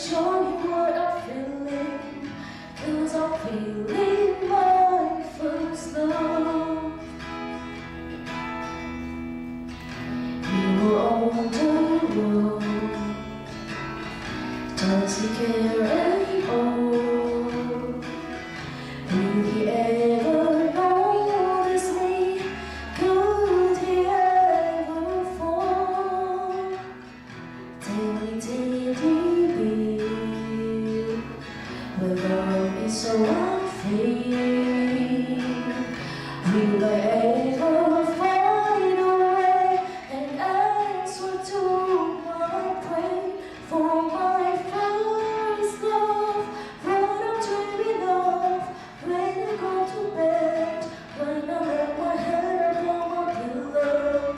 show you what I'm feeling, 'cause I'm feeling my first love. You were on the road, does he care anymore? Will he ever notice me? Could he ever fall? Tell me, did he be? When love is so unfair, will I ever find a way and answer to my prayer for my first love? What I'm dreaming of when I go to bed, when I let my head upon my pillow,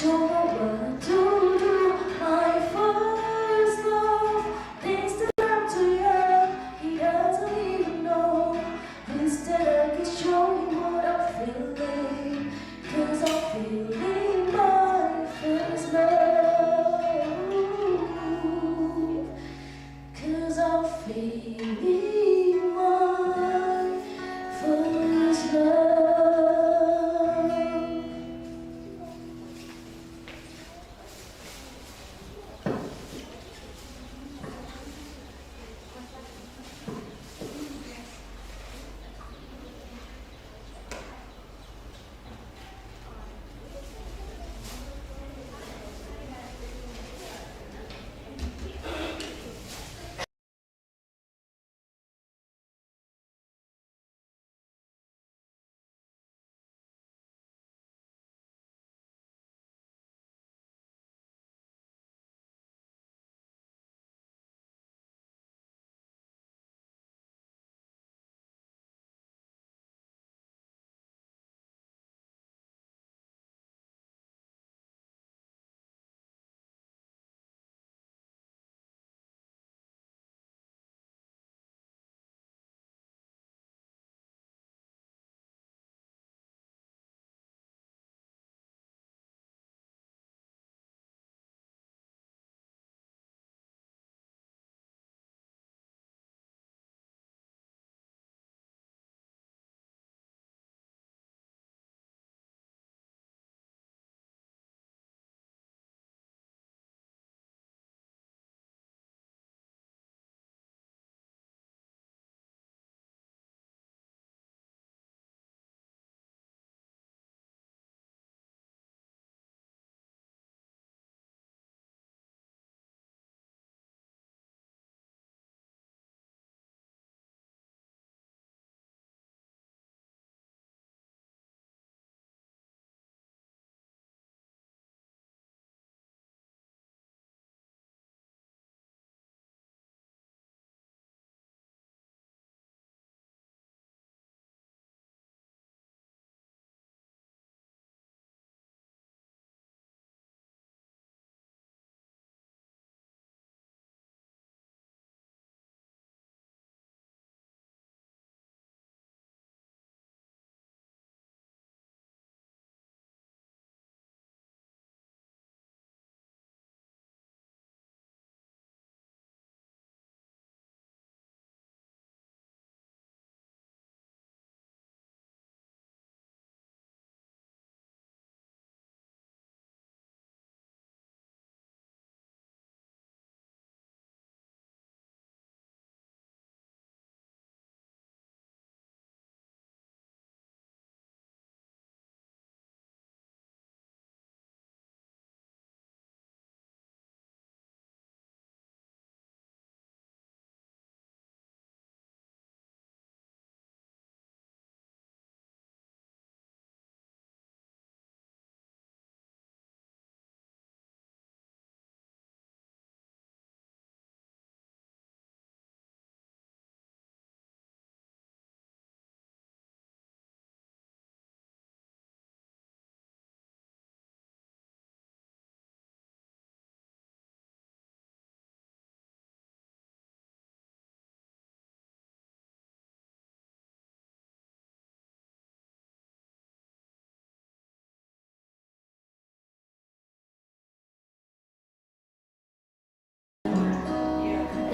don't know what to do. My first love thinks that I'm too young, he doesn't even know. Instead I can show him what I'm feeling,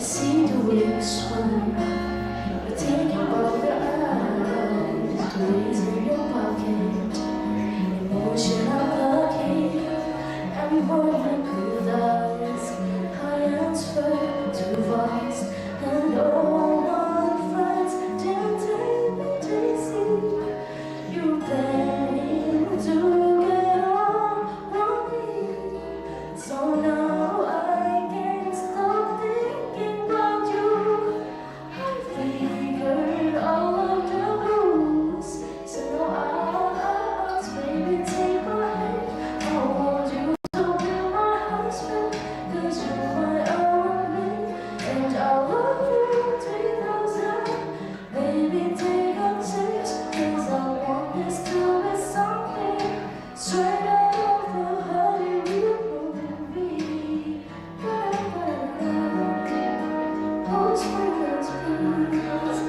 see the way you swim. You're taking all the eyes, the ways in your pocket, emotional blocking, and boiling with eyes. I answer to voice, and all my friends didn't take me to see you planning to get on me. So now I can't stop thinking about you. I figured all of the rules. So now I ask, baby, take my hand. I want you to be my husband, 'cause you're my only, and I love you 3,000. Baby, take a chance, 'cause I want this to be something straight out of the Hollywood movie. Oh, sweetest please.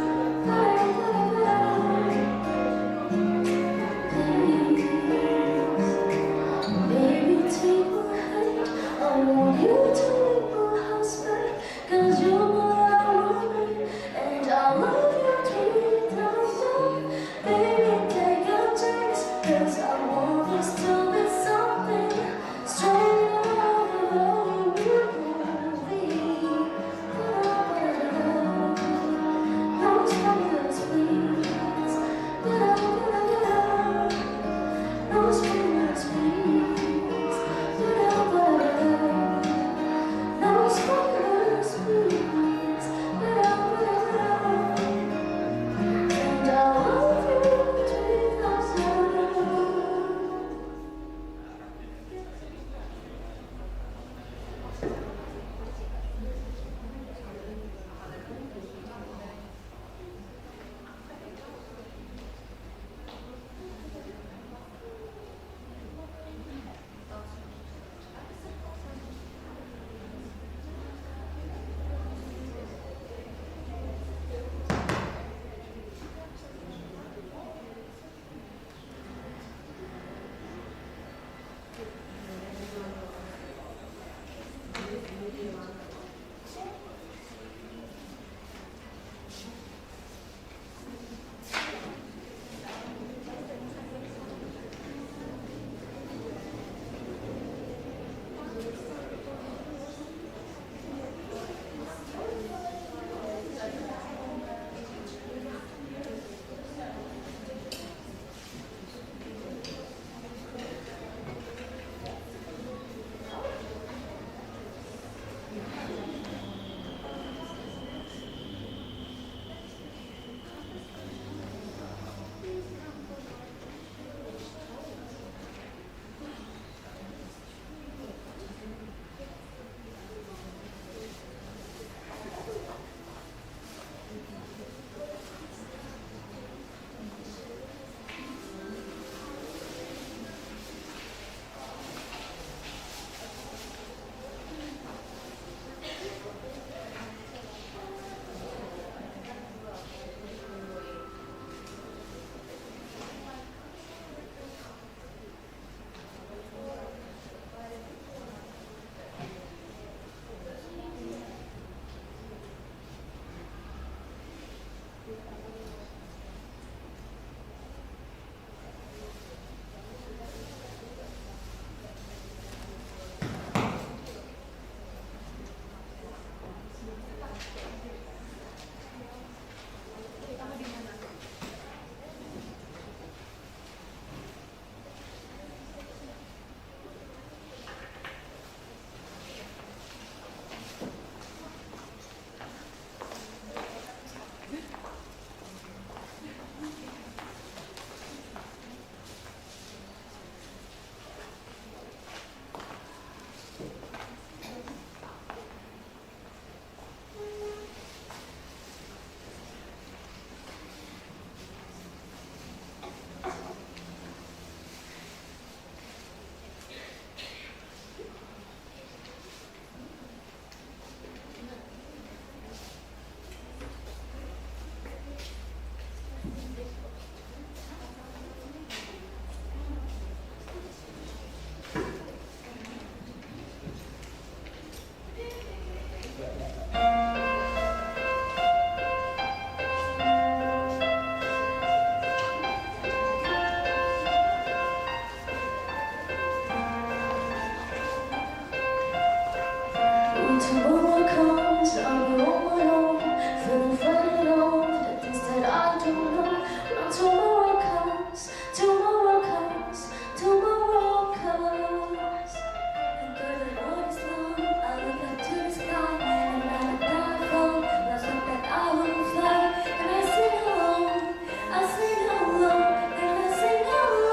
Baby, take my hand. I want you to be my husband, 'cause you're my only, and I love you 3,000. Baby, take a chance, 'cause I want this to be something straight out of a Hollywood movie. No spoilers, please. No spoilers, please. No spoilers, please. And I love you 3,000. Maybe tomorrow comes, I'll be on my own, feeling frightened of the things that I don't know. When tomorrow comes, tomorrow comes, tomorrow comes. And though the road is long, I look up to the sky, and I'm not from, lost hope that I will fly. And I sing along, I sing along, and I sing along.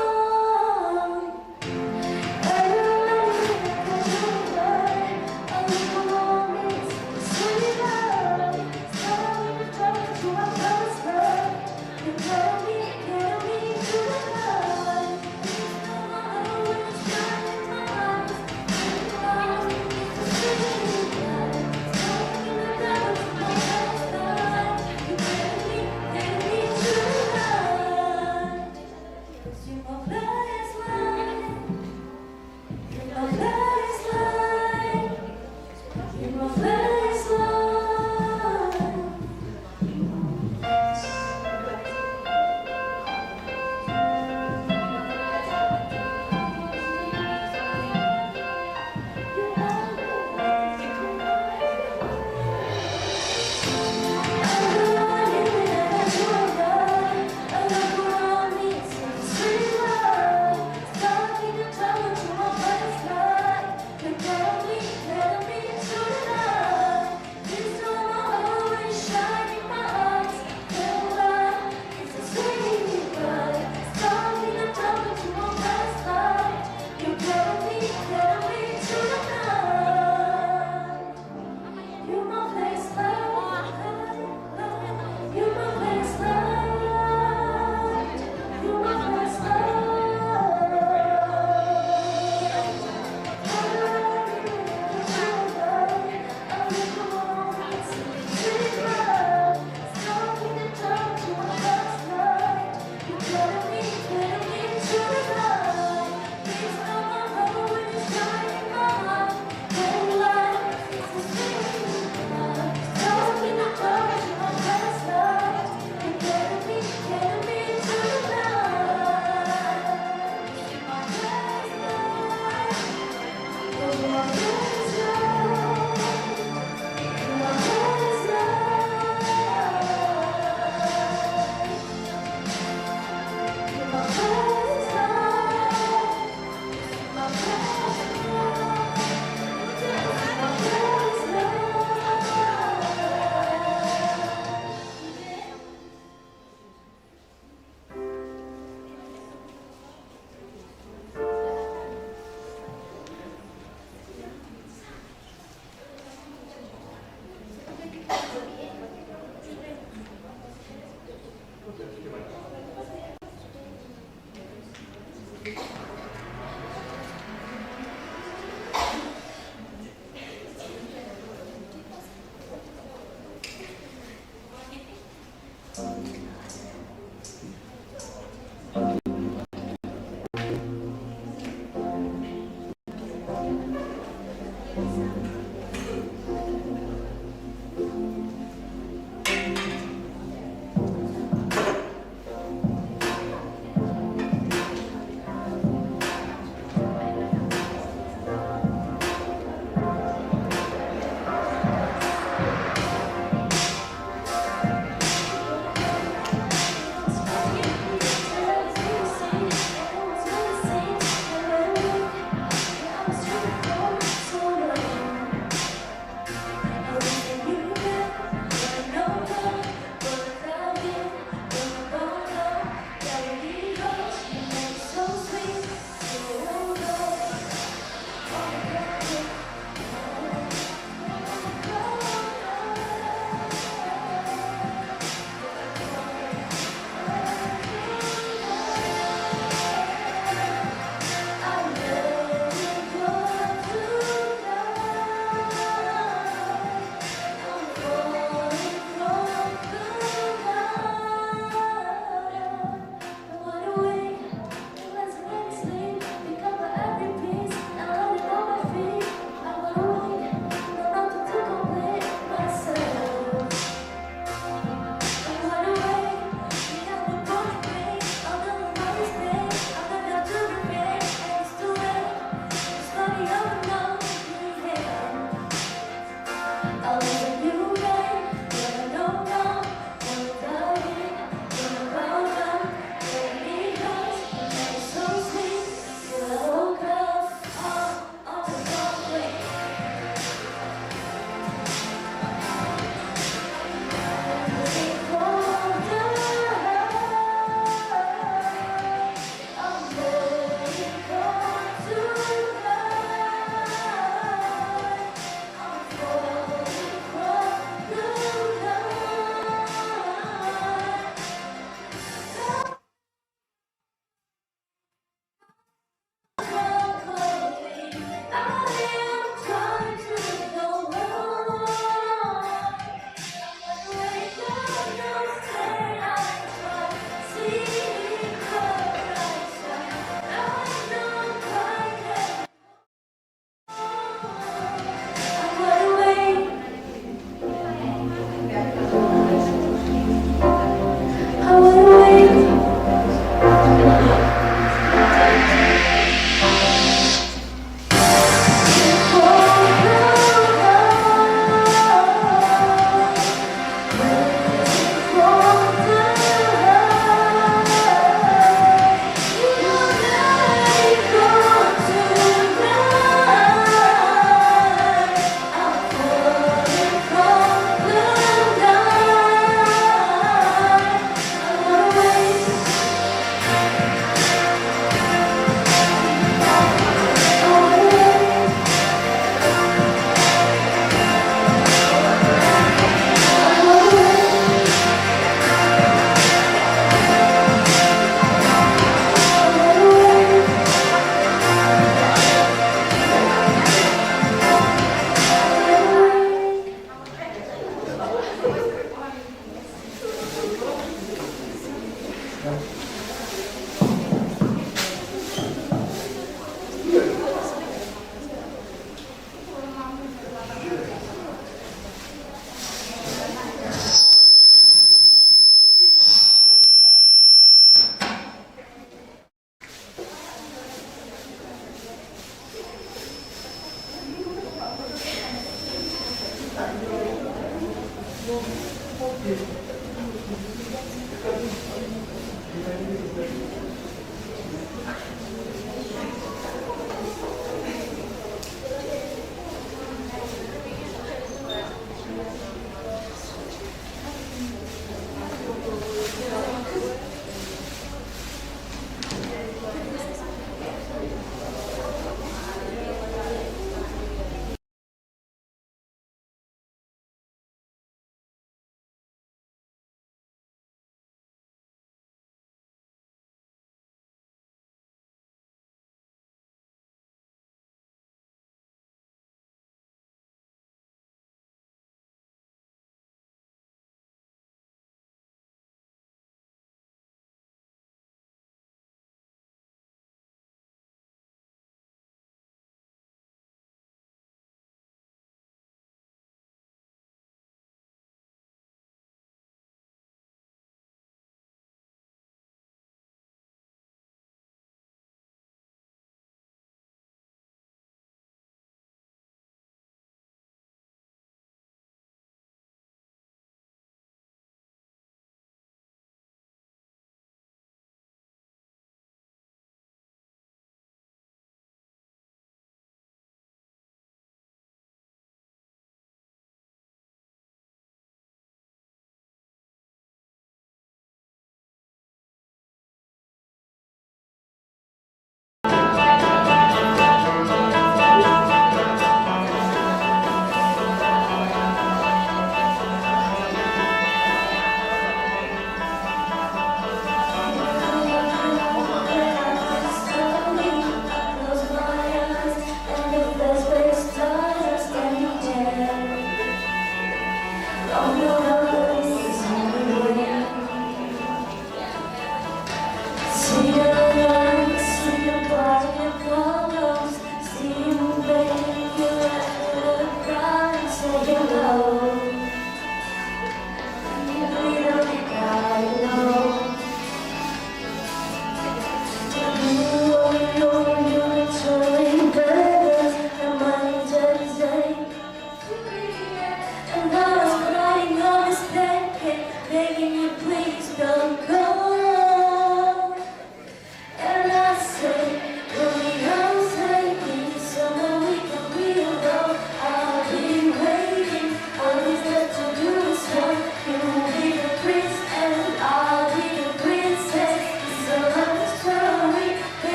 And I was crying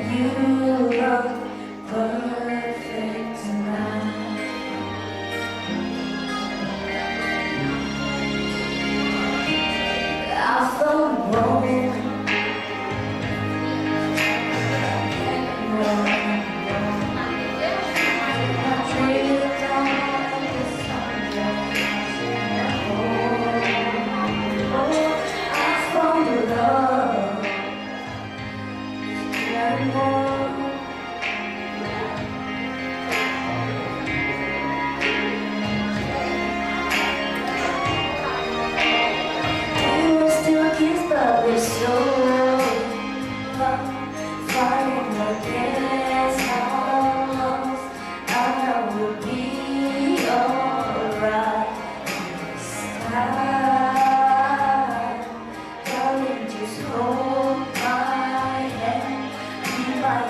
You look perfect tonight. I felt wrong. Darling, just hold my hand, be my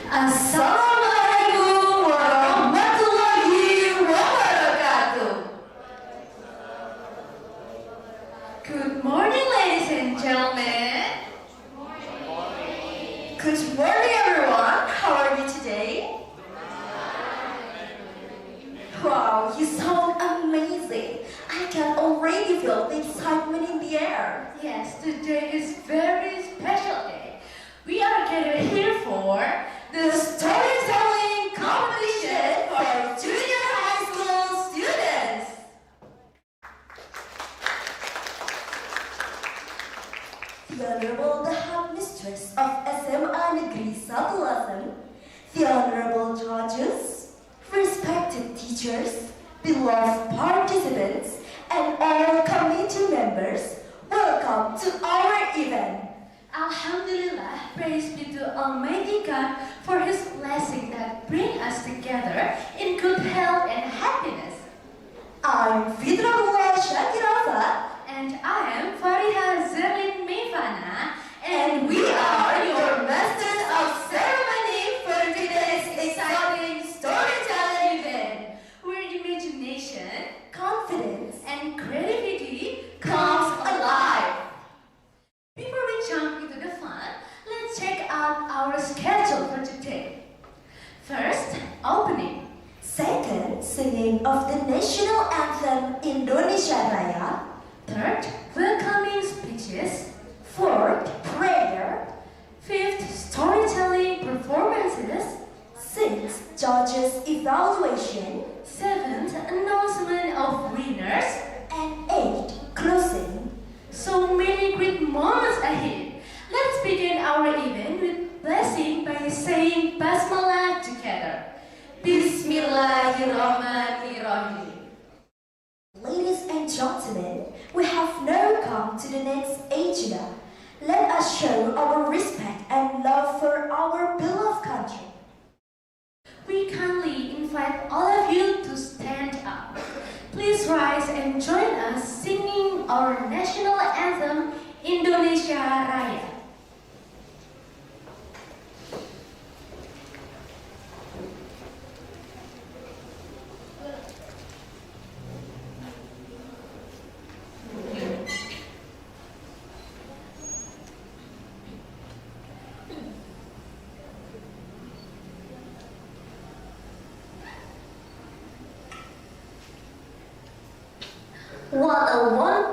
Assalamualaikum warahmatullahi wabarakatuh. Good morning, ladies and gentlemen. Good morning, everyone. How are you today? Wow, you sound amazing. I can already feel the excitement in the air. Yes, today is very special day. We are gathered here for the storytelling competition for junior high school students. The Honorable the Headmistress of SMA Negeri 1 Lasem, the Honorable Judges, respected teachers, beloved participants, and all committee members, welcome to our event. Alhamdulillah, praise be to Almighty God for His blessing that bring us together in good health and happiness. I'm Fitrahullah Shakirafa, and I am Fariha Zerlin Mevana, and we are your masters of ceremony for today's exciting storytelling event, where imagination, confidence, and creativity comes alive. Before we jump into the fun, let's check out our schedule for today. First, opening. Second, singing of the national anthem Indonesia Raya. Third, welcoming speeches. Fourth, prayer. Fifth, storytelling performances. Sixth, judges evaluation. Seventh, announcement of winners. And eighth, closing. So many great moments ahead. Let's begin our event with blessing by saying Basmalah together. Bismillahirrahmanirrahim. Ladies and gentlemen, we have now come to the next agenda. Let us show our respect and love for our beloved country. our national anthem, Indonesia Raya. What a one!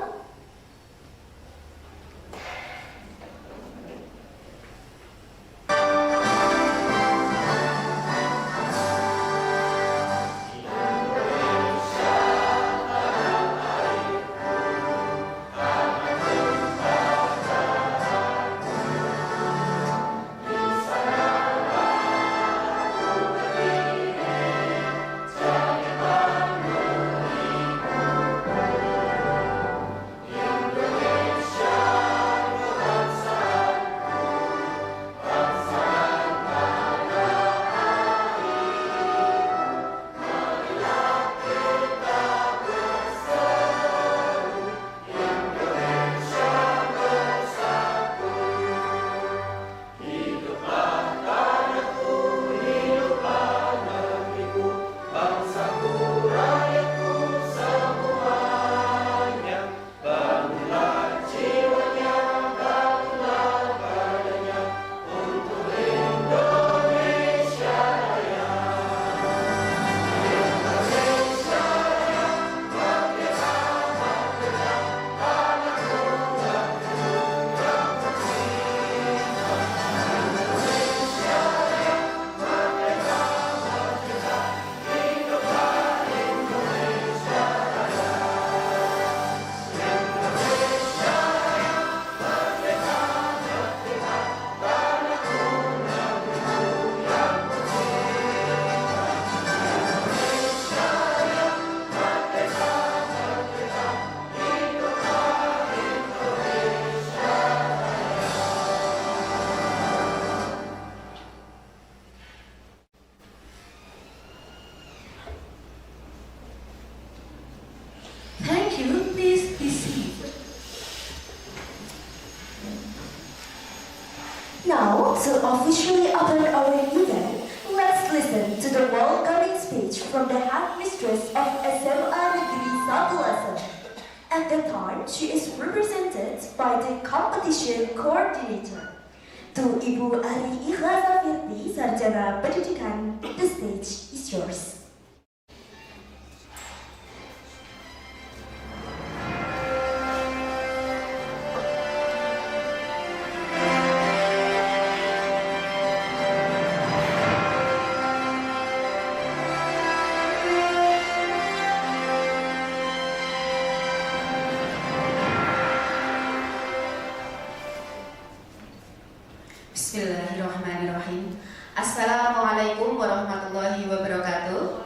Thank you. Please be seated. Now, to officially open our event, let's listen to the welcoming speech from the headmistress of SMA Negeri Lasem. At the time, she is represented by the competition coordinator. To Ibu Ari Ikhlasa Firti, Sarjana Pendidikan, the stage is yours. Bismillahirrahmanirrahim. Assalamualaikum warahmatullahi wabarakatuh.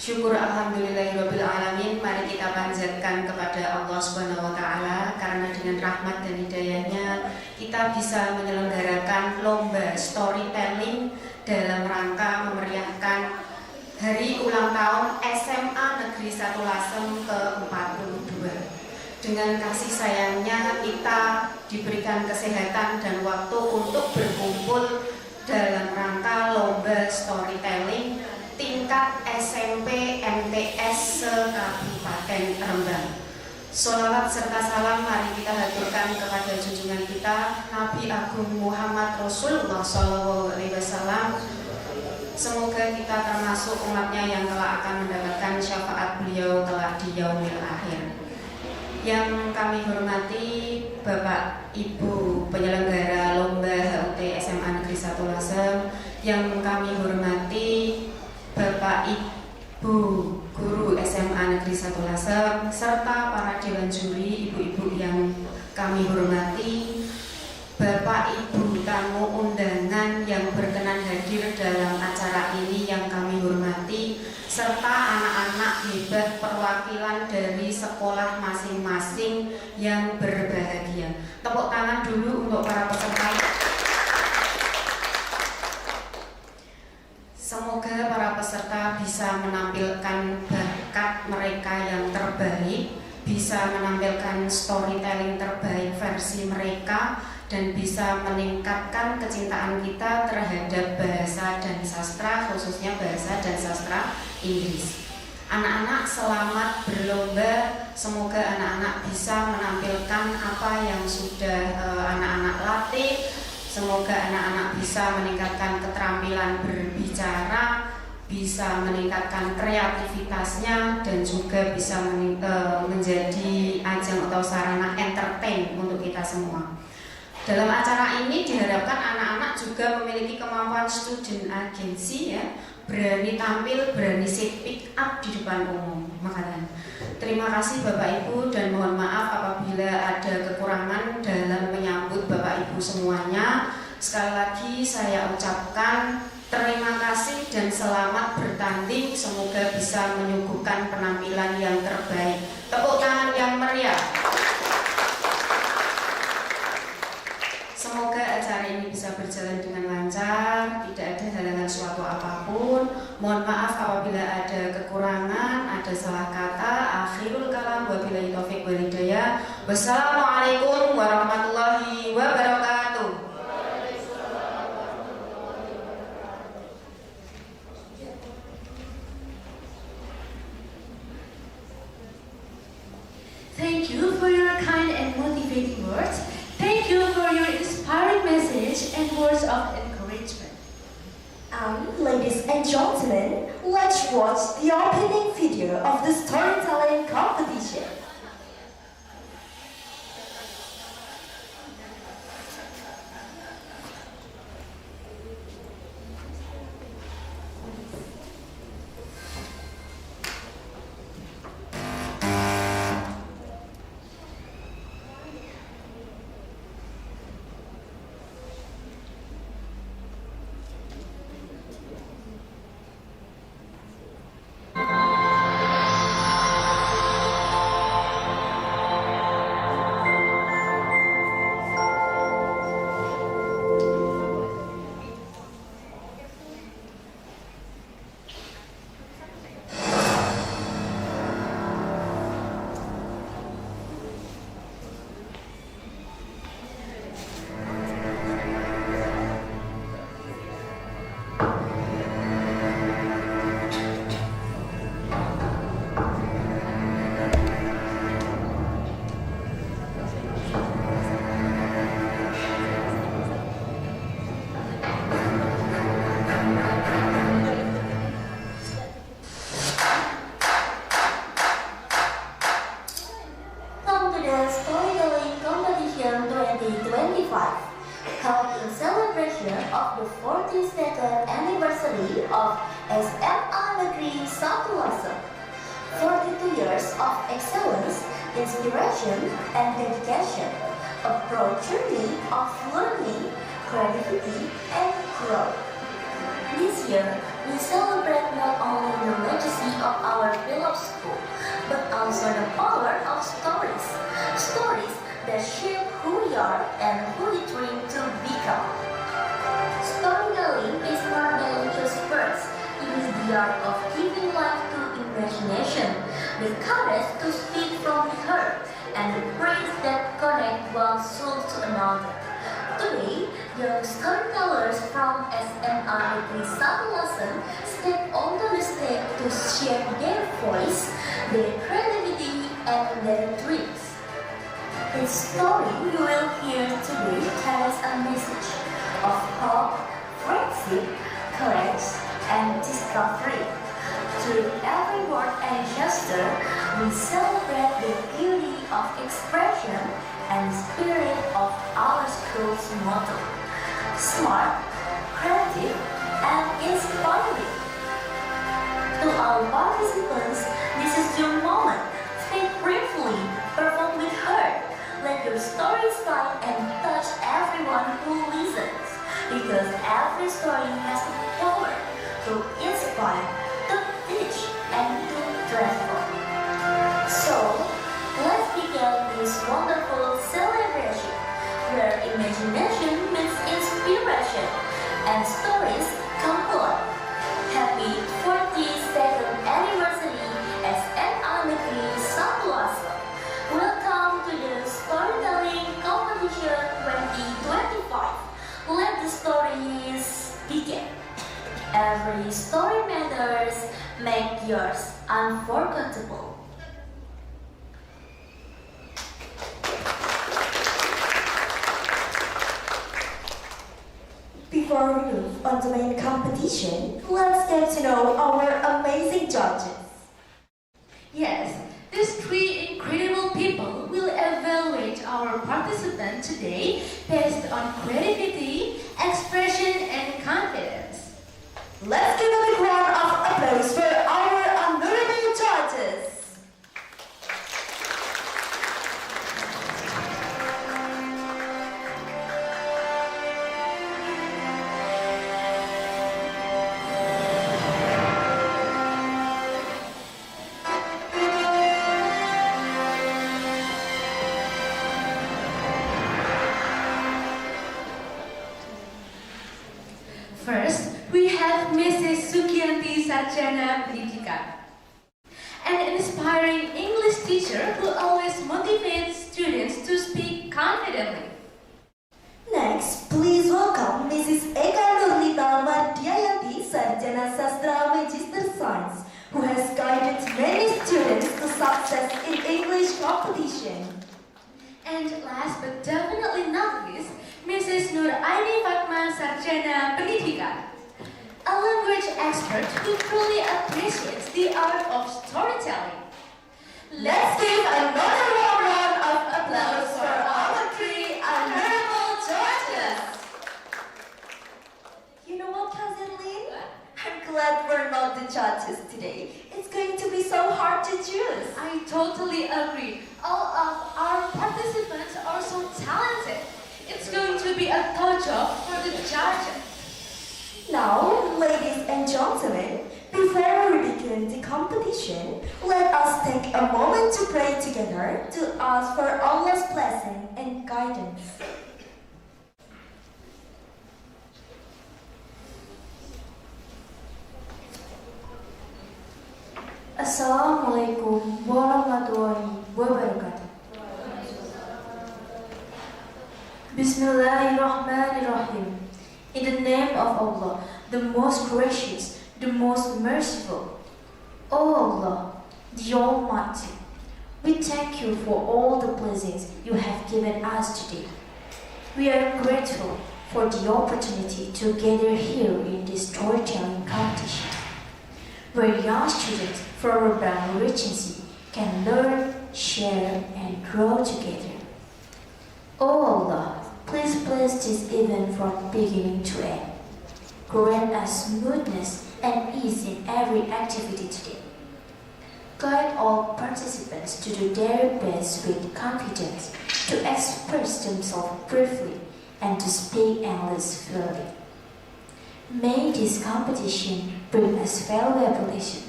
Syukur alhamdulillahirabbil alamin. Mari kita panjatkan kepada Allah Subhanahu wa taala karena dengan rahmat dan hidayahnya kita bisa menyelenggarakan lomba storytelling dalam rangka memeriahkan hari ulang tahun SMA Negeri 1 Lasem ke-42. Dengan kasih sayangnya kita diberikan kesehatan dan waktu untuk berkumpul dalam rangka lomba storytelling tingkat SMP Mts Se-Kabupaten Rembang. Sholawat serta salam mari kita haturkan kepada junjungan kita Nabi Agung Muhammad Rasulullah SAW. Semoga kita termasuk umatnya yang telah akan mendapatkan syafaat beliau telah di yaumil akhir. Yang kami hormati Bapak Ibu penyelenggara Lomba HUT SMA Negeri 1 Lasem, yang kami hormati Bapak Ibu Guru SMA Negeri 1 Lasem, serta para dewan juri, ibu-ibu yang kami hormati, Bapak Ibu tamu undangan yang berkenan hadir dalam acara ini yang kami hormati, serta anak-anak hebat perwakilan dari sekolah masing-masing yang berbahagia. Tepuk tangan dulu untuk para peserta. Semoga para peserta bisa menampilkan bakat menampilkan storytelling terbaik versi mereka dan bisa meningkatkan kecintaan kita terhadap bahasa dan sastra, khususnya bahasa dan sastra Inggris. Anak-anak selamat berlomba, semoga anak-anak bisa menampilkan apa yang sudah anak-anak latih, semoga anak-anak bisa meningkatkan keterampilan berbicara, bisa meningkatkan kreativitasnya, dan juga bisa menjadi ajang atau sarana entertain untuk kita semua. Dalam acara ini diharapkan anak-anak juga memiliki kemampuan student agency, ya, berani tampil, berani speak up di depan umum. Makanya terima kasih Bapak Ibu, dan mohon maaf apabila ada kekurangan dalam menyambut Bapak Ibu semuanya. Sekali lagi saya ucapkan terima kasih dan selamat bertanding. Semoga bisa menyuguhkan penampilan yang terbaik. Tepuk tangan yang meriah. Semoga acara ini bisa berjalan dengan lancar, tidak ada halangan suatu apapun. Mohon maaf apabila ada kekurangan, ada salah kata. Akhirul kalam, wabillahi taufiq wal hidayah. Wassalamualaikum warahmatullahi wabarakatuh. Thank you for your kind and motivating words. Thank you for your inspiring message and words of encouragement. Ladies and gentlemen, let's watch the opening video of the storytelling competition. Held in celebration of the 42nd anniversary of SMA Negeri 1 Lasem. 42 years of excellence, inspiration, and dedication. A proud journey of learning, creativity, and growth. This year, we celebrate not only the legacy of our beloved school, but also the power of stories. Stories that shape who we are and who we dream to become. Storytelling is more than just words. It is the art of giving life to imagination, the courage to speak from the heart, and the praise that connect one soul to another. Today, young storytellers from SMA Negeri 1 Lasem step onto the stage to share their voice, their creativity, and their dreams. The story you will hear today carries a message of hope, friendship, courage, and discovery. Through every word and gesture, we celebrate the beauty of expression and spirit of our school's motto: smart, creative, and inspiring. To our participants, this is your moment. Speak briefly, perform with heart. Let your story shine and touch everyone who listens, because every story has the power to inspire, to teach, and to transform. So, let's begin this wonderful celebration, where imagination meets inspiration, and stories come alive. Happy 42nd anniversary SMA Negeri 1 Lasem. Welcome the stories begin. Every story matters. Make yours unforgettable. Before we move on to the main competition, let's get to know our amazing judges. Yes, these three incredible people will evaluate our participants today based on creativity, expression, and confidence. Let's give a big round of applause for our honorable judges. First, we have Mrs. Sarjana Pendidikan, an inspiring English teacher who always motivates students to speak confidently. Next, please welcome Mrs. Eka Nurlita Mardiayanti, Sarjana Sastra Magister Science, who has guided many students to success in English competition. And last but definitely not least, Mrs. Nur Aini Fatma Sarjana Pendidikan, a language expert who truly appreciates the art of storytelling. Let's give another warm round of applause for our three honorable judges. You know what, Cousin Lynn? I'm glad we're not the judges today. It's going to be so hard to choose. I totally agree. All of our participants are so talented. It's going to be a tough job for the judges. Now, ladies and gentlemen, before we begin the competition, let us take a moment to pray together to ask for Allah's blessing and guidance. Assalamualaikum warahmatullahi wabarakatuh. Bismillahirrahmanirrahim. In the name of Allah, the most gracious, the most merciful. O Allah, the Almighty, we thank you for all the blessings you have given us today. We are grateful for the opportunity to gather here in this storytelling competition, where young students from Rembang Regency can learn, share, and grow together. O Allah, please bless this event from beginning to end. Grant us smoothness and ease in every activity today. Guide all participants to do their best with confidence, to express themselves briefly, and to speak English fluently. May this competition bring us valuable lesson,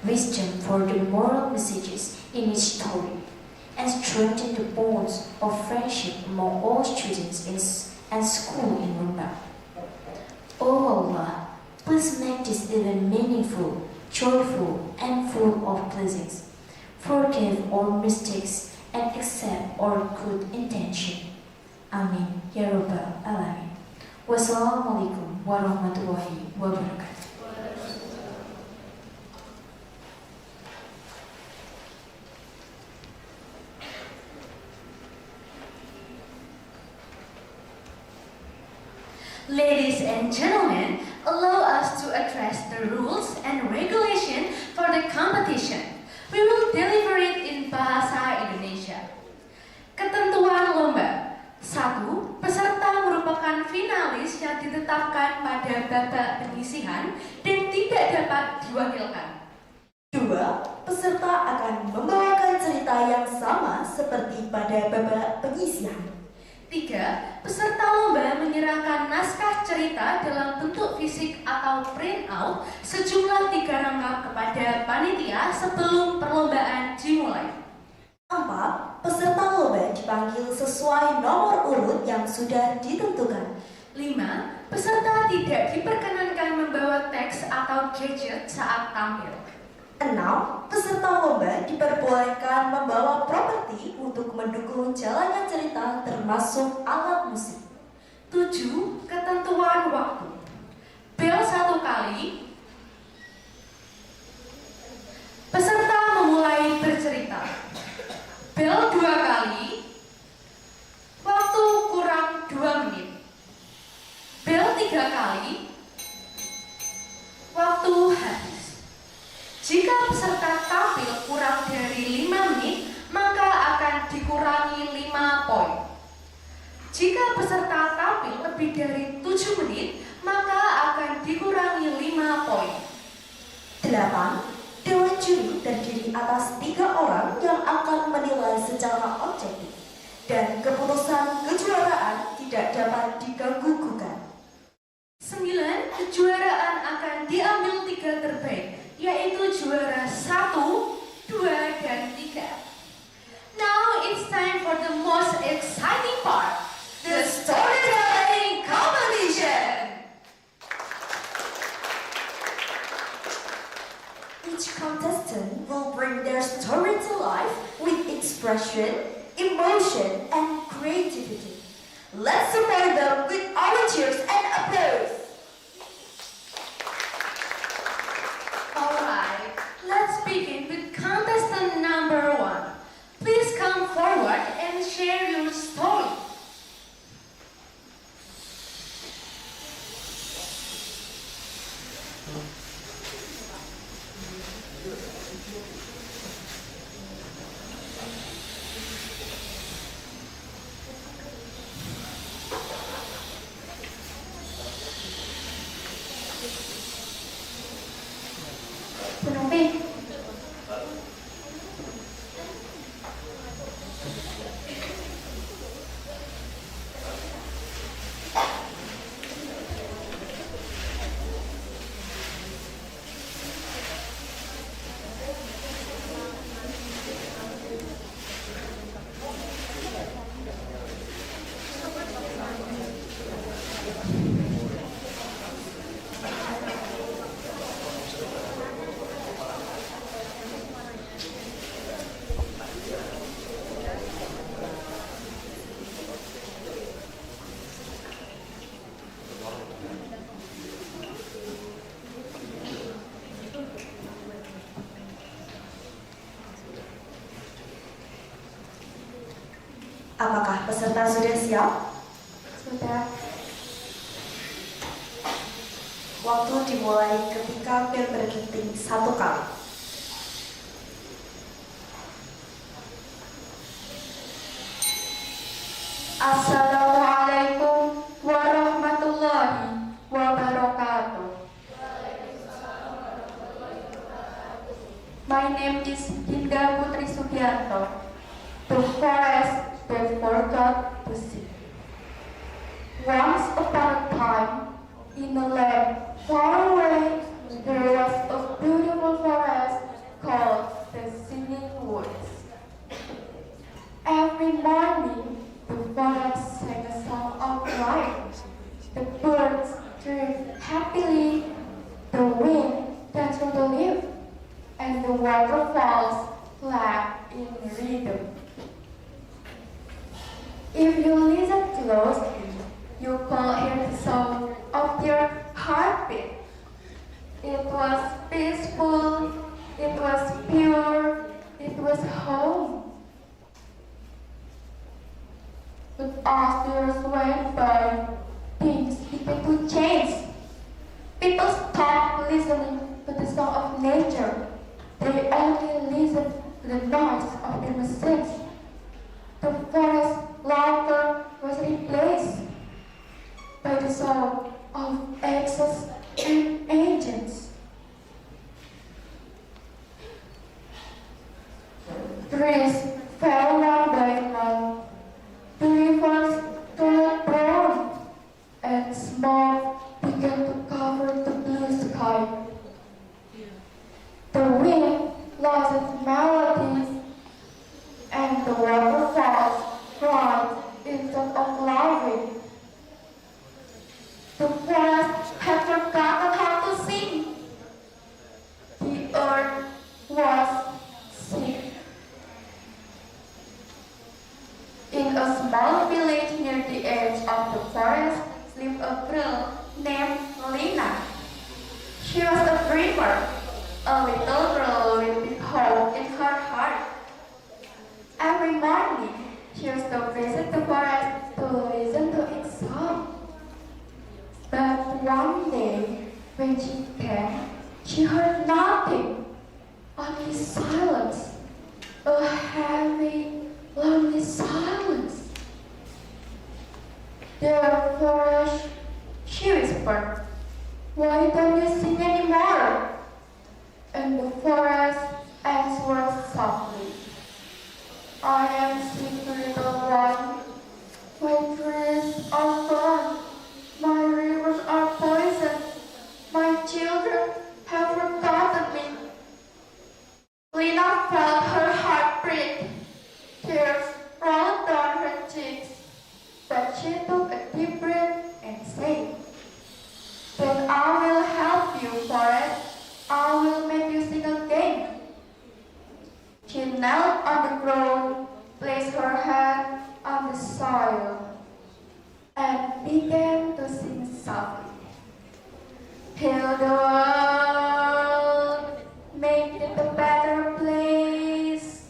wisdom for the moral messages in each story, and strengthen the bonds of friendship among all students and school in Lomba. O Allah, please make this event meaningful, joyful, and full of blessings. Forgive all mistakes and accept all good intention. Amin. Ya Rabbal Alamin. Wassalamualaikum warahmatullahi wabarakatuh. Ladies and gentlemen, allow us to address the rules and regulation for the competition. We will deliver it in Bahasa Indonesia. Ketentuan lomba. 1. Peserta merupakan finalis yang ditetapkan pada babak penyisihan dan tidak dapat diwakilkan. 2. Peserta akan membawakan cerita yang sama seperti pada babak penyisihan. 3. Peserta lomba menyerahkan naskah cerita dalam bentuk fisik atau print out sejumlah 3 rangkap kepada panitia sebelum perlombaan dimulai. 4. Peserta lomba dipanggil sesuai nomor urut yang sudah ditentukan. 5. Peserta tidak diperkenankan membawa teks atau gadget saat tampil. 6. Peserta lomba diperbolehkan membawa properti untuk mendukung jalannya cerita termasuk alat musik. 7. Ketentuan 3 kali, waktu habis. Jika peserta tampil kurang dari 5 menit, maka akan dikurangi 5 poin. Jika peserta tampil lebih dari 7 menit, maka akan dikurangi 5 poin. 8. Dewan juri terdiri atas 3 orang yang akan menilai secara objektif dan keputusan kejuaraan tidak dapat diganggu-gugat. 9. Kejuaraan akan diambil 3 terbaik, yaitu juara 1, 2, dan 3. Now it's time for the most exciting part, the storytelling competition. Each contestant will bring their story to life with expression, emotion, and creativity. Let's support them with our cheers and applause. Alright, let's begin with contestant number 1. Please come forward and share your story. Penumpang. Apakah peserta sudah siap? Sudah. Waktu dimulai ketika bel berdenting 1 kali. Assalamualaikum warahmatullahi wabarakatuh. My name is Dinda Putri Sugiarto. The forest that forgot to sing. Once upon a time, in a land far away, there was a beautiful forest called the Singing Woods. Every morning, the forest sang a song of life. The birds chirped happily, the wind danced on the leaf, and the waterfalls laughed in rhythm. If you listen closely, you could hear the sound of their heartbeat. It was peaceful, it was pure, it was home. But as the years went by, things began to change. People stopped listening to the song of nature. They only listened to the noise of their machines. The forest laughter was replaced by the sound of axes and engines. Trees fell one by one. The rivers turned brown, and smoke began to cover the blue sky. The wind lost its melody, and the waterfalls cried instead of laughing. The forest had forgotten how to sing. The earth was sick. In a small village near the edge of the forest lived a girl named Lina. She was a dreamer, a little girl with big hope in her heart. Every morning, she used to visit the forest to listen to its song. But one day, when she came, she heard nothing, only silence, a heavy, lonely silence. Therefore, she whispered, "Why don't you sing anymore?" And the forest answered softly, "I am sick, little one. My trees are gone, my rivers are poisoned, my children have forgotten me." Lina felt her heart break. Tears rolled down her cheeks, but she took a deep breath and said, "Then I will help you, forest. I will make you sing again." She knelt on the ground, placed her hand on the soil, and began to sing softly. "Heal the world, make it a better place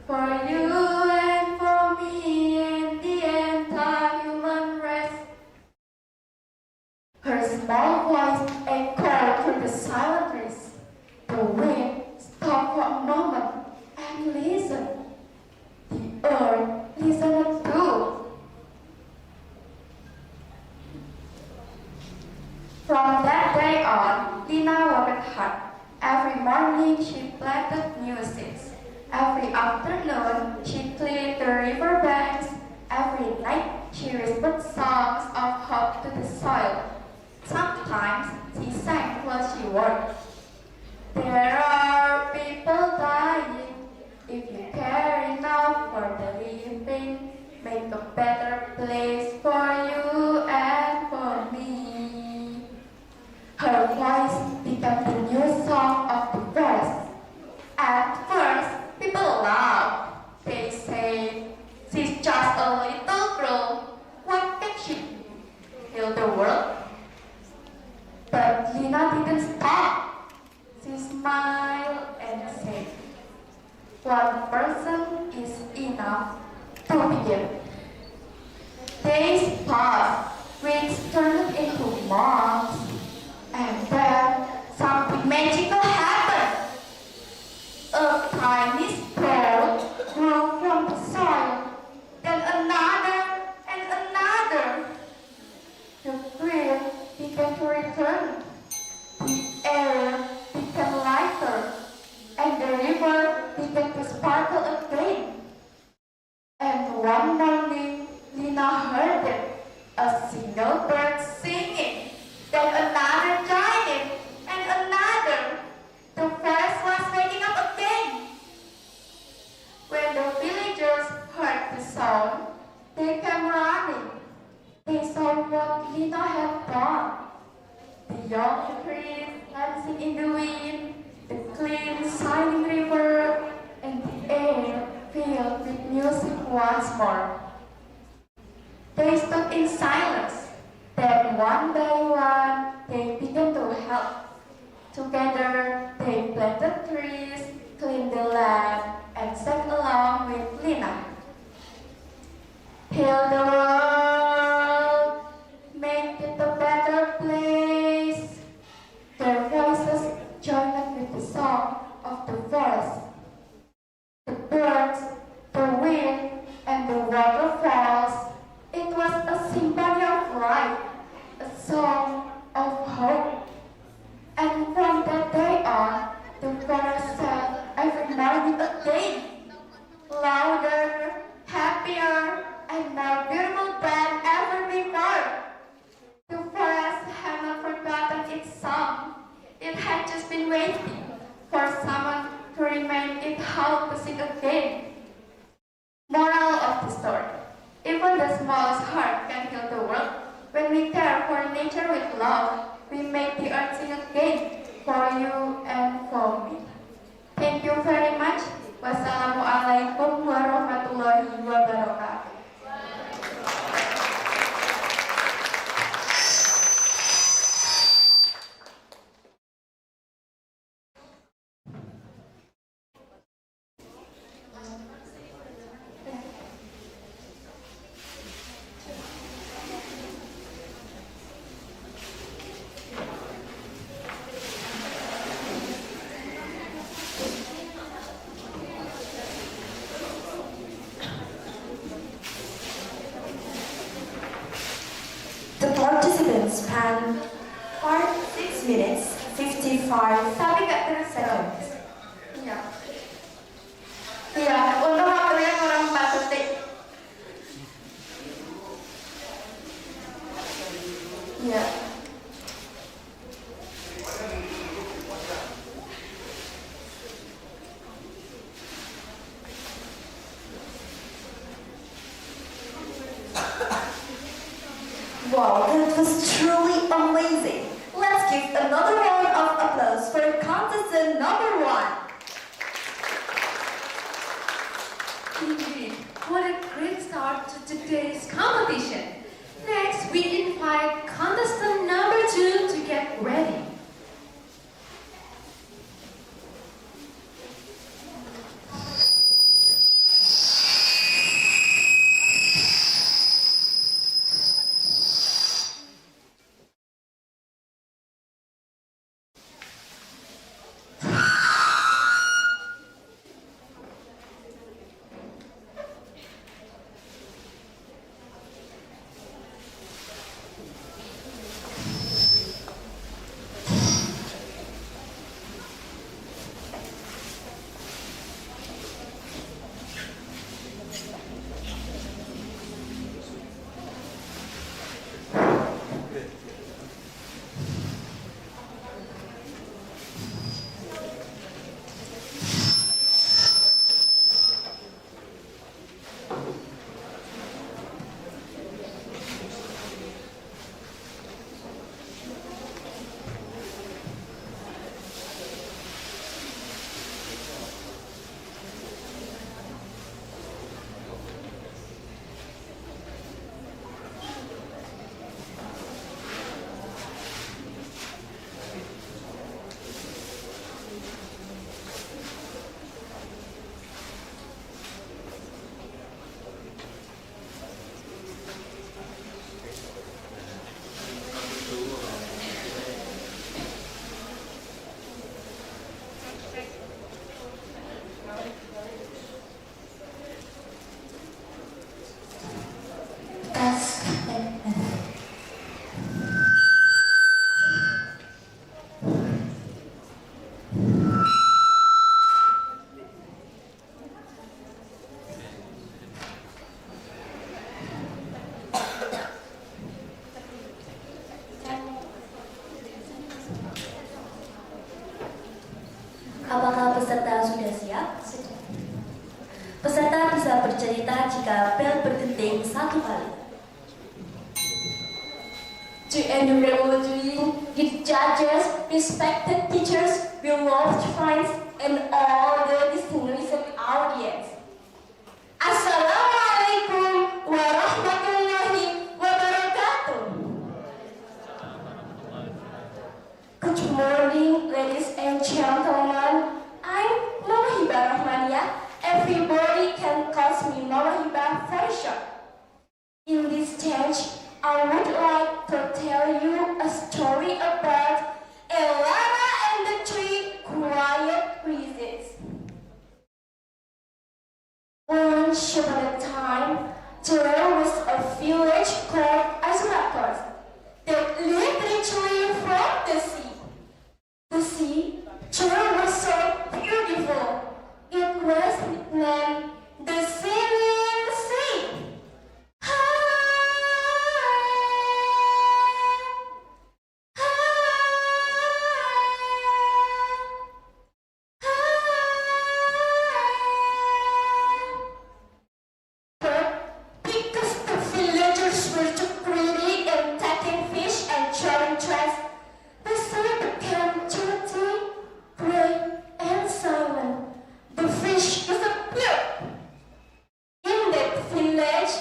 for you and for me and the entire human race." Her small voice echoed through the silent trees. The wind stopped for a moment and listened. The earth listened too. From that day on, Lina worked hard. Every morning she planted new seeds. Every afternoon she cleaned the river banks. Every night she whispered songs of hope to the soil. Sometimes she sang while she worked. "There are people dying. If you care enough for the living, make a better place for you and for me." Her voice became the new song of the forest. At first, people laughed. They said, "She's just a little girl. What can she do? Heal the world?" But Lina didn't stop. She smiled and said, "One person is enough to begin." Days passed, weeks turned into months, and then something magical happened. A tiny sprout grew from the soil, then another and another. The green began to return. The air became lighter, and the river began to sparkle again. And one morning, Lina heard it, a single bird singing, then another joining, and another. The forest was waking up again. When the villagers heard the sound, they came running. They saw what Lina had done. The young trees dancing in the wind, the clean shining river, and the air filled with music once more. They stood in silence. Then one by one, they began to help. Together, they planted trees, cleaned the land, and sang along with Lina. "Heal the world, make it a better place." Their voices joined with the song of the forest. The birds, the wind, and the waterfalls. It was a symphony of life, a song of hope. And from that day on, the forest sang every morning again, louder, happier, and more beautiful than ever before. The forest had not forgotten its song. It had just been waiting for someone to remind it how to sing again. Moral of the story: even the smallest heart can heal the world. When we care for nature with love, we make the earth sing again for you and for me. Thank you very much. Wassalamualaikum warahmatullahi wabarakatuh. 5 seconds. Ya. Ya, untuk waktunya kurang 4 detik. Ya. Wow, that was truly amazing. Let's give another round of applause for contestant number 1. Indeed, what a great start to today's competition. Next, we invite contestant number 2 to get ready. Apakah peserta sudah siap? Peserta bisa bercerita jika bel berdenting 1 kali. To end the revolution, the judges, respected teachers, beloved friends, and all the distinguished audience. Assalamualaikum warahmatullahi wabarakatuh. Good morning, ladies and gentlemen. I'm Mama Hibah Rahmania. Everybody can call me Mama Hibah very short. In this stage, I would like to tell you a story about Elara and the 3 quiet breezes. Once upon a time, there was a village called Azrakos that lived literally from the sea. The sea, there was so beautiful. It was named the Singing Sea. Because the villagers were too greedy in taking fish and throwing trash, the sea became dirty, gray, and silent. The fish disappeared. In that village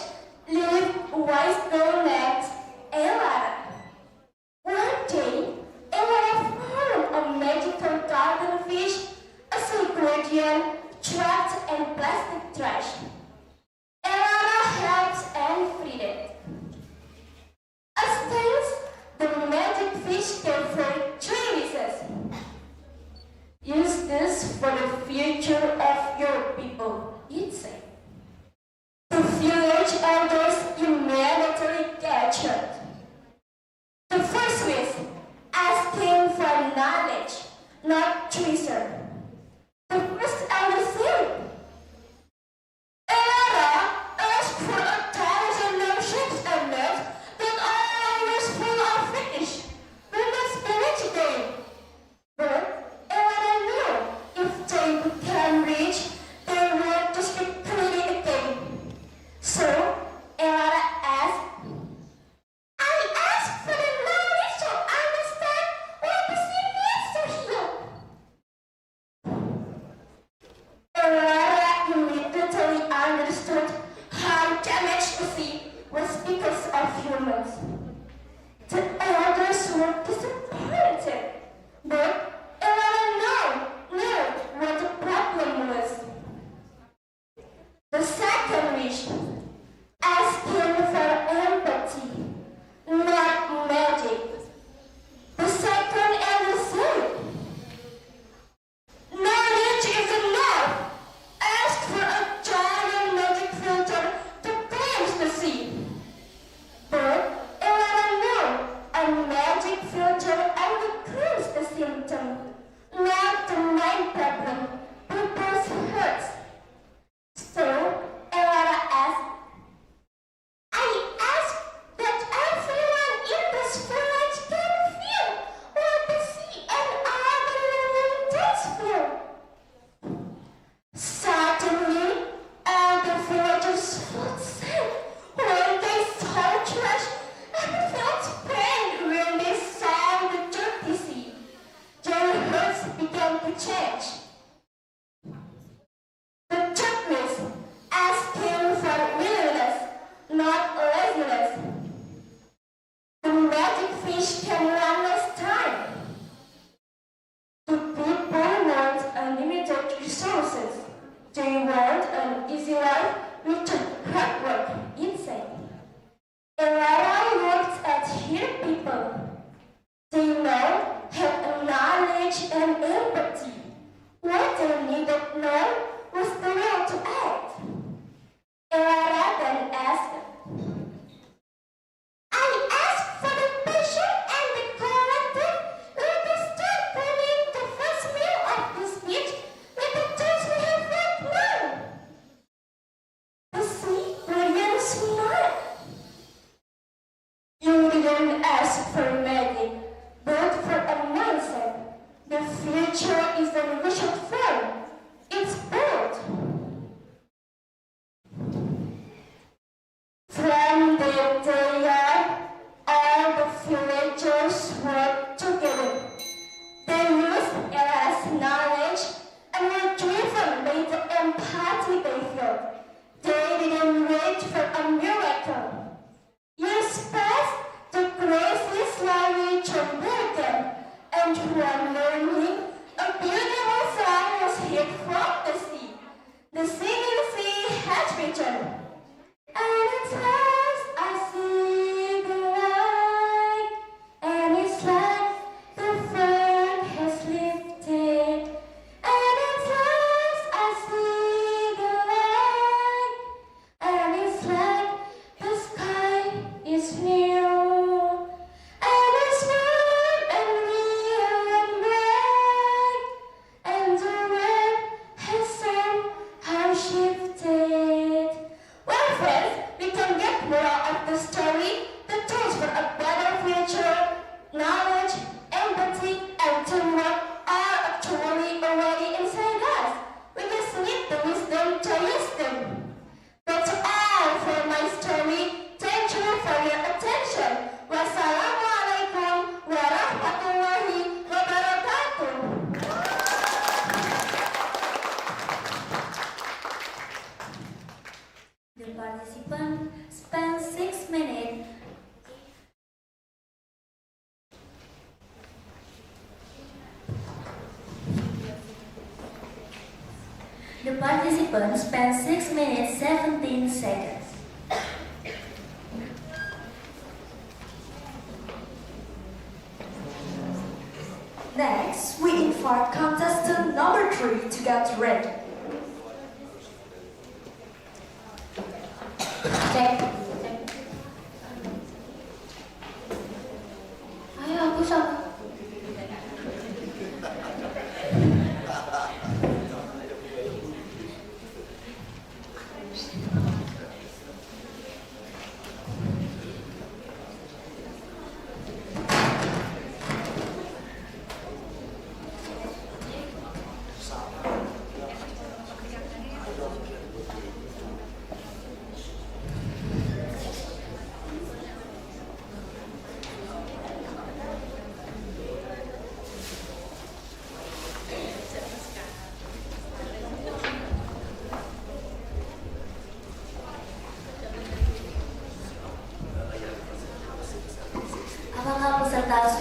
lived a wise girl named Elara. One day, Elara found a magical garden fish as a guardian trapped in plastic trash. Elara helped and freed it. As thanks, the magic fish gave her 3 wishes. Use this for the future of your people, it said. The village elders immediately gathered. The first wish, asking for knowledge. not treasure. The first elder said, Ella asked for 1,000 milkshakes and nuts that are always full of finish. We must be rich again. But Ella knew if they became rich, they would just be pretty again. So Ella asked, I asked for the knowledge to understand what the sea means to heal. Ella immediately understood how damaged the sea was because of humans. The elders were disappointed, but Ella knew what the problem was. The second wish, asking for empathy, not magic. The second elder said, knowledge is enough. Ask for a giant magic filter to cleanse the sea. But Ella knew a magic filter only cleans the symptom, not the main problem, people's hurts. So Ella asked, I ask that everyone in this village can feel what the sea and other living things feel. Suddenly, all the villagers felt sad when they saw trash and felt pain when they saw the dirty sea. Their hearts began to change. The checklist, asking for willingness, not laziness. The magic fish can run less time. The people want unlimited resources. They want an easy life with hard work inside. Ella looked at her people. They now had a knowledge and empathy. What they needed now was the will to act. Ella then asked, I asked for the patient and the collective with the start bringing the first meal of the speech with the tools we have right now. The sea brilliant smiled. You didn't ask for magic, but for a mindset. The future isn't wishing for. It's bold. From the day on, all the villagers worked together. They used Ella's knowledge and were driven by the empathy they felt. They didn't wait for a miracle. Years passed, the grace slowly turned them, and one morning, a beautiful song was heard from the sea. The singing sea had returned. And at last I see the light, and it's like the fog has lifted. And at last I see the light, and it's like the sky is new. And it's warm and real and bright, and the world has somehow shifted. Well, friends, we can get more of the story. The tools for a better future, knowledge, empathy, and teamwork are actually already inside us. We just need the wisdom to use them. That's all for my story. Thank you for your attention. Wassalamualaikum warahmatullahi wabarakatuh. The participant spent 6 minutes. The participant spent 6 minutes 17 seconds. Next, we invite contestant number 3 to get ready. Cek. Ayo, aku sama.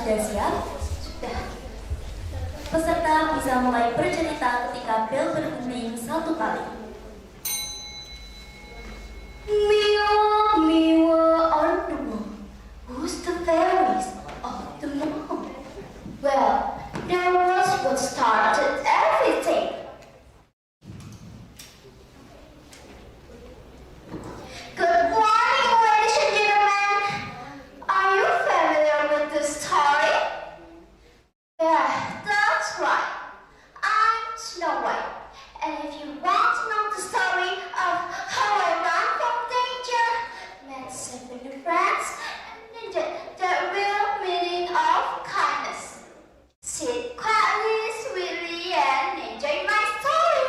Sudah siap? Sudah. Peserta bisa mulai bercerita ketika bel berbunyi 1 kali. Mirror, mirror on the wall, who's the fairest of them all? Well, there was what started everything. Good morning, ladies and gentlemen. Are you familiar with this story? Yeah, that's right. I'm Snow White. And if you want to know the story of how I ran from danger, met 7 new friends, and the real meaning of kindness, sit quietly, sweetly, and enjoy my story.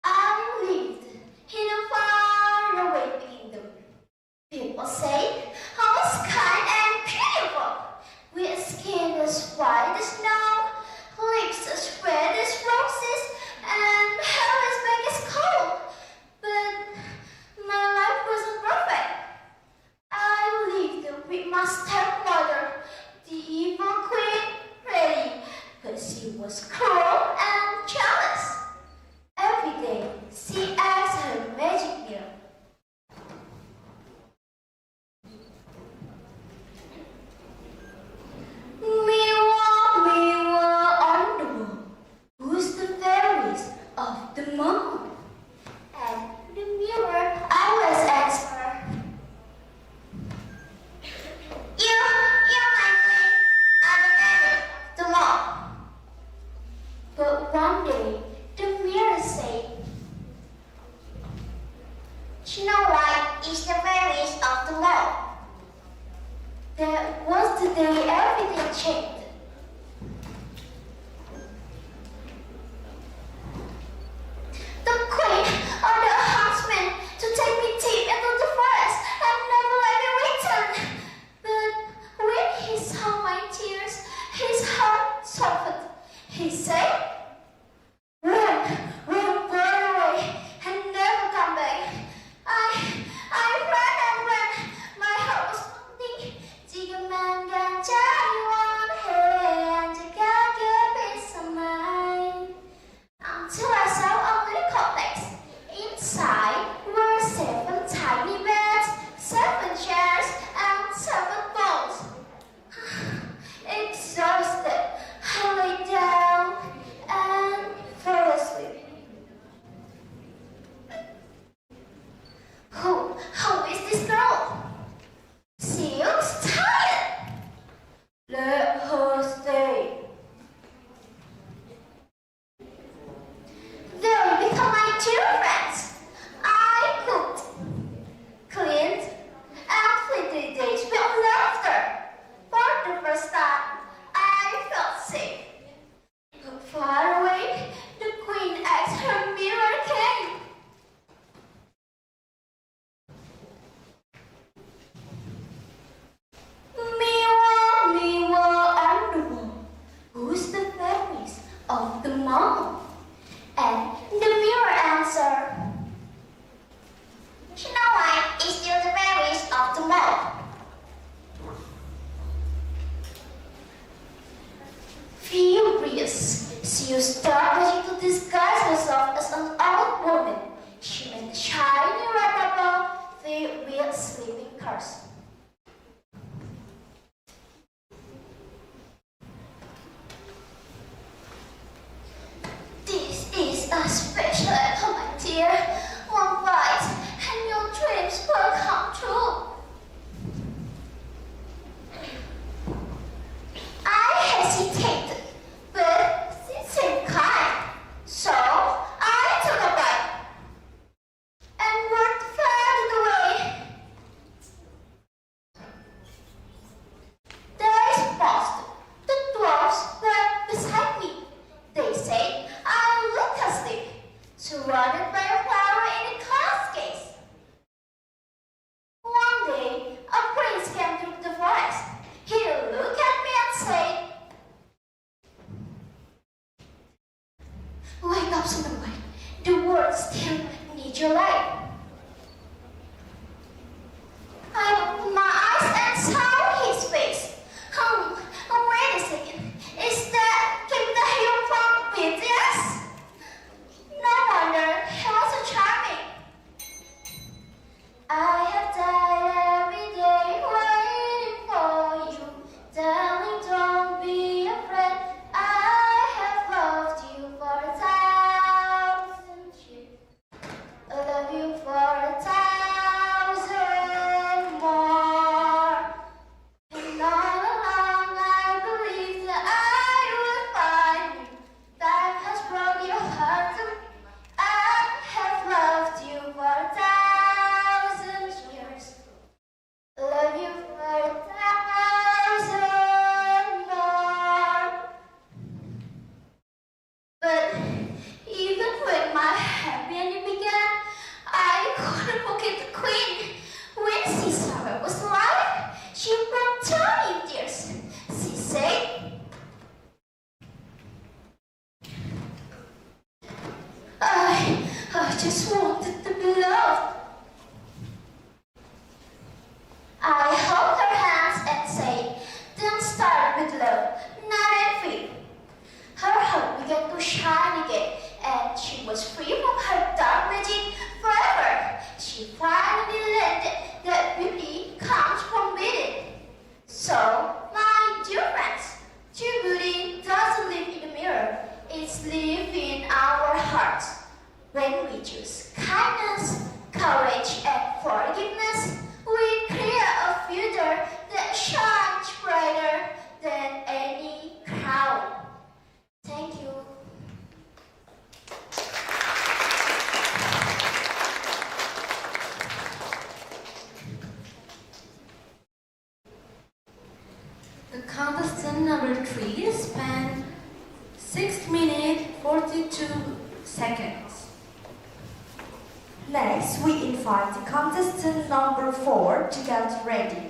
I lived in a faraway kingdom. People say I was kind and beautiful, with skin as white as snow, lips as red as roses, and hair as black as coal. But my life wasn't perfect. I lived with my stepmother, the evil queen, Lady, but she was cruel and jealous. Every day, she asked her magic mirror. Mirror, mirror on the wall, who's the fairest of them all? And the mirror always answered, You, my queen, are the fairest of them all. But one day, the mirror said, Snow White is the fairest of them all. That was the day everything changed. The queen ordered a huntsman to take me deep into the forest and never let me return. But when he saw my tears, his heart softened. He said, Run, run far away and never come back. I ran and ran. My heart was pounding. Jika menggantari one hand, jaga peace of mind. Until I saw a little complex. Inside were 7 tiny beds, 7 chairs, and 7 balls. Exhausted, I lay down and fell asleep. Who is this girl? She looks tired. Let her stay. They will become my dear friends. I cooked, cleaned, and filled the days with laughter. For the first time, I felt safe. But far away, the queen asked her mirror again. Mirror, mirror on the wall, who's the fairest of them all? And the mirror answered, Snow White is still the fairest of them all. Furious, she started to disguise herself as an old woman. She made a shiny red apple filled with sleeping curs. This is a special apple, my dear. One bite and your dreams will come true. I hesitated, but she seemed kind, so I took a bite and walked further away. There I paused. The dwarfs were beside me. They said I looked asleep, surrounded by a flower in a glass case. One day, a prince came through the forest. He looked at me and said, Wake up, Snow White. The world still needs your light. I opened my eyes and saw his face. with love, not envy. Her heart began to shine again, and she was free from her dark magic forever. She finally learned that beauty comes from within. So, my dear friends, true beauty doesn't live in the mirror, it's live in our hearts. When we choose kindness, courage, and forgiveness, we create a future that shines brighter than any crown. Thank you. The contestant number 3 spent 6 minutes 42 seconds. Next, we invite the contestant number 4 to get ready.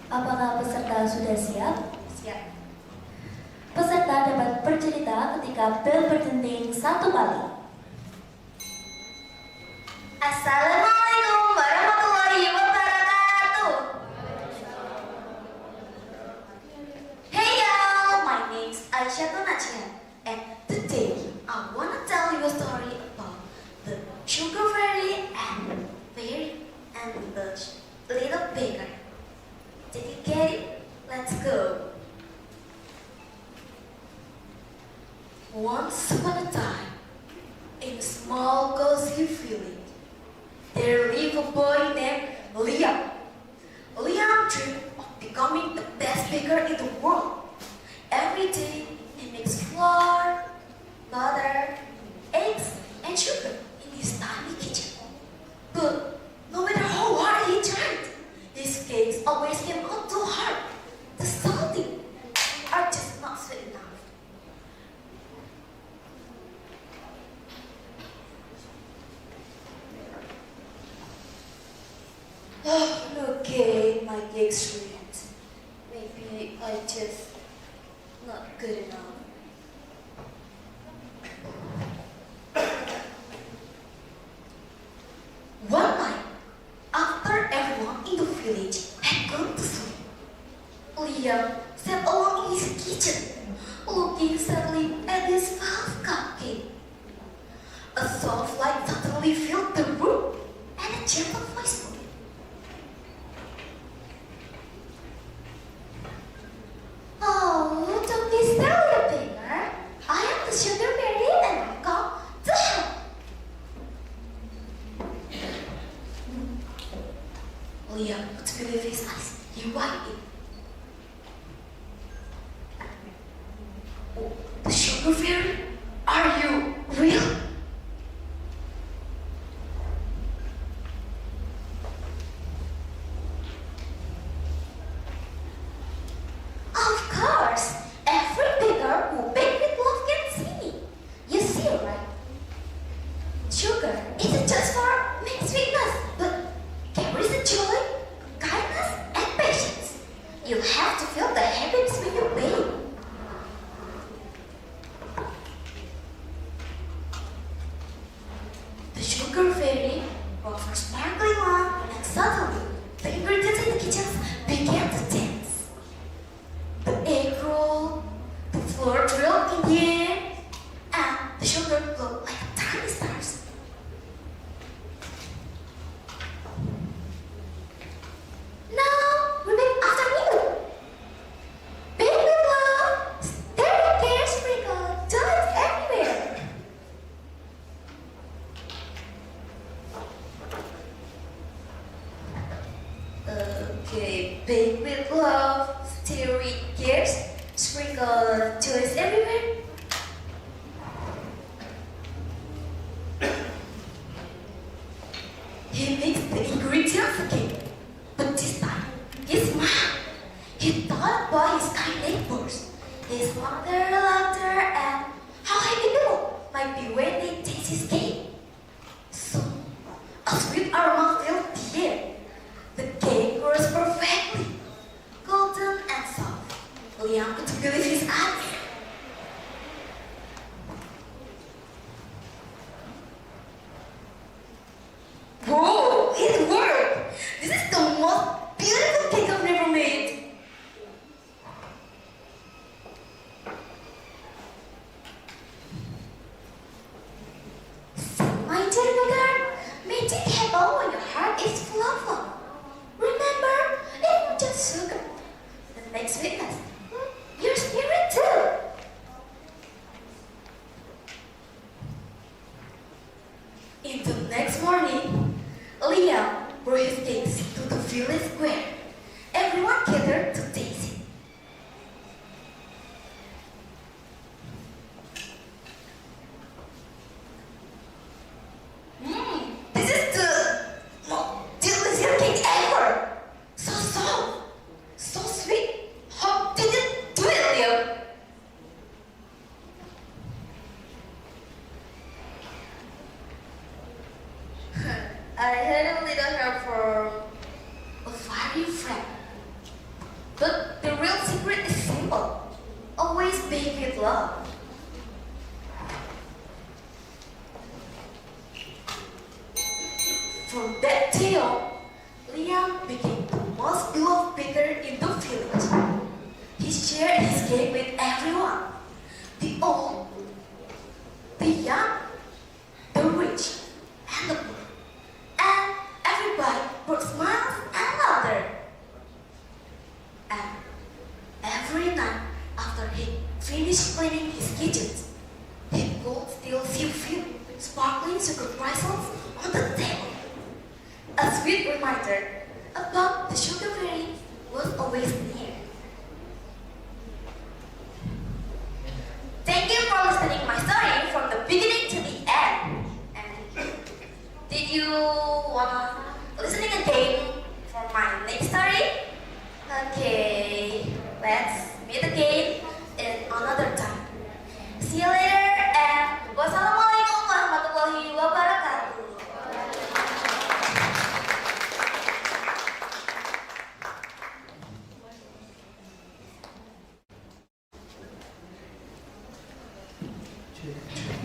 Apakah peserta sudah siap? Siap. Peserta dapat bercerita ketika bel berdenting 1 kali. Assalamualaikum warahmatullahi wabarakatuh. Hey y'all, my name's Aisyah Najia, and today I wanna tell you a story about the sugar fairy and the little baker. Did you get it? Let's go. Once upon a time, in a small cozy village, there lived a boy named Liam. Liam dreamed of becoming the best baker in the world. Every day, he makes flour, butter, eggs, and sugar in his tiny kitchen. But no matter how hard he tried, his cakes always came out too hard. The salty are just not sweet enough. Oh, okay, my cakes ruined. Maybe I just not good enough. One night, after everyone in the village had gone to sleep, Liam sat alone in his kitchen, looking sadly at his half cupcake. A soft light suddenly filled the room, and a gentle voice spoke. Oh, don't be silly, baker. I am the sugar fairy, and I've come to help. Liam could believe his eyes. He wiped it. Sugar fairy, are you real? Of course, every baker who bakes with love can see me. You see, right? Sugar isn't just for making sweetness, but carries the joy, kindness, and patience. You have to feel the happiness when you bake. The sugar fairy offers sparkling love, and suddenly the ingredients in the kitchen began to dance. The egg roll, the flour drilled in the air, and the sugar glowed like tiny stars. Now, repeat after me. Bake with love, stir care sprinkle, joy everywhere. Okay, bake with love, stir with cares, sprinkle joys everywhere. He mixed the ingredients again, but this time he smiled. He thought about his kind neighbors, his wonder, laughter, and how happy people might be when they taste his cake. So, a sweet aroma filled the air. The cake rose perfectly, golden and soft. Liam couldn't believe his eyes. Whoa, it worked! This is the most beautiful cake I've ever made. My dear baker, magic happens when your heart is full of love. Remember, it's not just sugar that makes sweetness. Your spirit too. In the next morning, Liam brought his cakes to the village square. Everyone gathered to taste it. This is the most delicious cake ever! So soft, so sweet. How did you do it, Liam? I had a little help from a fiery friend. But the real secret is simple. Always bake with love. From that day on, Liam became the most beloved baker in the village. He shared his cake with everyone. The old, the young, the rich, and the poor. And everybody brought smiles and laughter. And every night after he finished cleaning his kitchen, he could still see sparkling sugar crystals on the table. A sweet reminder about the sugar fairy was always near. Thank you for listening my story from the beginning to the end. And did you wanna listening again for my next story? Okay, let's meet again in another time. See you later and wassalamualaikum warahmatullahi wabarakatuh.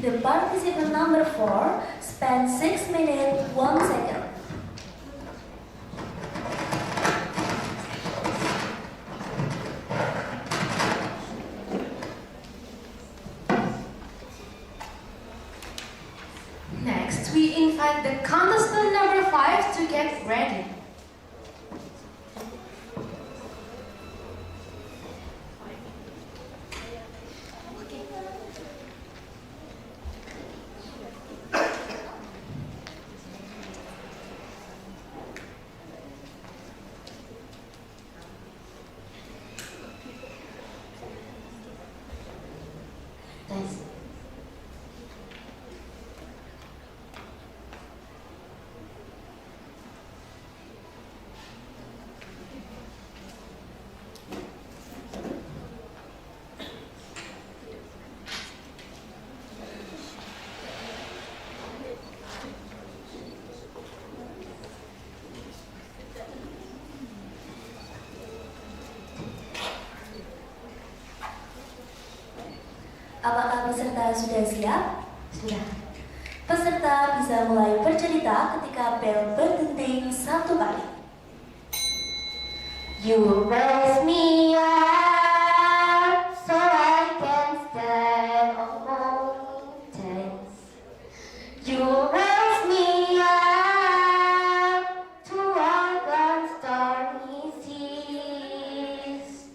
The participant number 4 spent 6 minutes 1 second. Next, we invite the contestant number 5 to get ready. Thanks. Apakah peserta sudah siap? Sudah. Peserta bisa mulai bercerita ketika bel berdenting satu kali. You raise me up so I can stand on mountains. You raise me up to walk on stormy seas.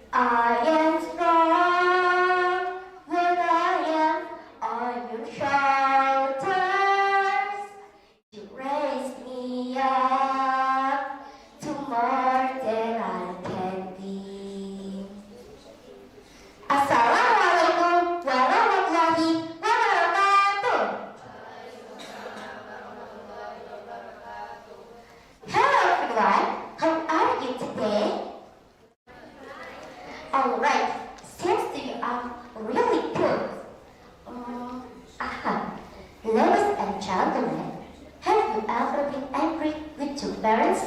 I am strong when I am on your shoulders. You raise me up to more than I can be. Assalamualaikum warahmatullahi wabarakatuh. Hello everyone, how are you today? Alright, seems to you are really good. Ladies and gentlemen, have you ever been angry with your parents?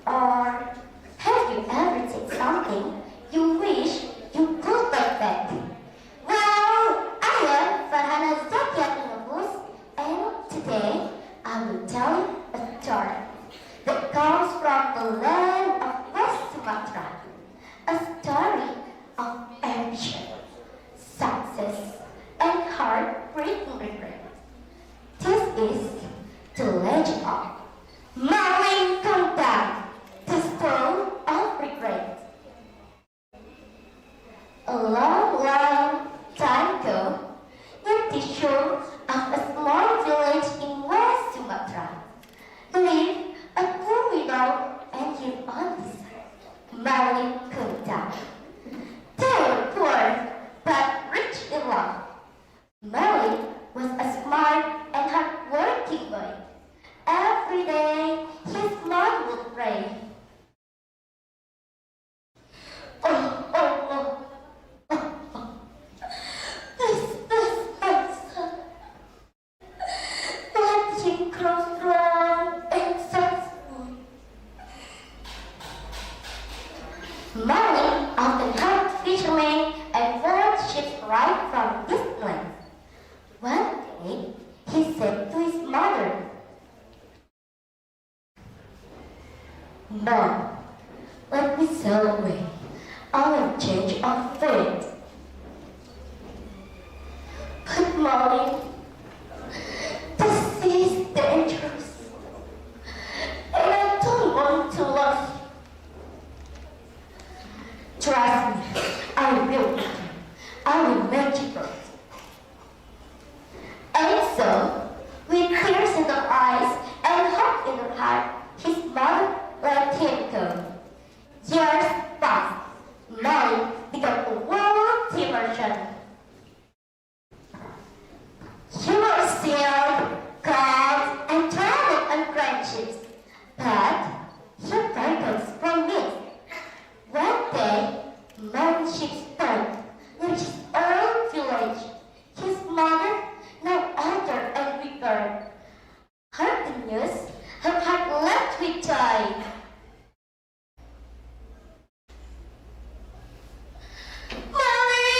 Or have you ever said something you wish you could take back? Well, I am Farhana Zakiat Nubus, and today I will tell you a story that comes from the land of West Sumatra. A story of ambition, success, and heartbreaking regret. This is the legend of Maling Kentang, the stone of regret. A long, long time ago, near the shore of a small village in West Sumatra, lived a poor widow and her only son, Maling Kentang. They were poor, but rich in love. Maling was a smart and hard-working boy. Every day, his mom would pray. Please, my son. Let him grow strong and successful. Maling often helped fishermen and brought ships right from distant. One day, he said to his mother, "Mom, let me sail away. I will change of fate." But Molly, the sea is dangerous, and I don't want to lose you. Trust me, I will. I will make you proud. And so, with tears in her eyes and hope in her heart, his mother let him go. Years passed. Molly became a wealthy merchant. He was sailed, called, and traveled on grand ships, but he forgot from me. One day, one ship stopped near his own village. His mother, now older and weaker, heard the news. Her heart leapt with joy. Molly!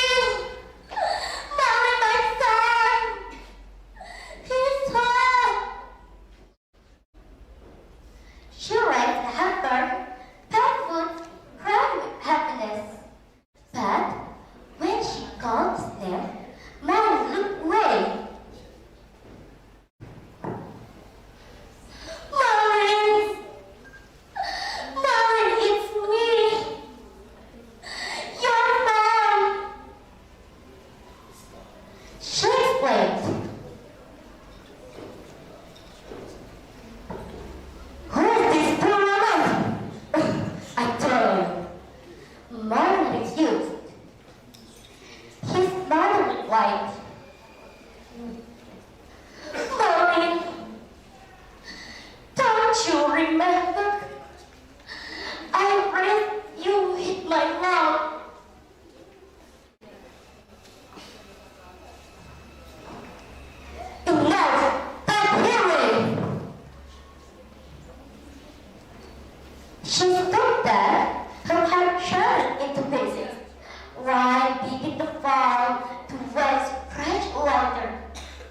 hit the farm to fetch fresh water.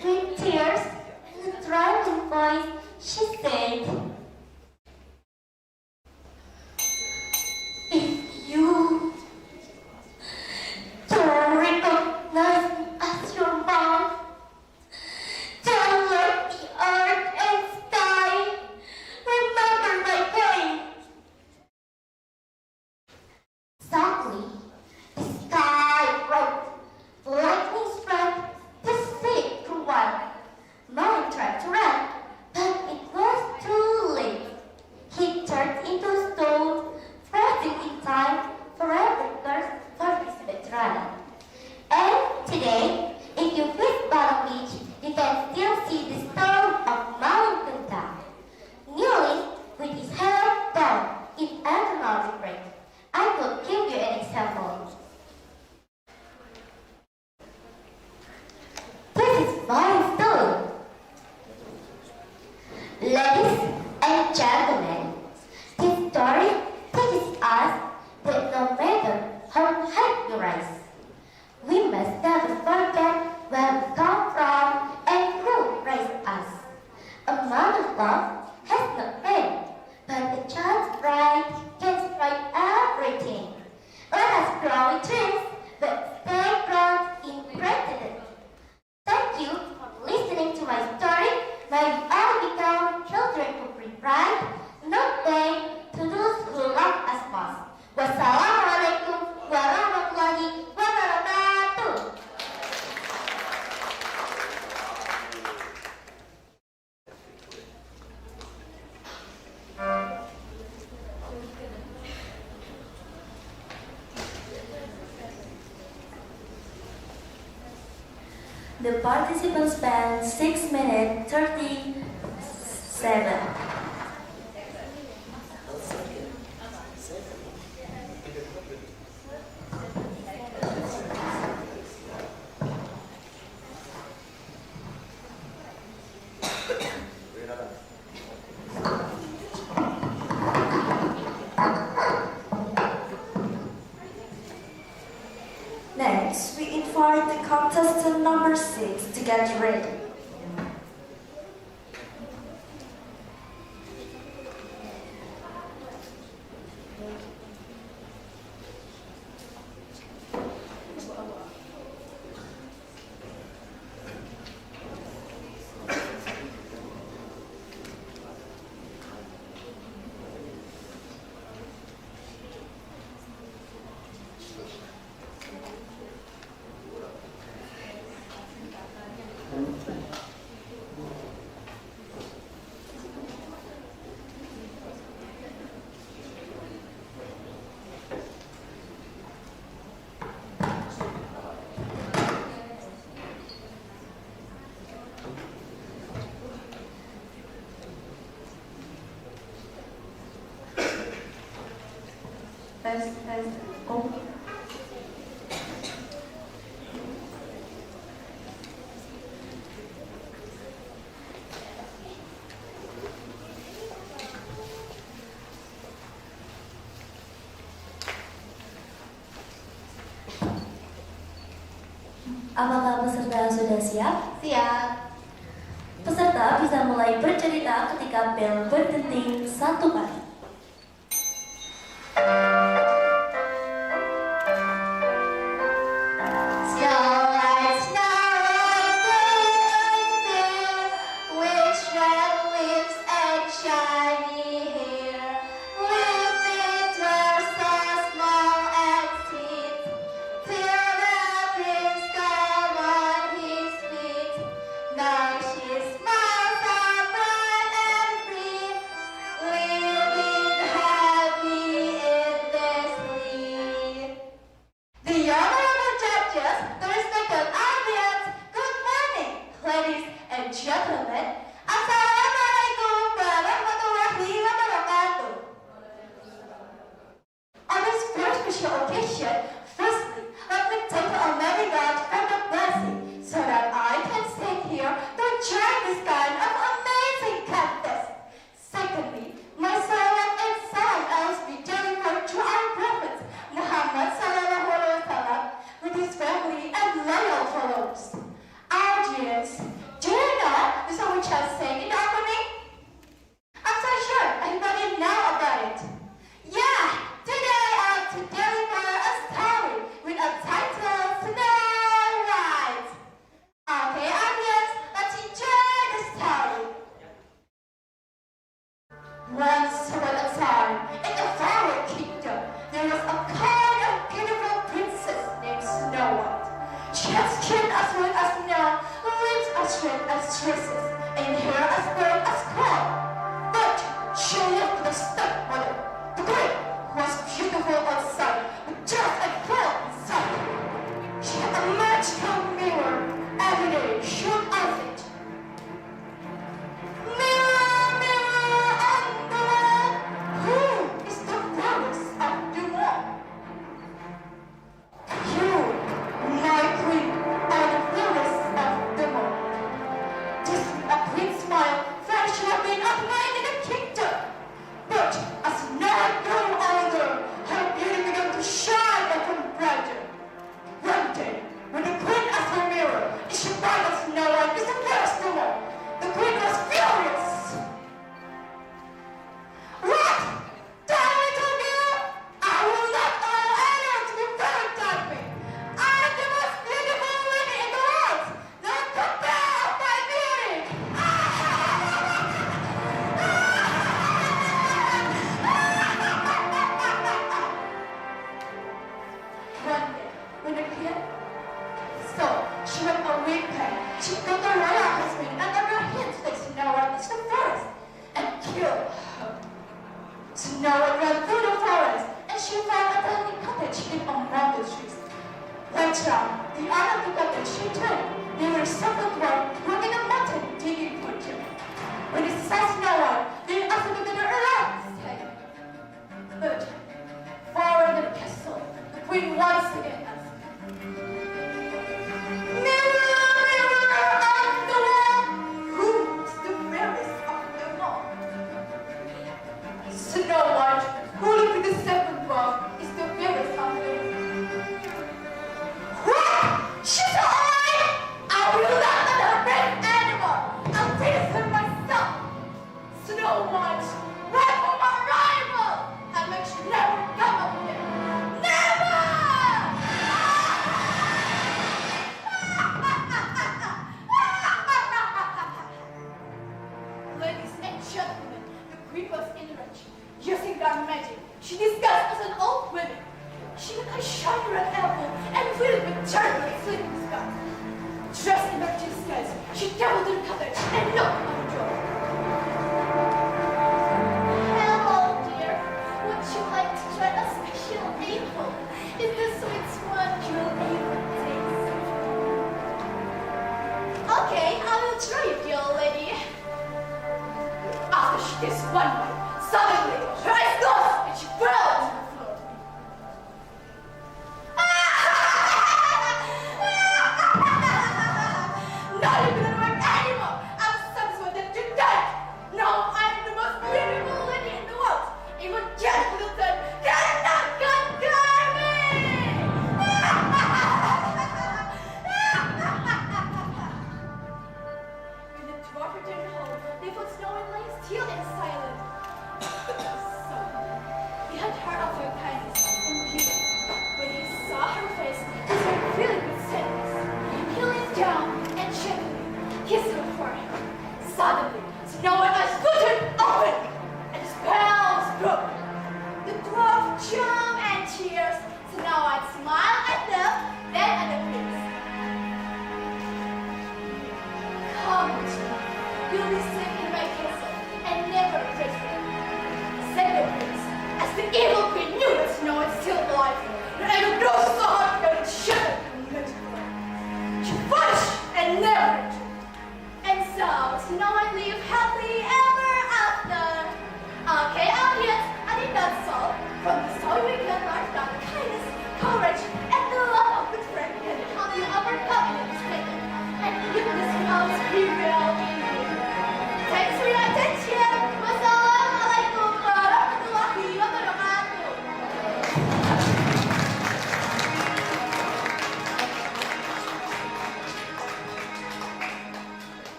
With tears in a trembling voice, she said, "If you don't recognize me as your mom, don't let the earth and sky remember my pain." Suddenly, the sky broke. Lightning struck the sea through one. Molly tried to run, but it was too late. He turned into stone, freezing in time, forever cursed for his betrayal. And today, if you visit Bottom Beach, you can still see the stone of Tingkat, kneeling with his head down in eternal regret. I could give you an example. This is my stone. Ladies and gentlemen, this story teaches us that no matter how high we rise, we must never forget where we come from and who raised us. A mother's love has no pain, but a child's pride can strike everything. Let us grow in dreams, but stay grounded in gratitude. Thank you for listening to my story. May we all become children who bring pride, not pain, to those who love us most. Wassalamualaikum warahmatullahi wabarakatuh. The participants spent 6 minutes 37. Next, we invite the contestant number 6 to get ready. Apakah peserta sudah siap? Siap. Peserta bisa mulai bercerita ketika bel berdenting 1 kali. Now she smiles so bright and free. We'll be loyal followers. Audience, do you know the song which I sang in the opening? I'm so sure everybody know about it. Yeah, today I want to deliver a story with a title Snow White. Okay, audience, let's enjoy the story. Once upon a time, in a fairy kingdom, there was a kind of beautiful princess named Snow White. She had skin as white as snow, lips as red as roses, and hair as bright as gold. But she lived with a stepmother, the queen, who was beautiful outside, but just a girl inside. She had a magical mirror. Every day she would ask it, "Mirror, mirror on the wall, who is the fairest of them all?" "You, my queen, are the fairest of them all." This a queen smile, for she had been a queen in the kingdom. But as night grew older, her beauty began to shine even brighter. One day, when the queen asked her mirror, is she bright as Snow White is the fairest of all, the queen was furious. "What? Tell me to mirror? I will not allow anyone to be fairer than me. I am the most beautiful lady in the world. No compare of my beauty." One day, when the queen saw she went away back, she got the royal husband and ordered him to take Snow White into the forest and kill her. Snow White ran through the forest and she found a tiny cottage hidden among the trees. Later on, the owner of the cottage she turned. They were several dwarfs working a mountain digging for them. When they saw Snow White, they asked her to get her alive. But far in the castle, the queen once again asked, "Mirror, mirror on the wall, who's the fairest of them all?" Snow White, who lived in the second dwarf, is the fairest of them. "What? She's alive? I will not let her break anymore. I'll taste her myself." Snow White, right from my rival, and make sure never come up again. Never! Ladies and gentlemen, the queen was enraged. Using dark magic, she disguised as an old woman. She had a shiny red apple and filled with terrible sleeping scars. Dressed in her disguise, she traveled to the cottage and knocked on the door. Hello, dear. Would you like to try a special apple? Is the sweet one you'll ever taste? Okay, I will try it, dear lady. After she tastes one bite, suddenly her eyes closed and she fell to the floor. Not even gonna work anymore. I'm satisfied that you're dead. Now I am the most beautiful lady in the world. Even Jack Littleton cannot conquer me. When the dwarf returned home, they found Snow White lying still and silent.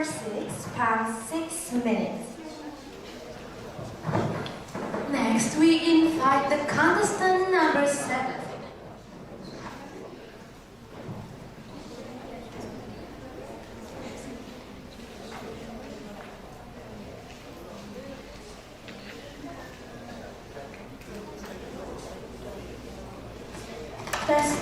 number 6 past 6 minutes. Next, we invite the contestant number 7. Test.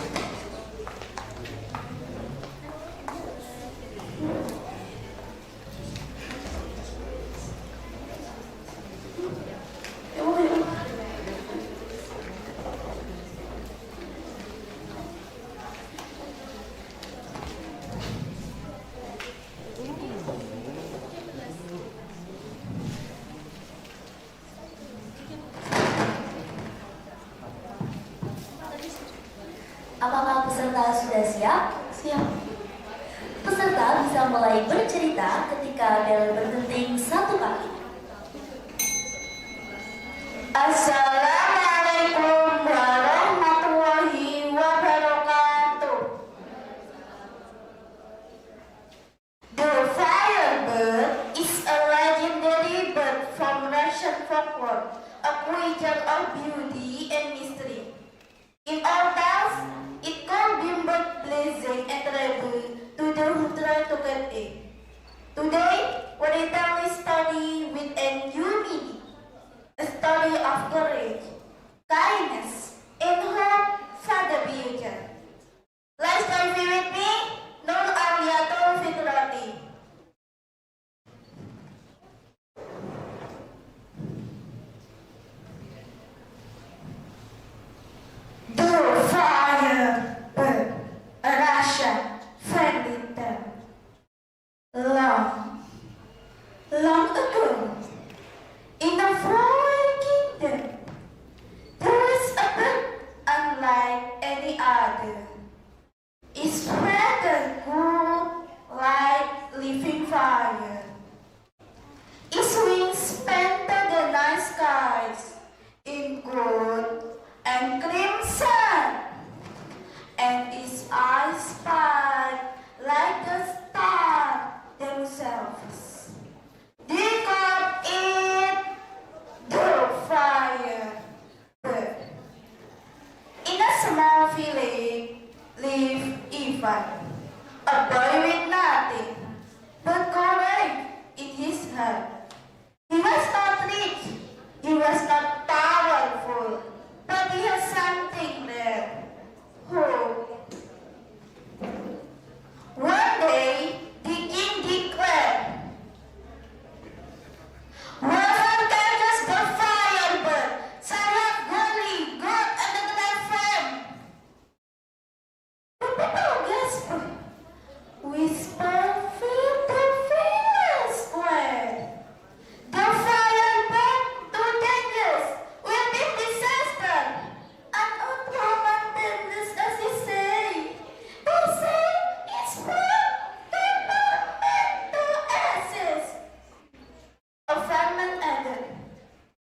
Apakah peserta sudah siap? Siap. Peserta bisa mulai bercerita ketika bel berdenting 1 kali. Assalamualaikum warahmatullahi wabarakatuh. The firebird is a legendary bird from Russian folklore, a creature of beauty and mystery. In our tales, it could be both pleasing and terrible to the who try to get it. Today, we retell a story with a new meaning. A story of courage, kindness, and hope for the future. Let's dive in with me, Nur Ariyatul Fitrati. The firebird, a Russian fairy tale. Long, long ago, in a faraway kingdom, there was a bird unlike any other. Its feathers grew like living fire. Its wings painted the night skies in gold and crimson, and its eyes sparkled like the stars themselves. They called it the firebird. In a small village lived Ivan, a boy with nothing but courage in his heart. He was not rich, he was not powerful, but he had something rare: hope. One day, the king declared, "Whoever catches the firebird shall have glory, God, and a great fame." The people gasped. Whisper filled the village square. The firebird, too dangerous, will be disaster. An old woman dangerous as he say. They say it's burnt, they burn to ashes. A farmer added,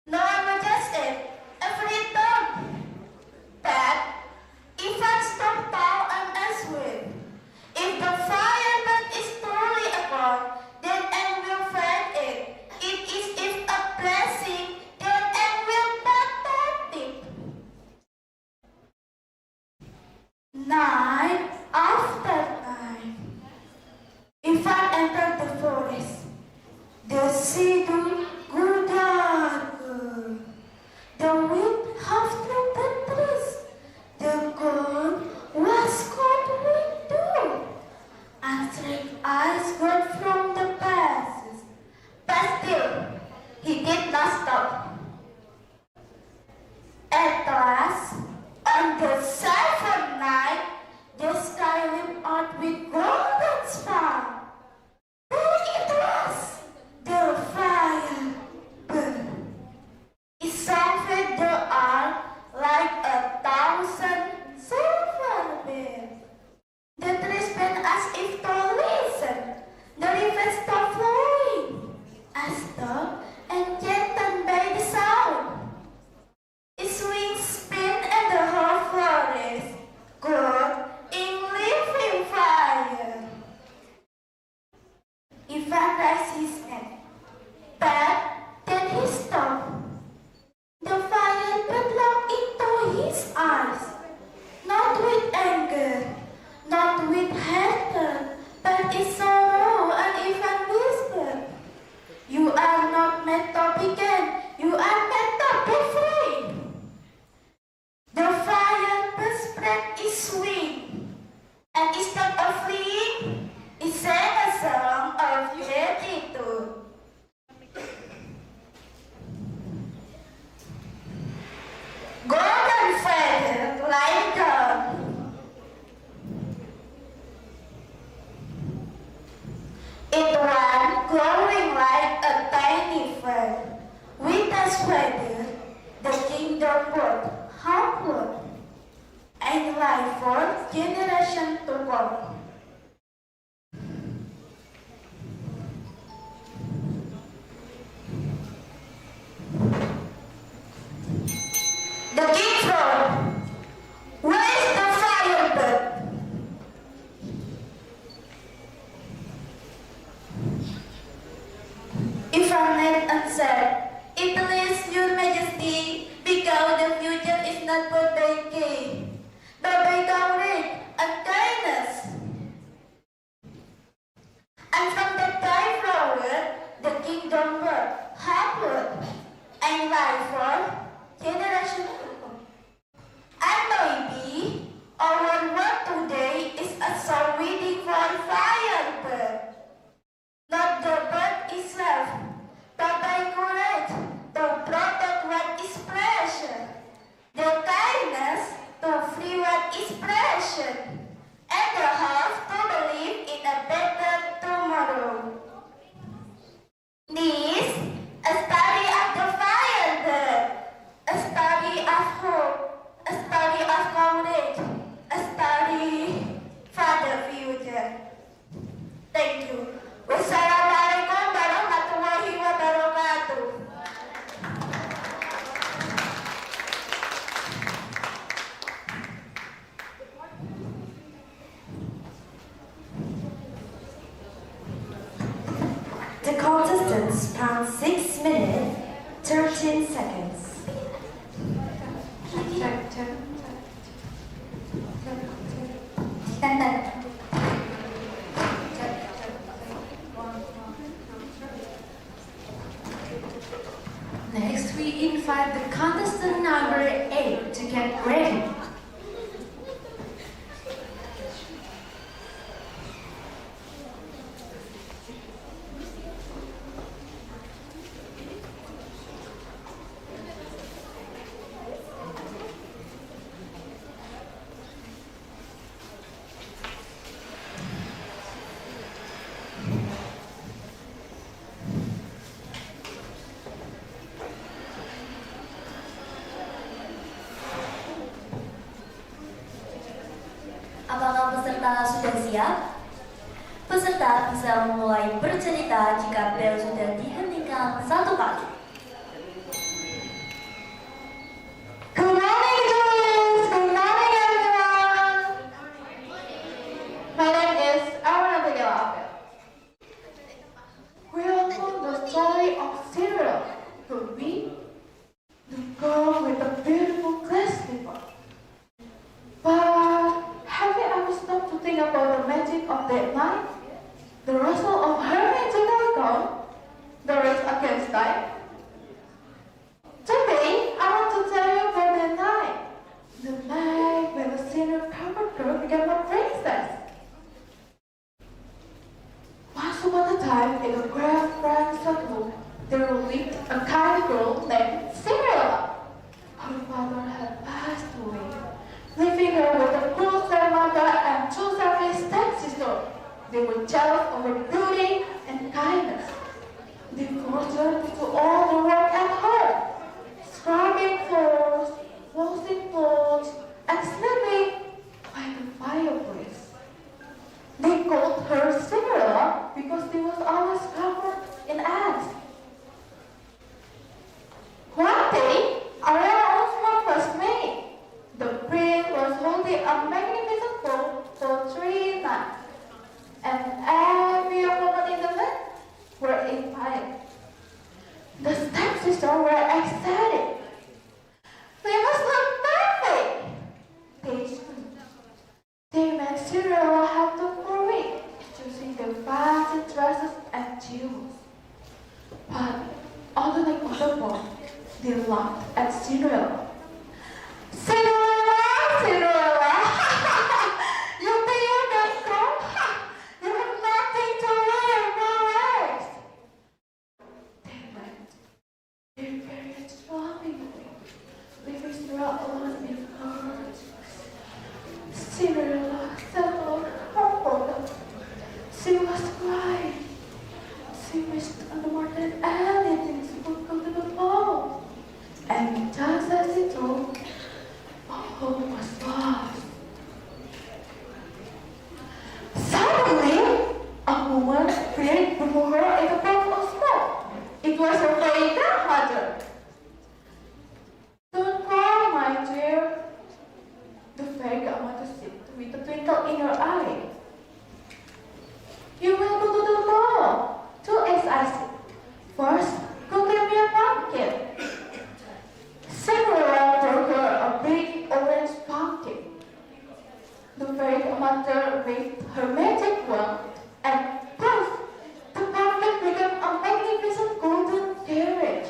"No one will just it, every time." But Ivan stood tall and answered, "If the firebird is truly a god, then I will fight it. It is if a blessing, then I will protect it." Night after night, Ivan entered the forest. The shadow grew darker. The wind huffed through the trees. The ground was cold with dew. Untrained eyes got from the passes. But still, he did not stop. At last, on the seventh night, life for generations to come. The king frog. Where is the firebird? Ifranet answered, "It please your majesty, because the future is not but by king, but by courage and kindness." And from that time forward, the kingdom worked hard and life for generations to come. And maybe our work today is also waiting for firebird. Not the bird itself, but by courage to protect what is precious, the kindness to free what is precious, and the hope to believe in a better tomorrow. This a story of the firebird, a story of hope, a story of courage, a story for the future. Thank you. Wassalamualaikum warahmatullahi wabarakatuh. The contestants found 6 minutes, 13 seconds. Next, we invite the contestant number 8 to get ready. Apakah peserta sudah siap? Peserta bisa memulai bercerita jika bel sudah dihentikan 1 kali. Good morning, Julius. Good morning, everyone. My name is Aruna. We all know the story of Cinderella, the bee, the girl with the beautiful glass slipper. But have you ever stopped to think about the magic of that night? The rustle of her magical gown, the race against time? Today, I want to tell you about that night, the night when the cinder-covered girl became a princess. Once upon a time, in a grand circle, there lived a kind girl named Cinderella. Her father had passed away, leaving her with a cruel stepmother and 2 selfish stepsisters. They were jealous of her beauty and kindness. They forced her to do all the work at home, scrubbing floors, washing clothes, and sleeping by the fireplace. They called her Cinderella because she was always covered in eggs. One day, a rare announcement was made. The prince was holding a magnificent ball for 3 nights, and every woman in the land were invited. The stepsisters were excited. "We must look perfect," they screamed. They made Cinderella have to parade, choosing the fancy dresses and jewels. But on the night of the ball, they laughed at Cinderella. "Cinderella, Cinderella, you think you can go? You have nothing to wear but rags." They went their very charming way, leaving Cinderella alone in her. Cinderella settled her bottom. She was crying. She wished more than anything she would go to the ball. And just as the fairy mother waved her magic wand, and poof! The public became a magnificent golden carriage.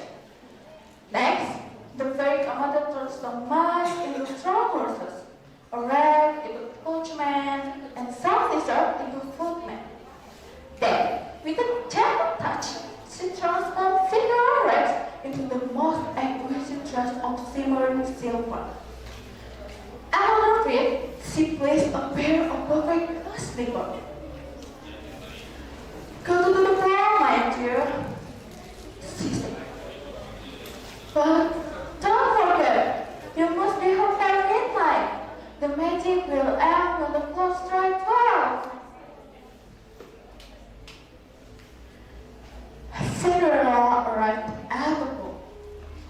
Next, the fairy mother turns the mice into strong horses, a rat into coachman, and some lizard into footman. Then, with a gentle touch, she transformed Cinderella into the most exquisite dress of shimmering silver. On her feet, she placed a pair of perfect slippers. Go to the ball, my dear, she said. But don't forget, you must be home by midnight. The magic will end when the clock strikes 12. Cinderella arrived at the ball,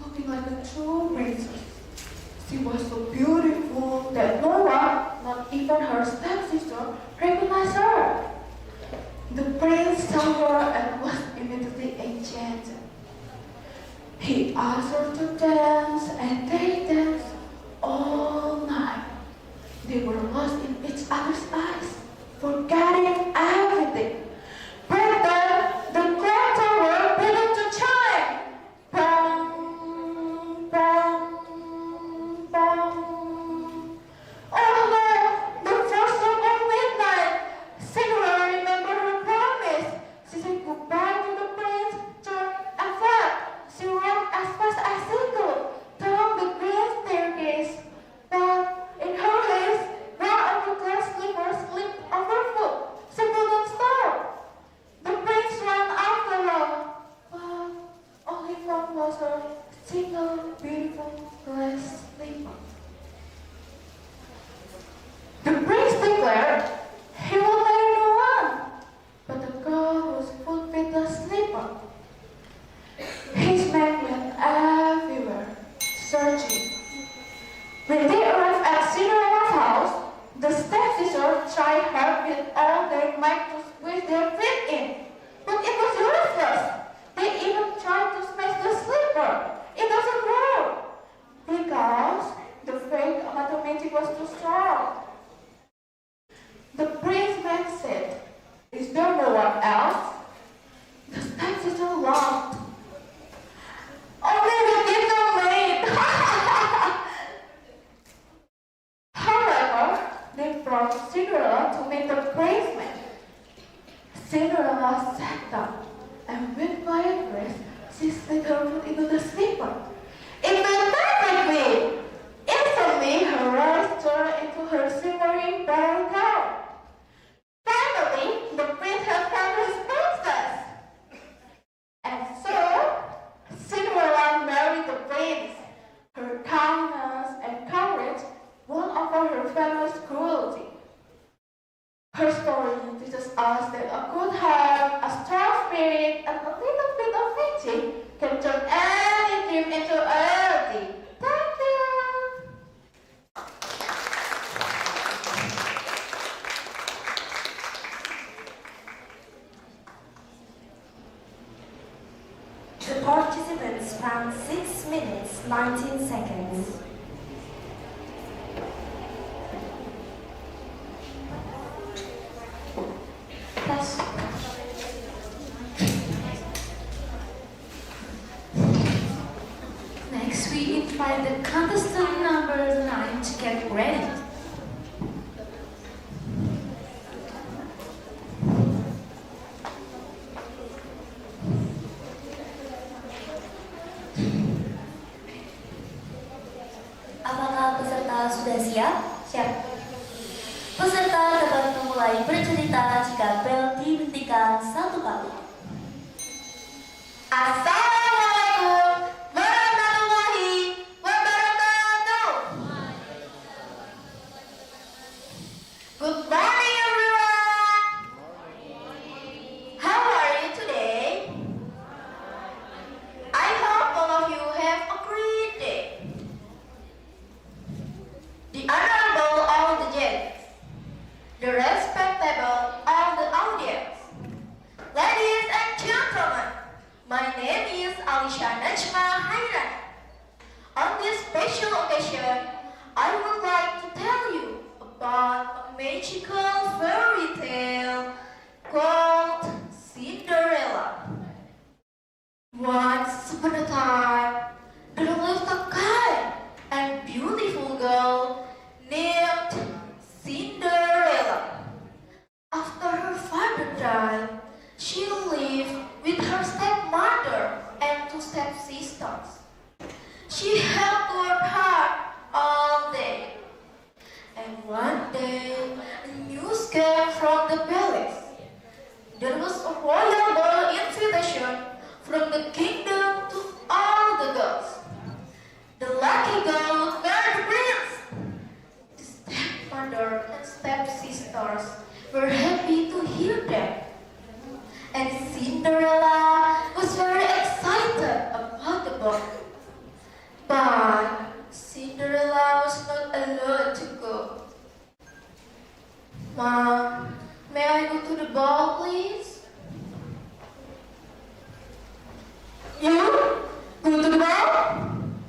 looking like a true princess. She was so beautiful that no one, not even her stepsister, recognized her. The prince saw her and was immediately enchanted. He asked her to dance, and they danced all night. They were lost in each other's eyes, forgetting everything. But then the clock tower began to chime. Bang, bang, bang. Oh no! The first song of midnight. Cinderella remembered her promise. She said goodbye to the prince, turned and fled. She ran as fast as she could down the grand staircase. But in her haste, one of the glass slippers slipped off her foot. She couldn't stop. The prince ran after her, but all he found was her single beautiful glass slipper. The prince declared he would marry no one, but the girl was foot with the slipper. His men went everywhere, searching. When they arrived at Cinderella's house, the stepsister tried hard with all their might to squeeze their feet in, but it was useless. They even tried to smash the slipper. It doesn't work because the fake mother magic was too strong. The prince man said, "Is there no one else?" The stepsister laughed. "Only the little maid." However, they brought Cinderella to meet the prince man. Cinderella sat down, and with quiet grace, she slid her foot into the slipper. It went perfectly! Instantly, her eyes turned into her shimmering ball gown. Finally, the prince had found his princess. And so, Cinderella married the prince. Her kindness and courage won over her family's cruelty. Her story teaches us that a good heart, a strong spirit, and a little bit of magic can turn any dream into a reality. Thank you! The participants found 6 minutes 19 seconds. Next, we invite the contestant number 9 to get ready. Apakah peserta sudah siap? Siap. Peserta dapat memulai bercerita jika bel dihentikan 1 kali. Assalamualaikum warahmatullahi wabarakatuh. Good morning, everyone. How are you today? I hope all of you have a great day. The honorable all the gents, the respectable all the audience, ladies and gentlemen. My name is Alisha Najma Hairan. On this special occasion, I would like to tell you a about a magical fairy tale called Cinderella. Once upon a time, there lived a kind and beautiful girl named Cinderella. After her father died, she lived with her stepmother and two stepsisters. She helped work hard all day. And one day, news came from the palace. There was a royal ball invitation from the kingdom to all the girls. The lucky girl would marry the prince. The stepmother and stepsisters were happy to hear that. And Cinderella was very excited about the ball. But Cinderella was not allowed to go. Mom, may I go to the ball, please? You? Go to the ball?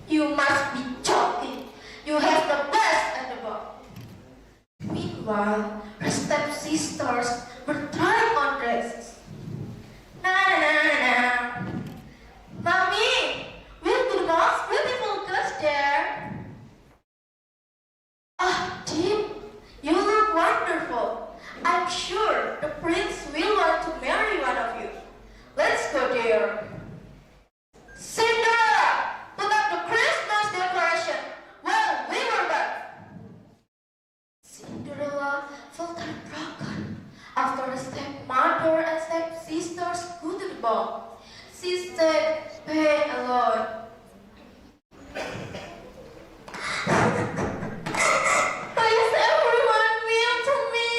You must be joking. You have the best at the ball. Meanwhile, her stepsisters were trying on dresses. Na na na na na. Mommy, we'll do the most beautiful girls there. Ah, Tim, you look wonderful. I'm sure the prince will want to marry one of you. Let's go there. Cinderella, put up the Christmas decoration while we were back. Cinderella felt heartbroken after her stepmother and stepsisters go to the ball. She stayed pain alone. Why is everyone mean to me?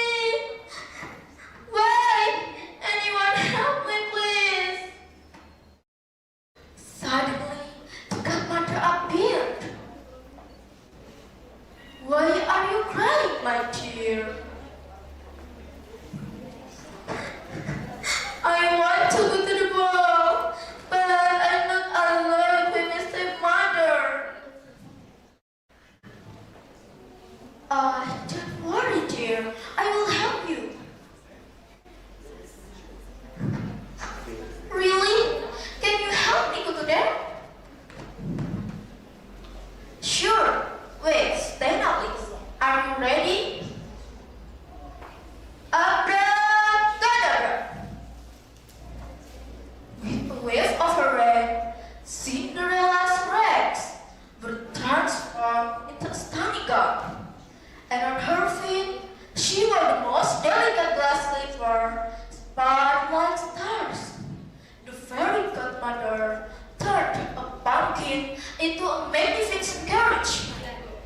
Why? Anyone help me, please? Suddenly, the godmother appeared. Why are you crying, my dear? I want to go to the ball, but I'm not allowed by my stepmother. Don't worry, dear. I will help you. Really? Can you help me go to there? Sure. Wait, stand up, please. Are you ready? Abracadabra! With a wave of her red, Cinderella's rags were transformed into a stunning gown. And on her feet, she wore the most delicate glass slipper, sparkling like stars. The fairy godmother turned a pumpkin into a magnificent carriage,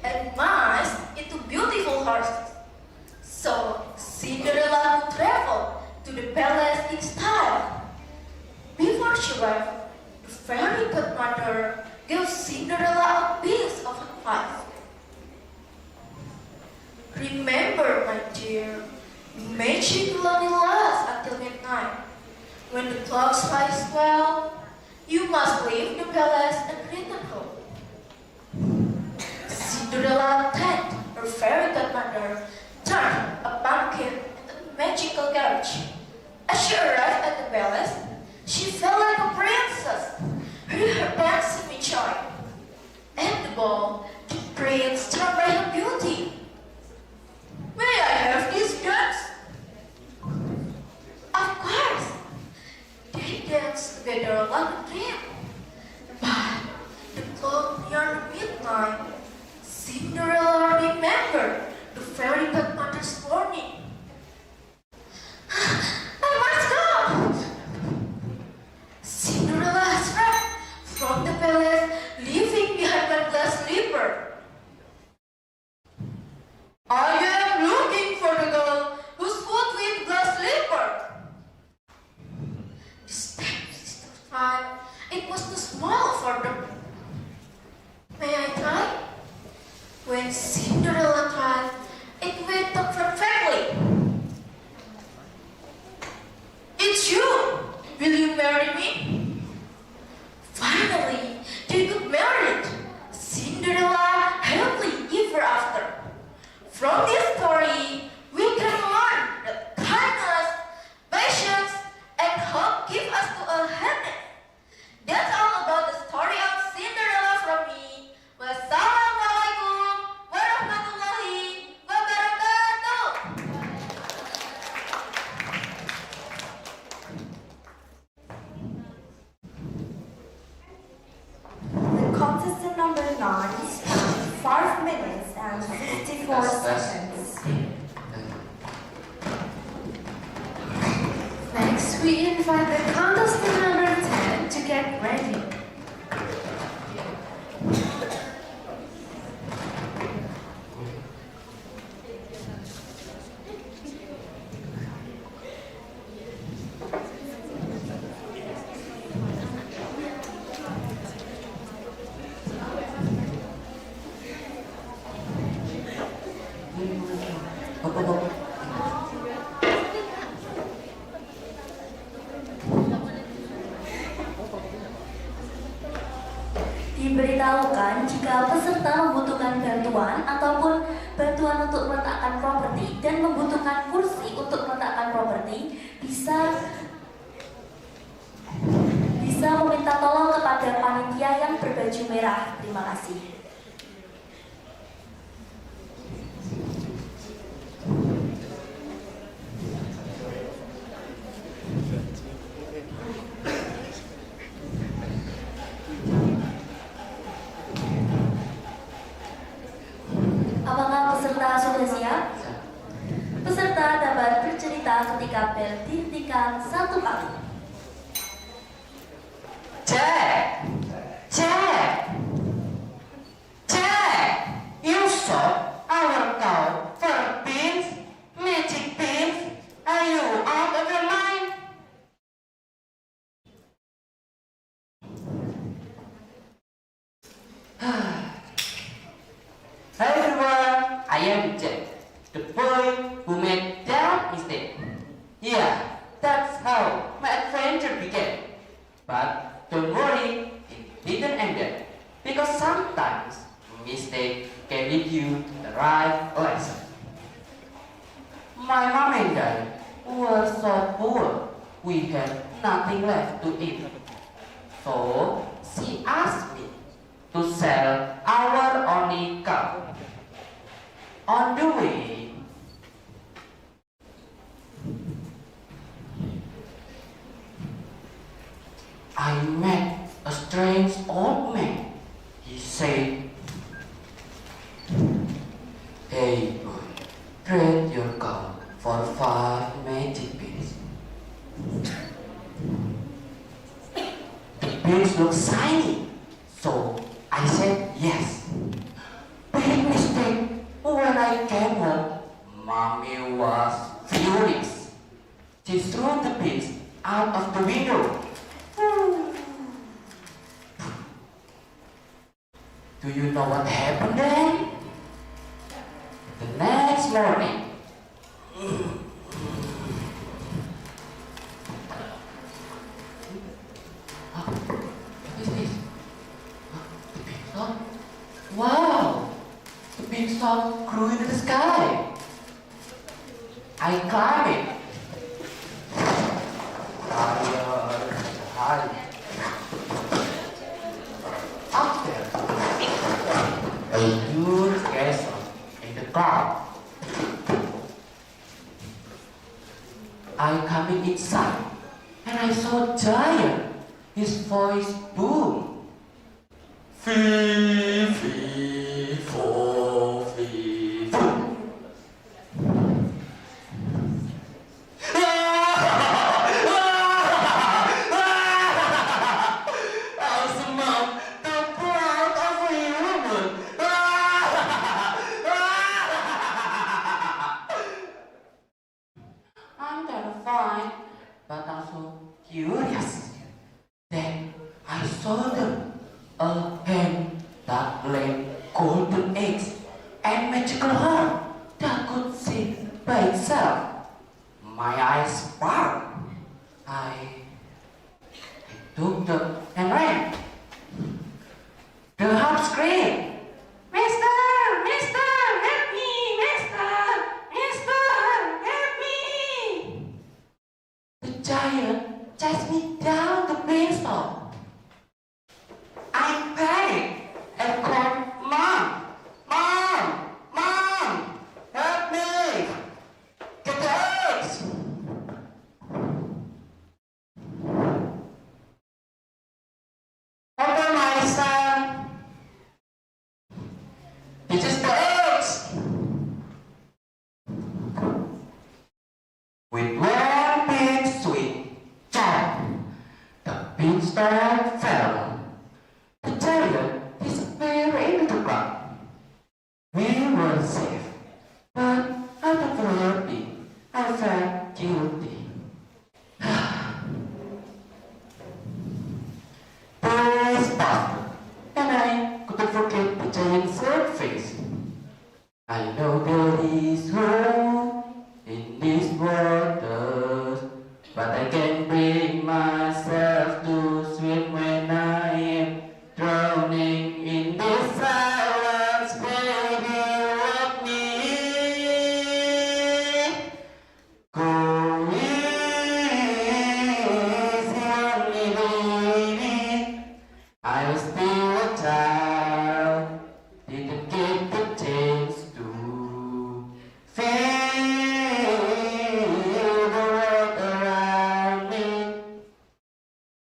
and mice into beautiful horses. So Cinderella would travel to the palace in style. Before she left, the fairy godmother gave Cinderella a piece of advice. Remember, my dear, magic will only last until midnight. When the clock strikes 12, you must leave the palace and return home. Cinderella thanked her fairy godmother, turned a pumpkin into a magical carriage. As she arrived at the palace, she felt like a princess, her dancing with joy. At the ball, the prince charmed by her beauty. May I have this dance? Of course. They danced together like a dream. But the clock near midnight, Cinderella remembered the fairy story, we can learn that kindness, patience, and hope give us to a happiness. That's all about the story of Cinderella from me. Wassalamualaikum warahmatullahi wabarakatuh. The contestant number 9 spent 5 minutes and 54 seconds. Next, we invite the contestant number 10 to get ready. Diberitahukan jika peserta membutuhkan bantuan ataupun bantuan untuk meletakkan properti dan membutuhkan kursi untuk meletakkan properti, bisa meminta tolong kepada panitia yang berbaju merah. Terima kasih. Apakah peserta sudah siap? Peserta dapat bercerita ketika bel dihentikan 1 kali. Jack! Jack! Jack! You saw our cow for pins? Magic pins? Are you out of your mind? Hi everyone, I am Jack, the boy who made that mistake. Yeah, that's how my adventure began. But don't worry, it didn't end there. Because sometimes mistake can lead you to the right lesson. My mom and dad were so poor, we had nothing left to eat. So she asked me to sell our only cow. On the way, I met a strange old man. He said, "Hey boy, trade your cow for 5 magic beans." The beans look shiny, so I said yes. Big mistake. When I came home, Mommy was furious. She threw the beans out of the window. Do you know what happened then? The next morning, what is this? The beanstalk? Wow! The beanstalk grew into the sky. I climbed it. Higher. Up there, a huge castle in the cloud. I come inside and I saw a giant. His voice boomed. Fee, fee, fo, fee, fo. Awesome, Mom. The proud of a human. I'm terrified, but also curious. Then I saw them, a hen that laid golden eggs and magical heart that could sing by itself. My eyes sparkled. I took them and ran. The heart screamed, "Mister! Mister! Help me! Mister!" chased me down the beanstalk. I panicked and called, Mom! Mom! Mom! Help me! Get the eggs! Open my son! This is the eggs! With one big sweet chop, the beanstalk fell. The giant disappeared into the ground. We were safe, but unfortunately, I felt guilty. Days passed, and I couldn't forget the giant's sad face. I know there is hope in these waters, but I can't bring myself to swim when I am drowning in this silence. Baby, let me go easy on me, baby. I was still a child, didn't get the chance to feel the world around me.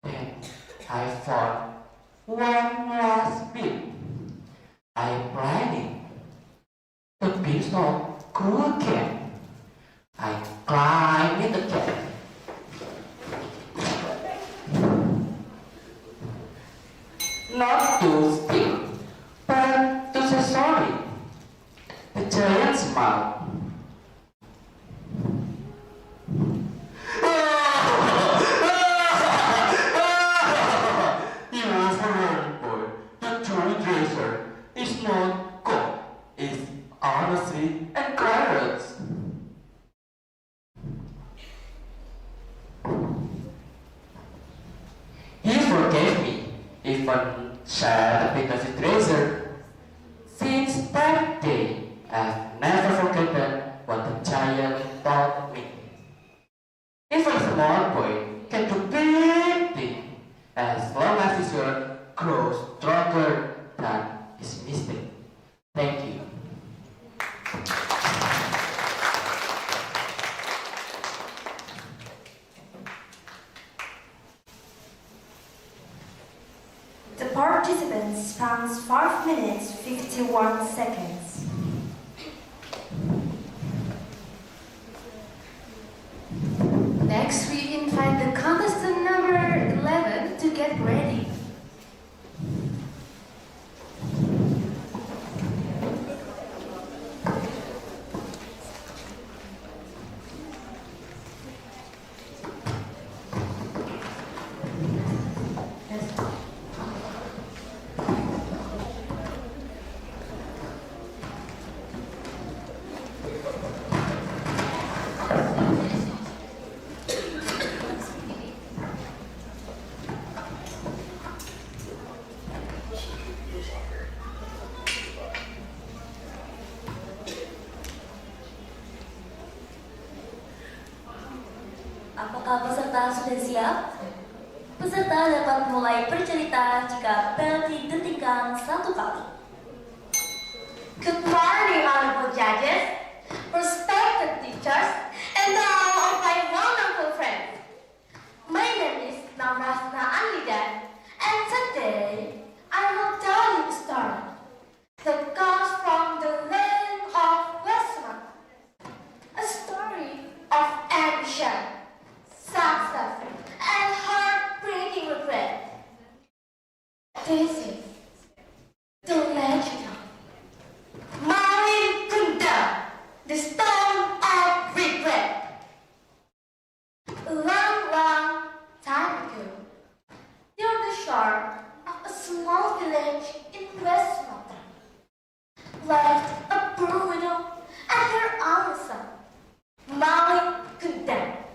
Then I fought one last bit. I tried it. The beanstalk grew again. I climbed it again. Not to steal, but to say sorry. The giant smiled. You foreign boy, the true treasure is not gold, it's honesty and courage. He forgave me, even shared because it treasure. Since that day, I've never forgotten what the giant taught me. Even a small boy can do big things as long as his word grows stronger than his mistake. Thank you. The participants spans 5 minutes 51 seconds. Next, we invite the contestant number 11 to get ready. Apakah peserta sudah siap? Peserta dapat mulai bercerita jika bel didetikkan 1 kali. Good morning, honorable judges, respected teachers, and all of my wonderful friends. My name is Namrasna Anlidan, and today I will tell you a story that comes from the land of Lasem, a story of ambition, success, and heartbreaking regret. This is the legend of Maui Kunda, the stone of regret. A long, long time ago, near the shore of a small village in West Mountain, lived a poor widow and her only son, Maui Kunda.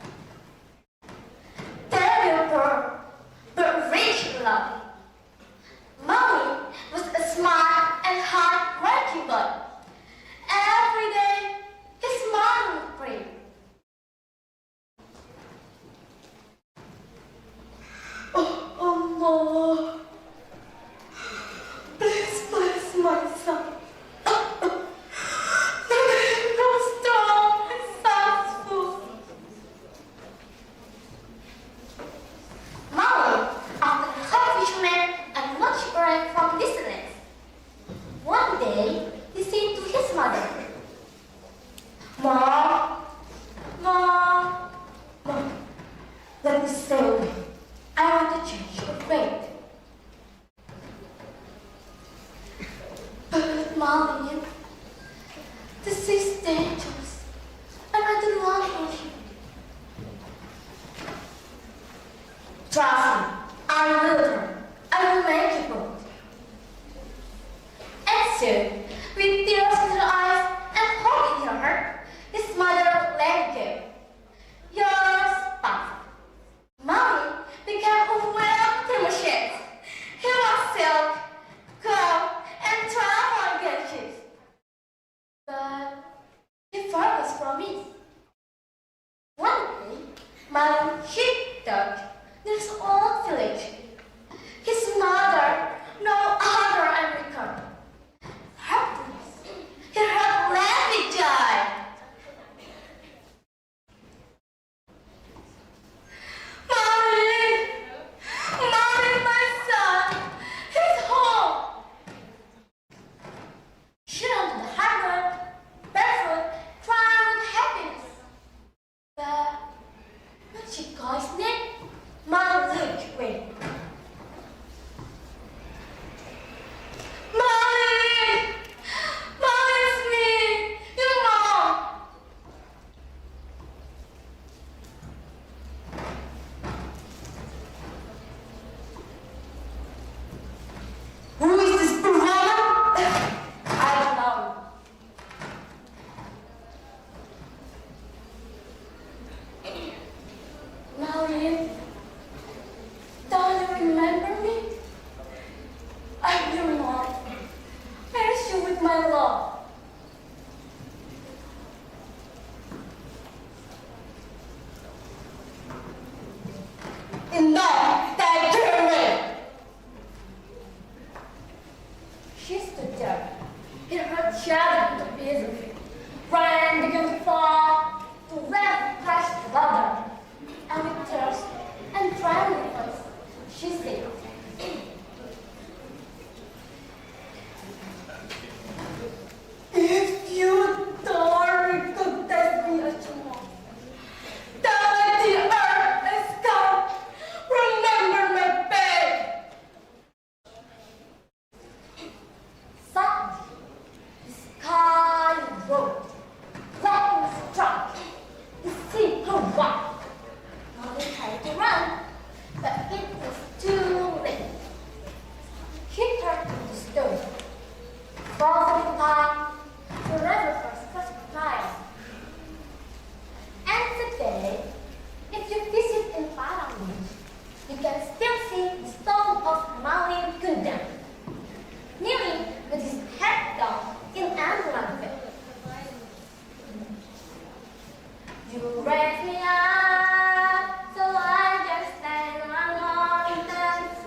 You raise me up so I can stand on mountains.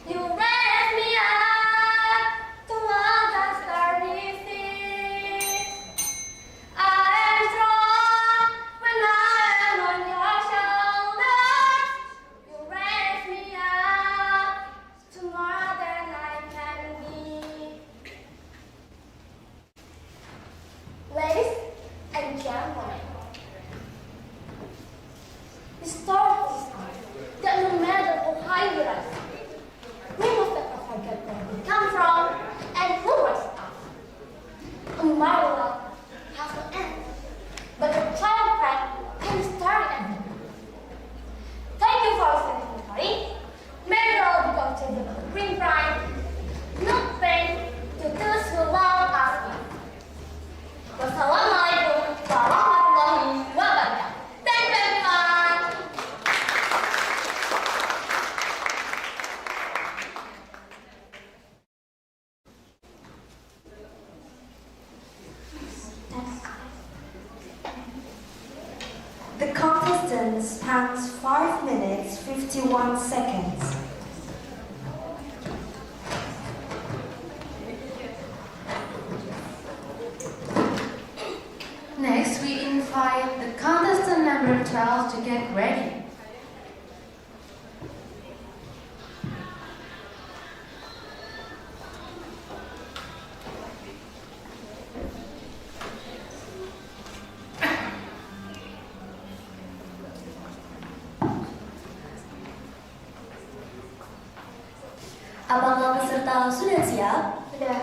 You raise me up to walk on starry seas. I am strong when I am on your shoulders. You raise me up to more than I can be. Ladies and gentlemen, the story is that no matter how high we rise, we must never forget where we come from and who was us. A marvel has no end, but a child pride can start again. Thank you for listening to the story. May we all become children of green pride, not pain to those who love us. Wassalamualaikum warahmatullahi wabarakatuh. Thank you everyone. The contestant spans 5 minutes 51 seconds. Next, we invite the contestant number 12 to get ready. Apakah peserta sudah siap? Sudah.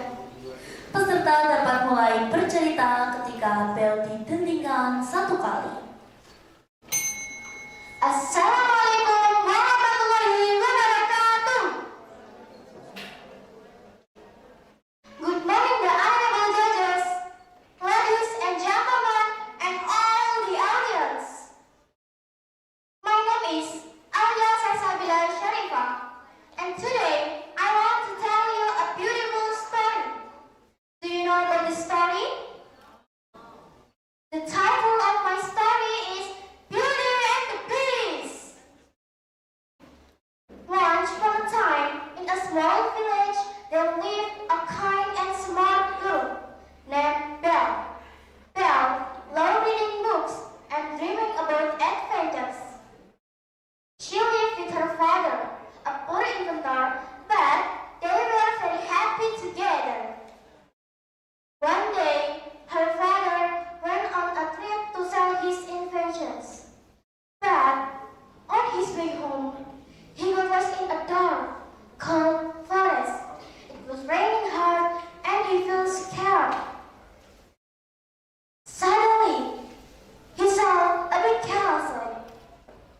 Peserta dapat mulai bercerita ketika bel didendingkan 1 kali. Assalamualaikum warahmatullahi wabarakatuh. Good morning, the honorable judges, ladies and gentlemen, and all the audience. My name is Alia Salsabila Sharifah, and today I want to tell you a beautiful story. Do you know about this story? The title of my story is Beauty and the Beast. Once upon a time, in a small village, there lived a kind and smart girl named Belle. Belle loved reading books and dreaming about adventures. She lived with her father, a poor inventor, but they were very happy together. One day, her father went on a trip to sell his inventions. But on his way home, he got lost in a dark, cold forest. It was raining hard and he felt scared. Suddenly, he saw a big castle.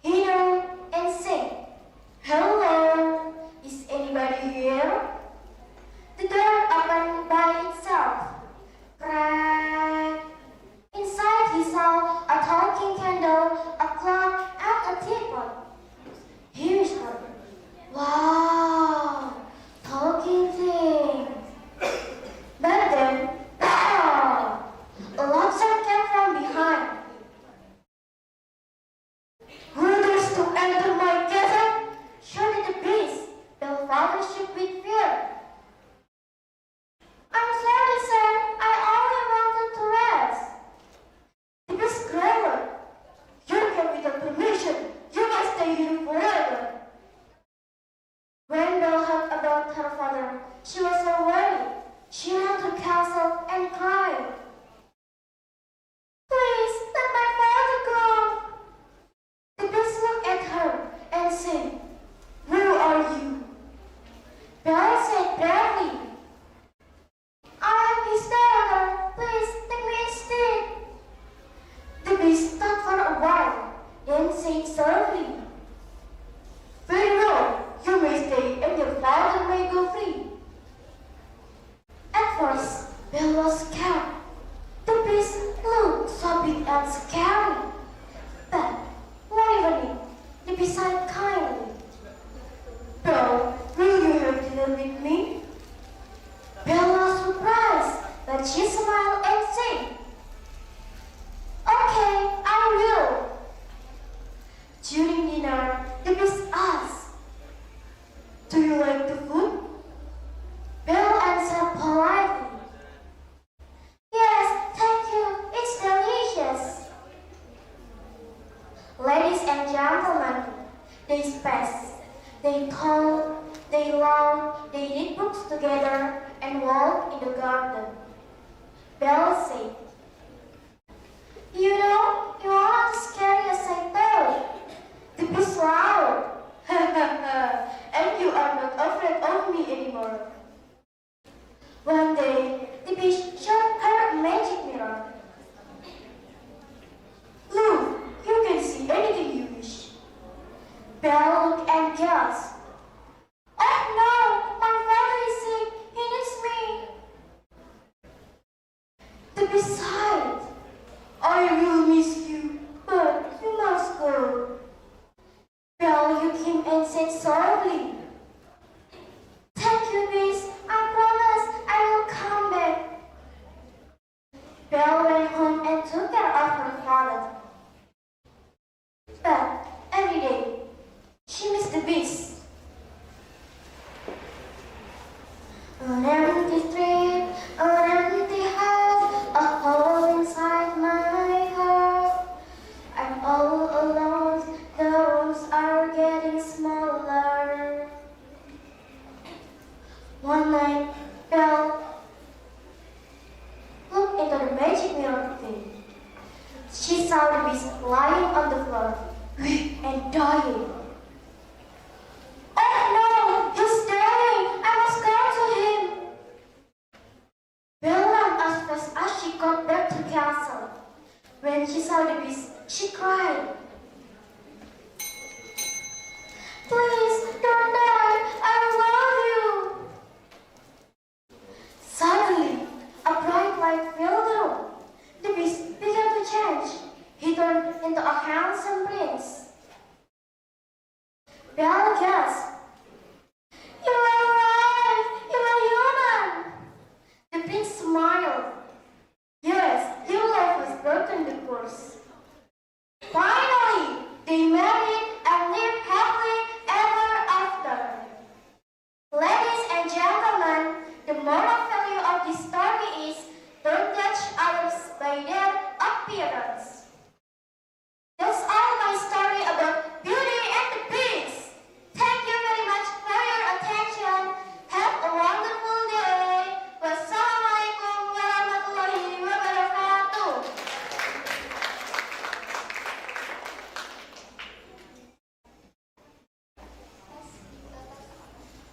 He knocked and said, "Hello, is anybody here?" The door opened by itself. Crack! Inside he saw a talking candle, a clock, and a teapot. He whispered, "Wow, talking things." But then, pow! A loud sound came from behind. "Who dares to enter my castle?" shouted the beast. The father shook with fear. "I'm sorry, sir. I only wanted to rest." The beast growled. "You came without permission. You must stay here forever." When Belle heard about her father, she was so worried. She ran to the castle and cried, "Please let my father go." The beast looked at her and said, "Who are you?" Belle said bravely, "I am his daughter. Please take me instead." The beast thought for a while, then said softly, "Very well, you may stay and your father may go free." At first, Belle was scared. The beast looked so big and scary. But, wavering, the beast said kindly, "Belle, will you have dinner with me?" Belle was surprised, but she smiled and said, "Okay, I will." space. They talk, they laugh, they read books together and walk in the garden. Belle said, "You know, you are not as scary as I thought. The beast loud." "And you are not afraid of me anymore." One day, the beast showed her a magic mirror. "Look, you can see anything you wish." Belle looked and gasped. "Oh no, my father is sick. He needs me." The beast sighed. "I will miss you, but you must go." Belle looked him and said sorrowfully, "Thank you, beast. I promise I will come back." Belle went home and took care of her father. But every day, she missed the beast. An empty street, an empty house, a hole inside my heart. I'm all alone, the rooms are getting smaller. One night, Belle looked into the magic mirror thing. She saw the beast lying on the floor, weak and dying. "Oh no, he's dying! I must go to him!" Belle ran as fast as she got back to the castle. When she saw the beast, she cried, "Please don't die! I love you!" Suddenly, a bright light filled the room. The beast began to change. He turned into a handsome prince. Belle gasped, "You are alive! You are human!" The prince smiled. "Yes, your life has broken the curse." Finally, they married and lived happily ever after. Ladies and gentlemen, the moral value of this story is don't judge others by their appearance. That's all my story about Beauty and the Beast. Thank you very much for your attention. Have a wonderful day. Wassalamualaikum warahmatullahi wabarakatuh.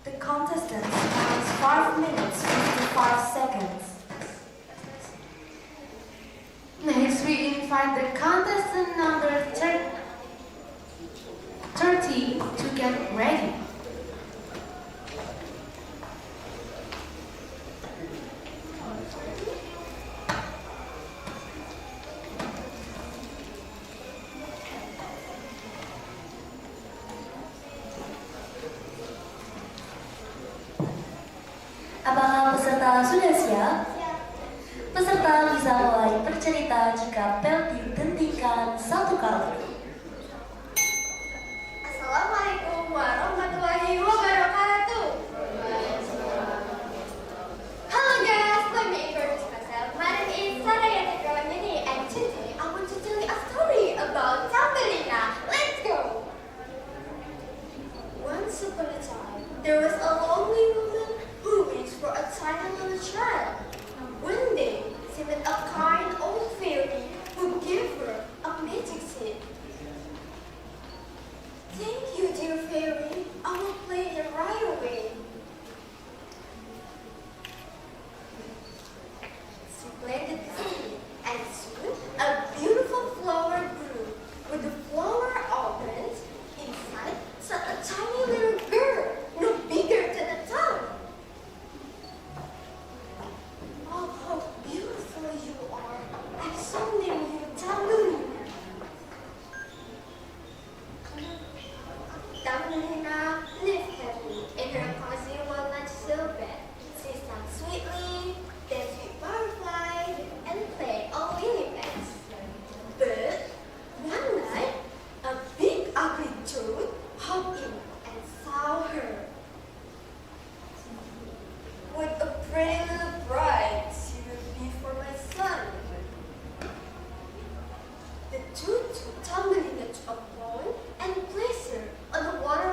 The contestants have 5 minutes 55 seconds. Next, we invite the contestant number 30 to get ready. Apakah peserta sudah siap? Peserta bisa mulai bercerita jika bel didentingkan 1 kali. Assalamualaikum warahmatullahi wabarakatuh. Hello guys, let me introduce myself. My name is Saraya Tekrawanyani and today I want to tell you a story about Tambelina. Let's go! Once upon a time, there was a lonely woman who wished for a tiny little child. One day, she met a kind old fairy who gave her a magic seed. Thank you, dear fairy. I will play it right away. She planted the seed, and soon a beautiful flower grew. When the flower opened, inside sat a tiny little girl, no bigger than a thumb. Oh, how beautiful you are! I shall name you Tambelina. Tambelina lived happily in her cozy walnut shell bed. She sang sweetly, danced with butterflies, and played on lily pads. But one night, a big ugly toad hopped in and saw her. What a pretty little bride she will be for my son. The toad took Tambelina to a pond and placed her on the water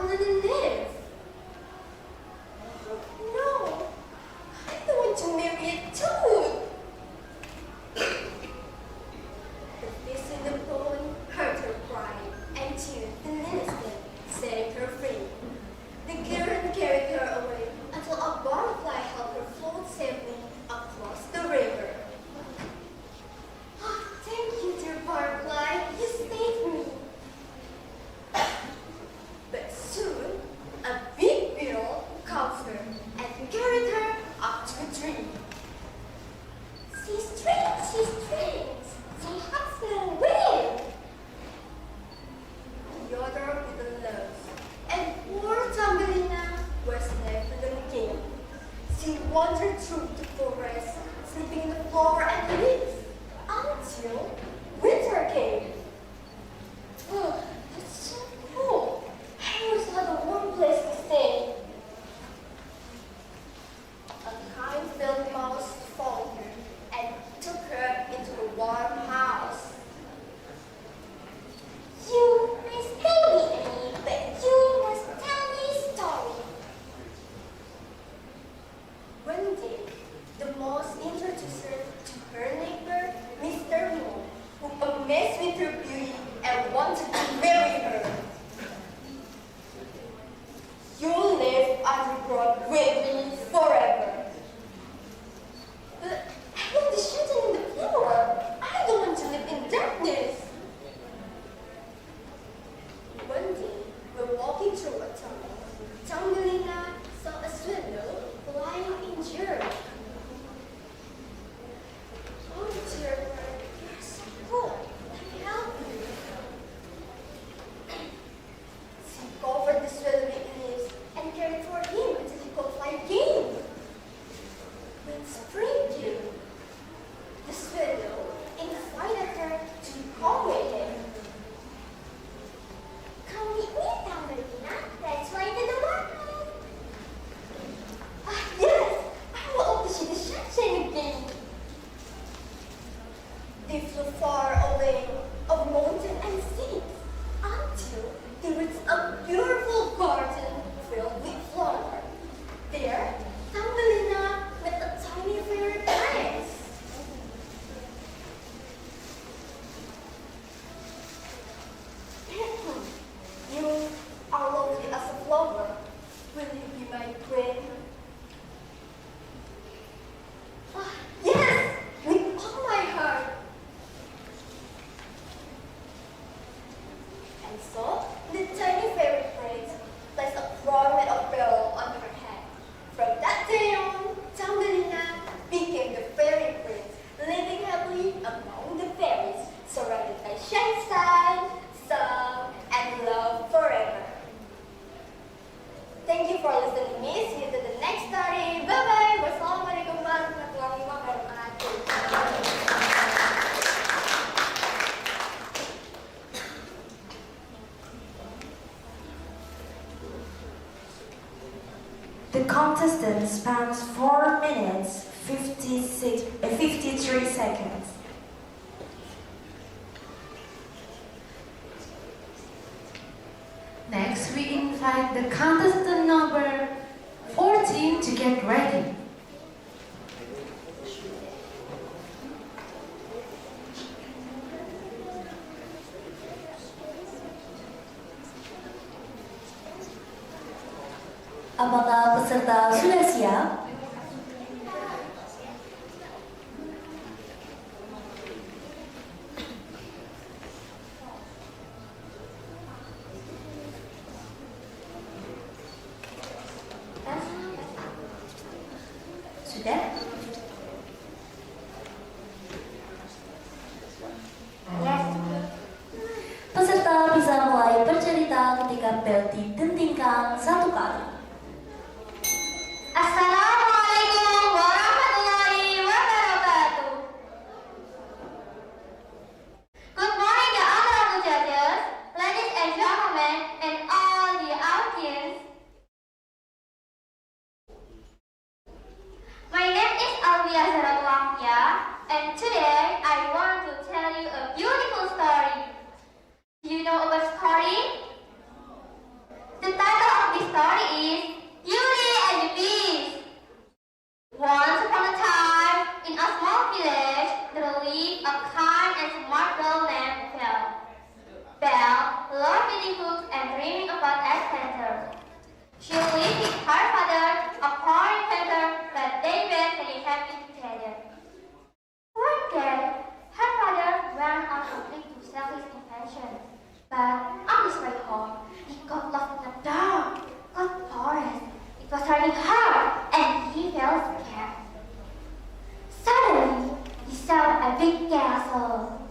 and wanted to marry her. You'll live underground with me forever. But I will be shooting in the floor. I don't want to live in darkness. One day, we're walking through a tunnel. Thumbelina saw a swallow lying injured. Oh dear bird, you're so cold. Let me help you. She covered the swallow with leaves and cared for him until he could fly again. When spring came, the swallow invited her to come with him. Come with me, Thumbelina. Let's fly to the water. Ah, yes! I want to see the sunshine again. They flew far away of mountain and sea until they reached a beautiful garden filled with flowers. There, Thumbelina met a tiny fairy prince. You are lovely as a flower. Will you be my queen? Ah, yes! With all my heart. And so, the tiny fairy prince placed a crown made of pearl on her head. From that day on, Thumbelina became the fairy prince, living happily among the fairies, surrounded by sunshine, song, and love forever. Thank you for listening me. See you to the next story. Bye-bye. Wassalamualaikum warahmatullahi wabarakatuh. The contestant spans 4 minutes 53 seconds. Next, we invite the contestant number 14 to get ready. Apakah peserta sudah siap? Sudah? Yes. Peserta bisa mulai bercerita ketika bel didentingkan 1 kali. Assalamualaikum warahmatullahi wabarakatuh. Good morning, the honorable judges, ladies and gentlemen, and all the audience. My name is Alvia Zaratlahya, and today I want to tell you a beautiful story. Do you know about story? The title of this story is Beauty and the Beast. Once upon a time, in a small village, there lived a kind and smart girl named Belle. Belle loved reading books and dreaming about adventures. She lived with her father, a poor inventor, but they were very happy together. One day, her father went on a trip to sell his invention, but on his way home, he got lost in a dark, cold forest. It was raining hard, and he felt scared. Suddenly, he saw a big castle.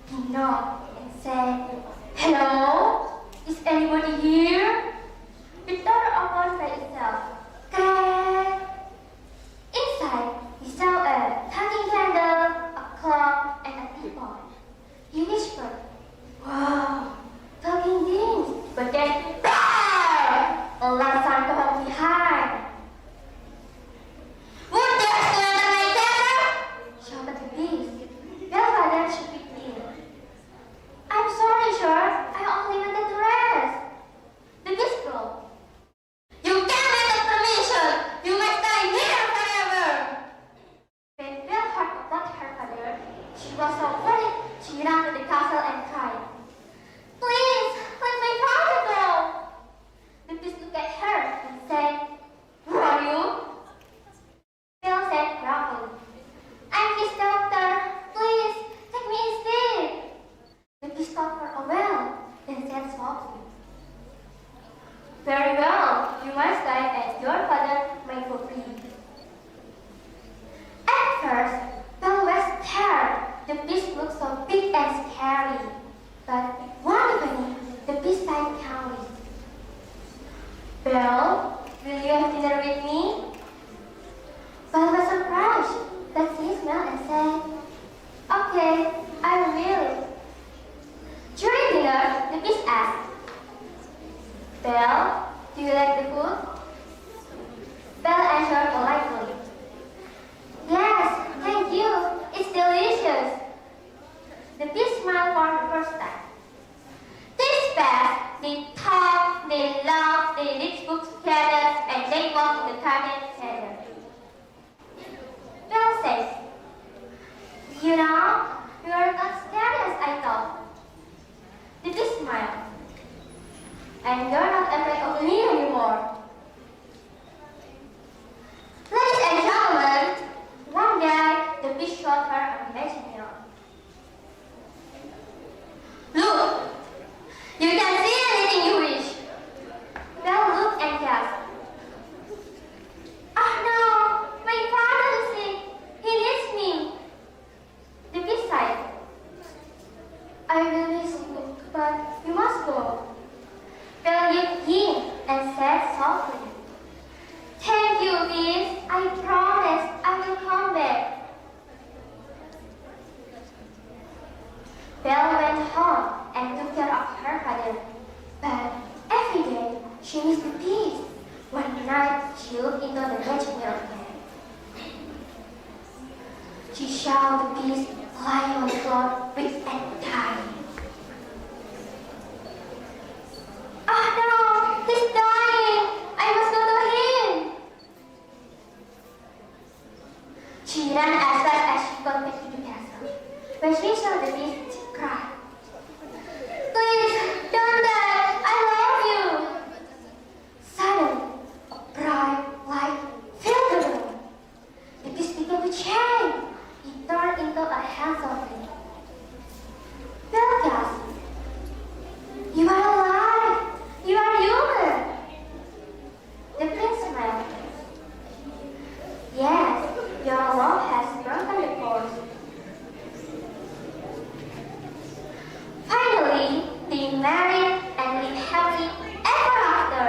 He knocked and said, "Hello? Is anybody here?" The door opened by itself. Crack! Inside, he saw a talking candle, a clock, and a teapot. He whispered, "Wow, talking things!" But then, a loud sound from behind. "Would you surrender my tether?" shouted the beast. Bellfather shook it in. "I'm sorry, sir. I only wanted to rest." The beast growled. "You can't without permission. You must stay here forever." When Belle heard about her father, she was so worried. She ran to the castle and cried, "Oh well," then said softly, "Very well, you must die as your father may for free." At first, Belle was scared. The beast looked so big and scary. But one evening, the beast said calmly, "Belle, will you have dinner with me?" Belle was surprised, but she smiled and said, "Okay, I will." During dinner, the beast asked, "Belle, do you like the food?" Belle answered politely, "Yes, thank you. It's delicious." The beast smiled for the first time. They spat, they talked, they laughed, they read books together, and they walked in the garden together. Belle said, "You know, you are not scary as I thought." The beast smiled, "And you're not afraid of me anymore." Ladies and gentlemen, one day the beast showed her a magic mirror. "Look, you can see anything you wish." Belle looked and gasped, "Oh no, my father is sick. He needs me." The beast sighed, "I will miss you, but you must go." Belle looked in and said softly, "Thank you, beast. I promise I will come back." Belle went home and took care of her father. But every day she missed the beast. One night she looked into the magic mirror again. She saw the beast lying on the floor weak and dying. "Oh no, he's dying! I must go to him!" She ran as fast as she got back to the castle. When she saw the beast, she cried, "Please, don't die! I love you!" Suddenly, a bright light filled the room. The beast began to change. He turned into a handsome prince. Belle gasped, "You are alive! You are human!" The prince smiled. "Yes, your love has broken the course." Finally, they married and lived happily ever after.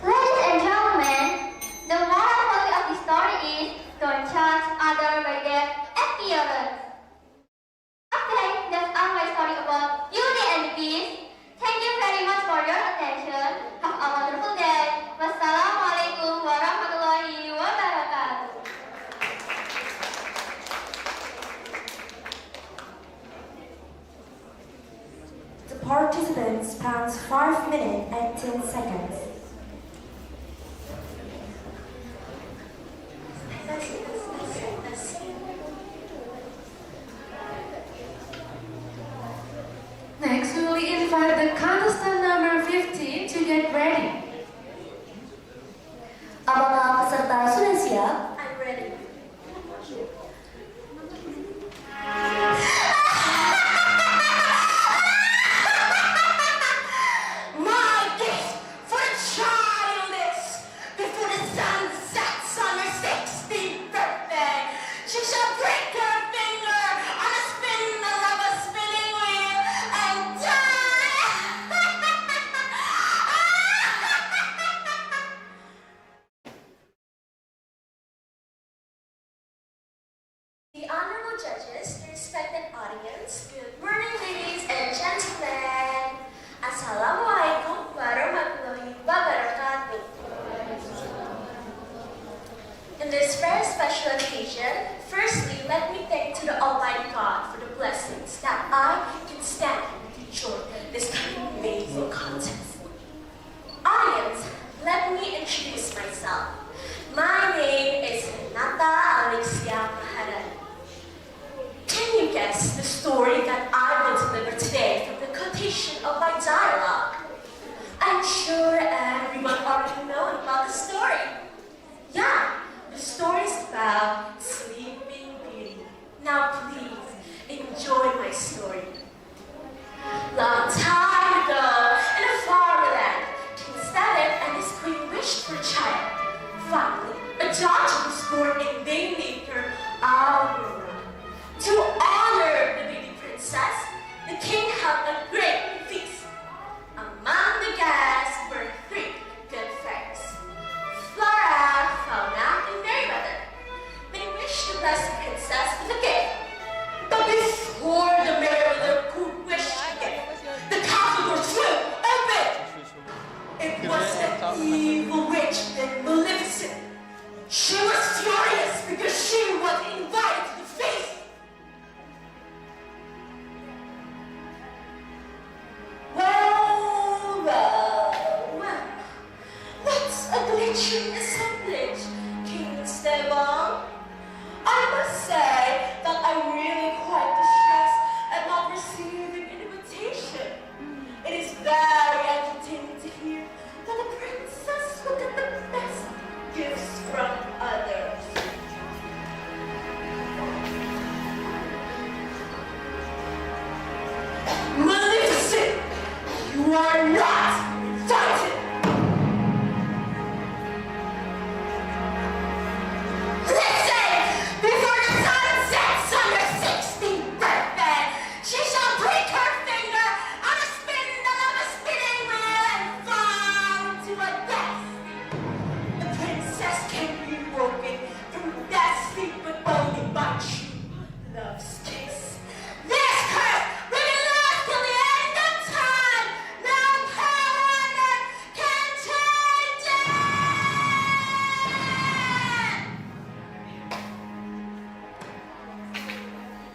Ladies and gentlemen, the moral value of the story is don't judge others by their appearance. Okay, that's all my story about Beauty and the Beast. Thank you very much for your attention. Have a wonderful day. Wassalamualaikum warahmatullahi wabarakatuh. The participants spent 5 minutes and 10 seconds. Next, we will invite the contestant number 15 to get ready. Apakah peserta sudah siap? I'm ready. My gift for the child is before the sun sets on her 16th birthday. She shall break her finger on a spindle of a spinning wheel and die. reaching assemblage, King Stable. I must say that I'm really quite distressed at not receiving an invitation. It is very entertaining to hear that the princess will get the best gifts from others. Maleficent! You are not invited! Listen! Before the sun sets on your 16th birthday, she shall break her finger on a spindle of a spinning wheel and fall to a death. The princess can be woken from that sleep with only by true love's kiss. This curse will be lost till the end of time. No power on earth can change it.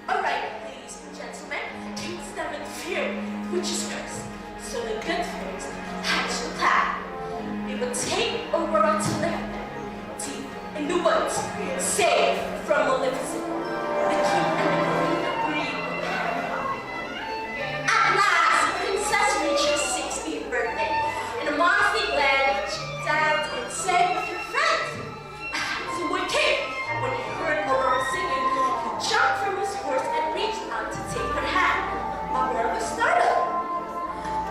All right, ladies and gentlemen, King's never fear which is cursed. So the good fairies hatched a plan. They would take Aurora to live deep in the woods, safe from Maleficent. The king and the queen agreed with them. At last, the princess reached her 16th birthday. In a mossy glen, she danced and sang with her friends. A handsome boy came. When he heard Aurora singing, he jumped from his horse and reached out to take her hand. Aurora was startled.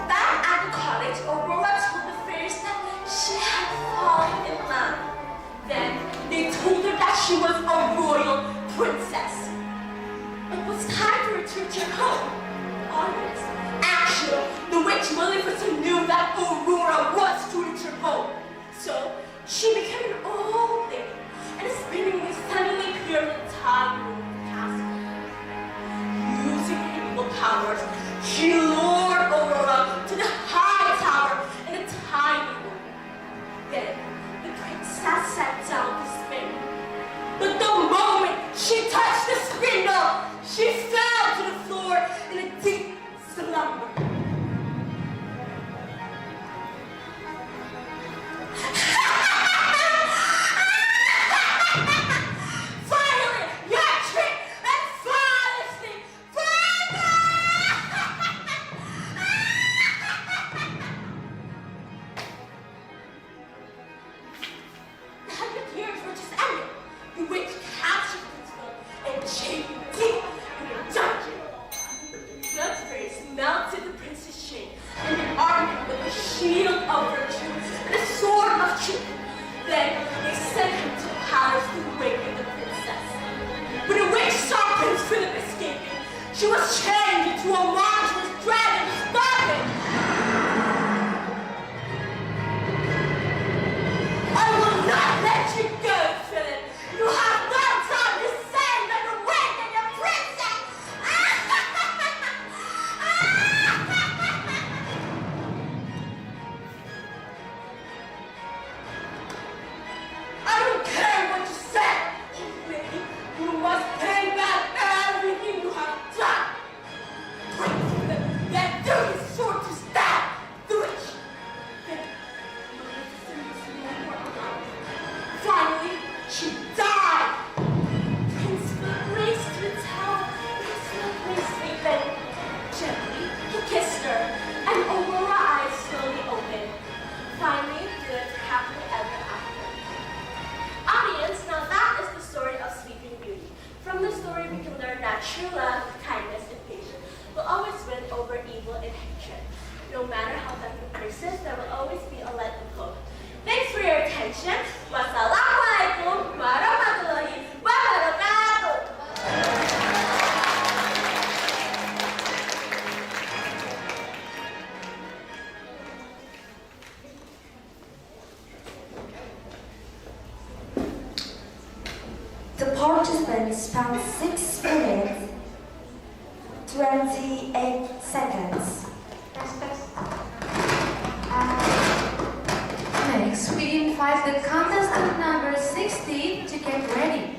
Back at the cottage, Aurora told the fairies that she had fallen in love. Then they told her that she was a royal princess. It was time for her to return home. Honest. Actually, the witch Maleficent knew that Aurora was to return home. So she became an old lady, and a spinning wheel suddenly appeared in the tiny room of the castle. Using her evil powers, she lured Aurora to the high tower in a tiny room. Then the princess sat down to spin. But the moment she touched the spindle, she fell to the floor in a deep slumber. Finally, your trick and flawlessly forever! Now your tears were just ended. The witch captured the principal and chained him deep in a dungeon. The blood fairies melted the prince's chain and they armed him with a shield of virtue and a sword of truth. Then they sent him to the palace to awaken the princess. When the witch saw Prince Philip escaping, she was changed into a monstrous dragon starving. I will not let you go, Philip. You have no time to save and awaken your princess. I don't care what you said, old lady. You must pay back everything you have done. Prince Philip then drew his sword to stab the witch. Then Maleficent was no more alive. Finally, she died. Prince Philip raced to the tower and his lovely sleeping. Gently, he kissed her, and Aurora's eyes slowly opened. Finally, they lived happily ever after. Audience, now that is the story of Sleeping Beauty. From the story, we can learn that true love, kindness, and patience will always win over evil and hatred. No matter how tough the person, there will always be a let them go. Thanks for your attention. Wassalamualaikum warahmatullahi wabarakatuh. The participants found 6 minutes, 28 seconds. Next, we invite the contestant number 16 to get ready.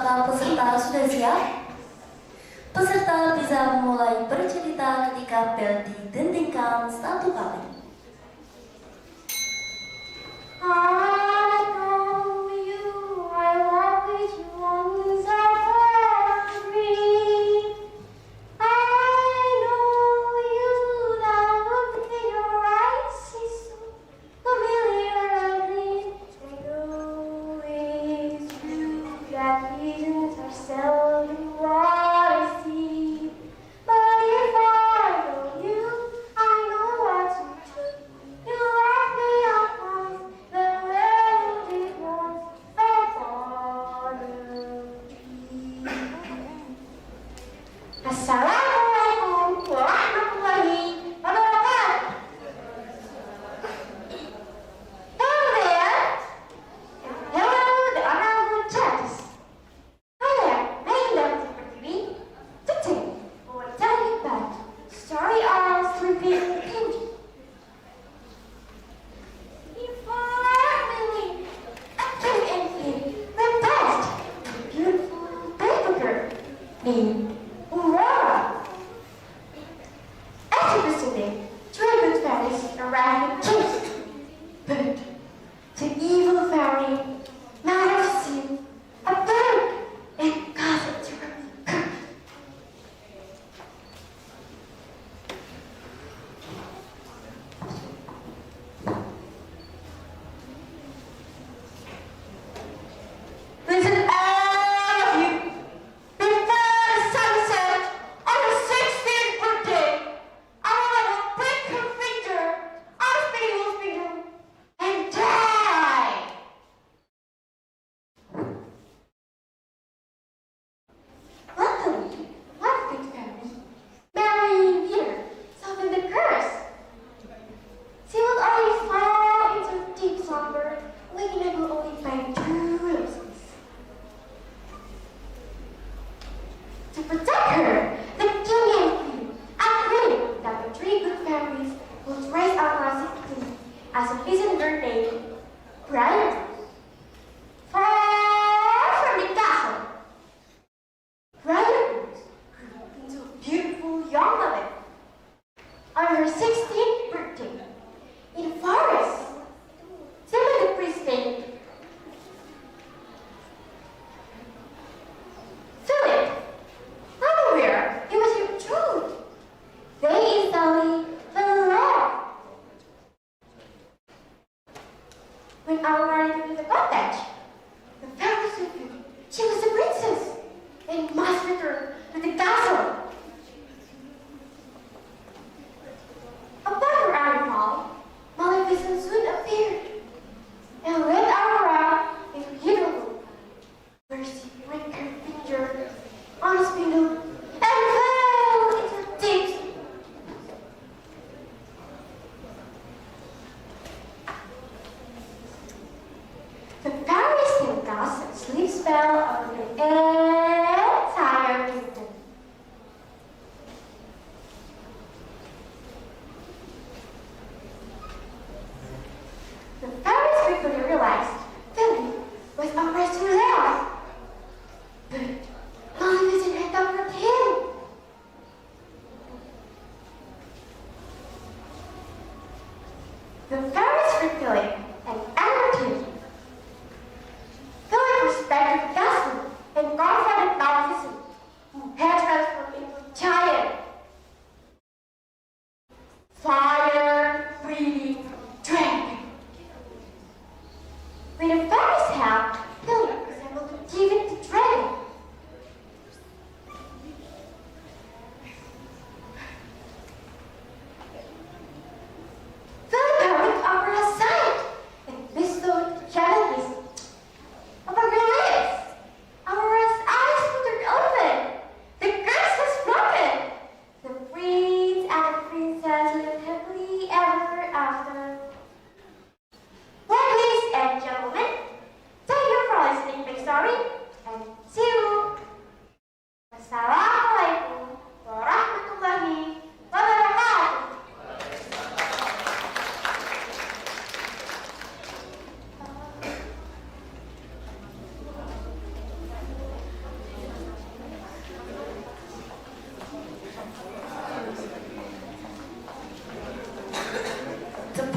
Apakah peserta sudah siap? Peserta bisa mulai bercerita ketika bel didentingkan 1 kali. I know you, I love you once I dream. I know you, that look in your eyes is so familiar again. I know it's true that visions are seldom what I see. But if I know you, I know what you do. You left me apart, the melody was a part of me. Assalamualaikum warahmatullahi wabarakatuh. Hello there. Hello, the honorable judges. I am Naila Pertiwi. Today, we will tell you about the story of Sleeping Beauty. Before really acting and being the best, beautiful baby girl named Aurora.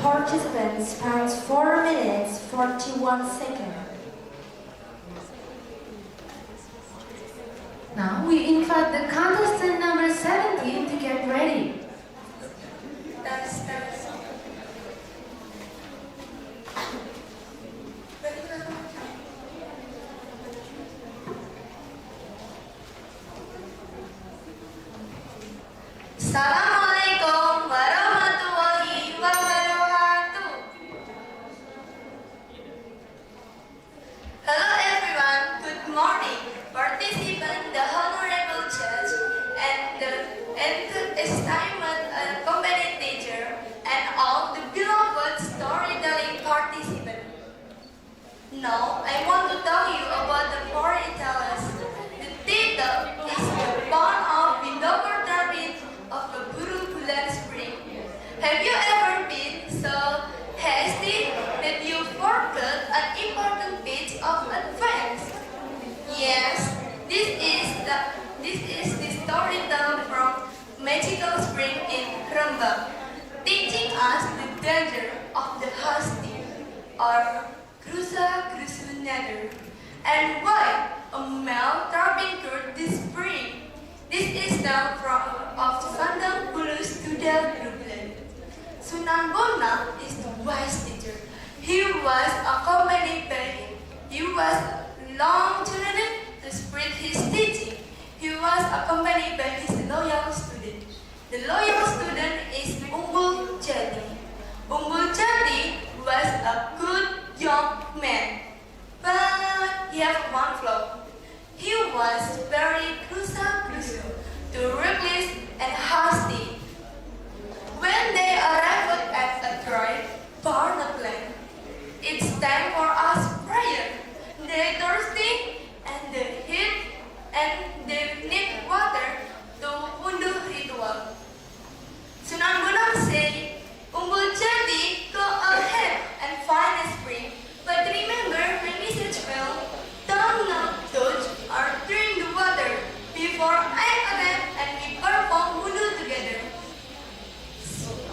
participant spends 4 minutes 41 seconds. Now we invite the contestant number 17 to get ready. Assalamualaikum warahmatullahi wabarakatuh. Hello everyone, good morning. Participant, the honorable judge, and the esteemed company teacher, and all the beloved storytelling participants. Now I want to tell you about the storytellers. The title is The Bond of Windover Turbine of the Bulan Spring. Have you ever been so hasty that you forgot an important page of advance? Yes, this is the storyteller from Magical Spring in Rembang, teaching us the danger of the hasty or krusa-krusu nature, and why a male turbine through this spring. This is now from of Sandang Bulus to the Bulan. Sunan Bonang is the wise teacher. He was accompanied by he was long journeyed to spread his teaching. He was accompanied by his loyal student. The loyal student is Unggul Jati. Unggul Jati was a good young man, but he had one flaw. He was very krusa-krusu, too reckless and hasty. When they arrived at a dry, barren land, it's time for us prayer. They thirsty and they heat and they need water to undo ritual. Sunan Bonang said, Unggul Jati, go ahead and find a spring, but remember my message well. Don't not touch or drink the water before I attempt and we perform wudu together.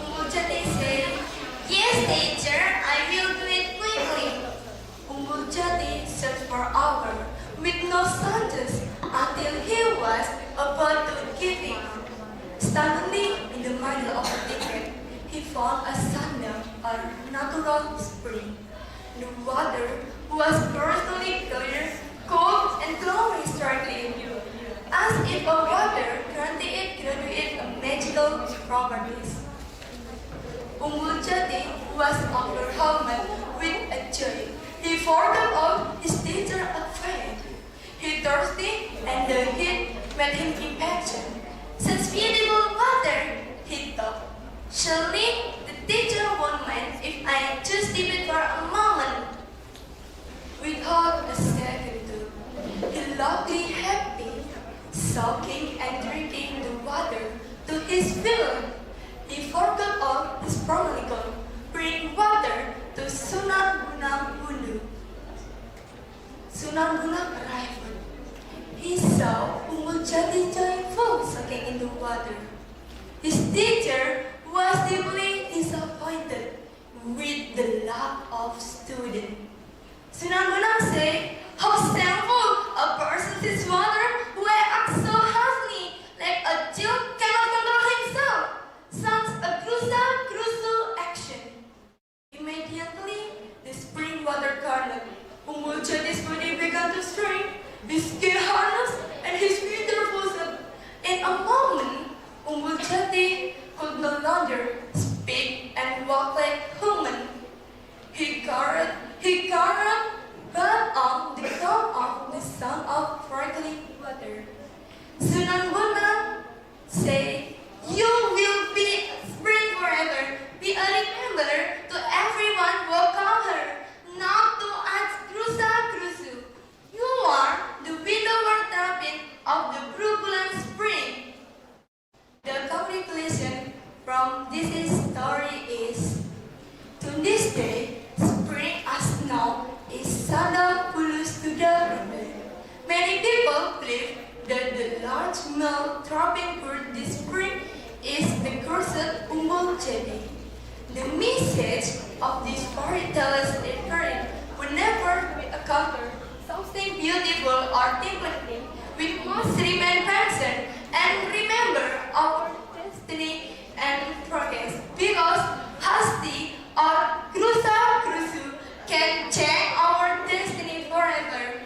Unggul Jati said, yes teacher, I will do it quickly. Unggul Jati searched for hours with no success until he was about to give in. Suddenly, in the middle of the thicket, he found a sandal or natural spring. The water was personally clear, cold, and glowing strongly, as if a water graduated a magical properties. Unggul Jati was overwhelmed with a joy. He forgot all his teacher afraid. He thirsty, and the heat made him impatient. Such beautiful water, he thought. Surely the teacher won't mind if I just dip it for a moment. Without a second thought, he loudly happy, soaking and drinking the water to his fill. He forgot all his protocol, bring water to Sunan Bonang Wundu. Sunan Bonang arrived. He saw Unggul Jati joyful soaking in the water. His teacher was deeply disappointed with the lack of student. Sunan Bonang said, how shameful a person is water who acts so hastily, like a child cannot control himself. Such a krusa-krusu action. Immediately, the spring water curdled. Unggul Jati's body began to strain, his skin harnessed, and his beautiful self. In a moment, Unggul Jati could no longer speak and walk like human. He carried but on the top of the sound of trickling water. Sunan Bonang said, you will be spring forever. Be a reminder to everyone who come here, not to ask krusa-krusu. You are the windower turbine of the Bulan Spring. The conclusion from this story is, to this day, spring as known is Sandang Bulus to the Bulan. Many people believe that the large male throbbing bird this spring is the cursed Unggul Jati. The message of these storytellers is that whenever we encounter something beautiful or tempting, we must remain patient and remember our destiny and progress, because hasty or grusa can change our destiny forever.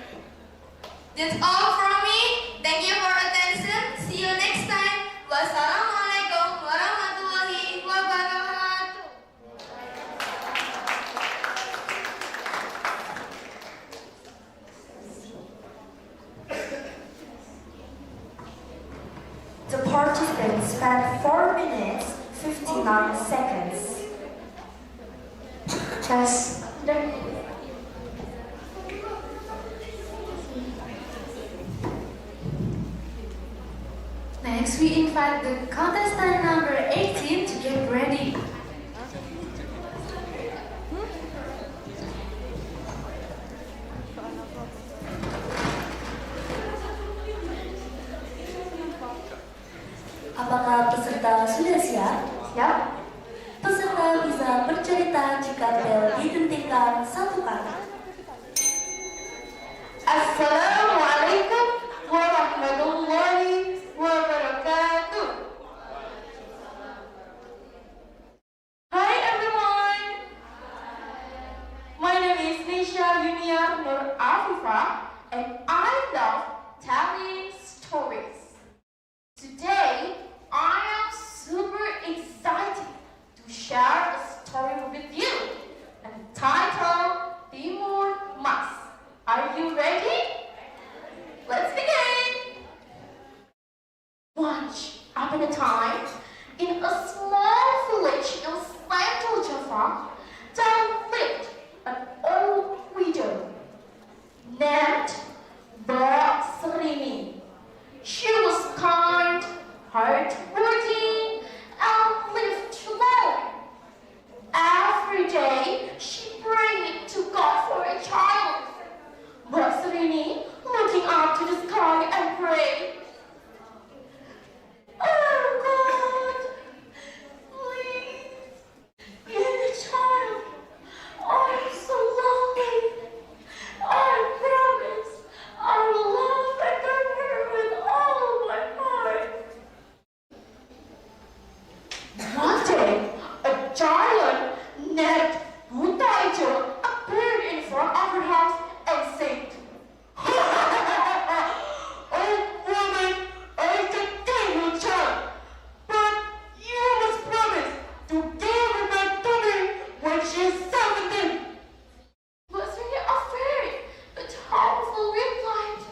That's all from me. Thank you for attention. See you next time. Wassalamualaikum warahmatullahi wabarakatuh. The participants spent 4 minutes 59 seconds. Yes. Next, we invite the contestant number 18 to get ready. Apakah peserta sudah siap? Siap. Peserta bisa bercerita jika bel dihentikan 1 kali. Assalamualaikum warahmatullahi wabarakatuh. Hi everyone. My name is Nisha Yunia Nur Afifa, and I love telling stories. Today, I am super excited to share a story with you entitled Timur Mas. Are you ready? Let's begin! Once upon a time, in a small village in Central Java, there lived an old widow named Serini. She was kind, hardworking, and lived alone. Every day, she prayed to God for a child. But Serini, looking up to the sky and prayed, "Oh God, please, give me a child. I'm so lonely. I promise I will love and serve her with all my heart." One day, a giant named Butaijo appeared in front of her house and said, "Old woman, I can give you a child, but you must promise to give her back to me when she's 17. Was really afraid, but powerful replied,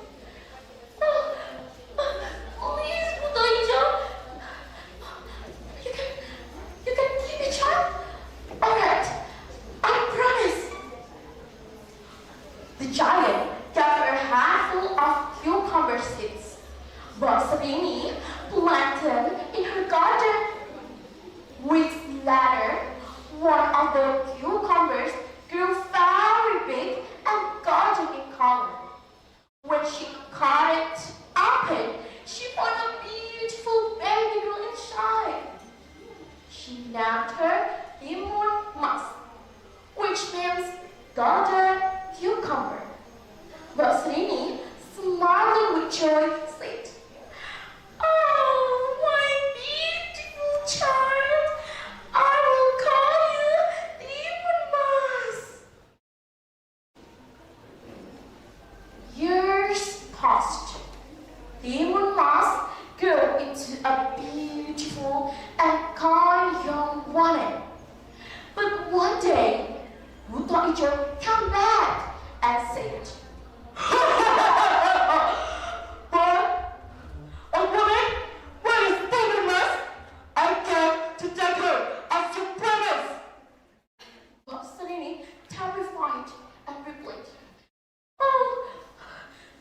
"Please, Butaijo, you can give me a child? All right, I promise." The giant gave her a handful of cucumber seeds. Serini planted in her garden. Weeks later, one of the cucumbers grew very big and golden in color. When she cut it open, she found a beautiful baby girl inside. She named her Timur Mas, which means golden cucumber. Serini, smiling with joy, said, "Oh, my beautiful child, I will call you Timur Mas." Years passed. Timur Mas grew into a beautiful and kind young woman. But one day, Butaijo came back and said, "But, old woman, where is Timur Mas? I came to take her as you promised." But Serini, terrified and replied, "Oh,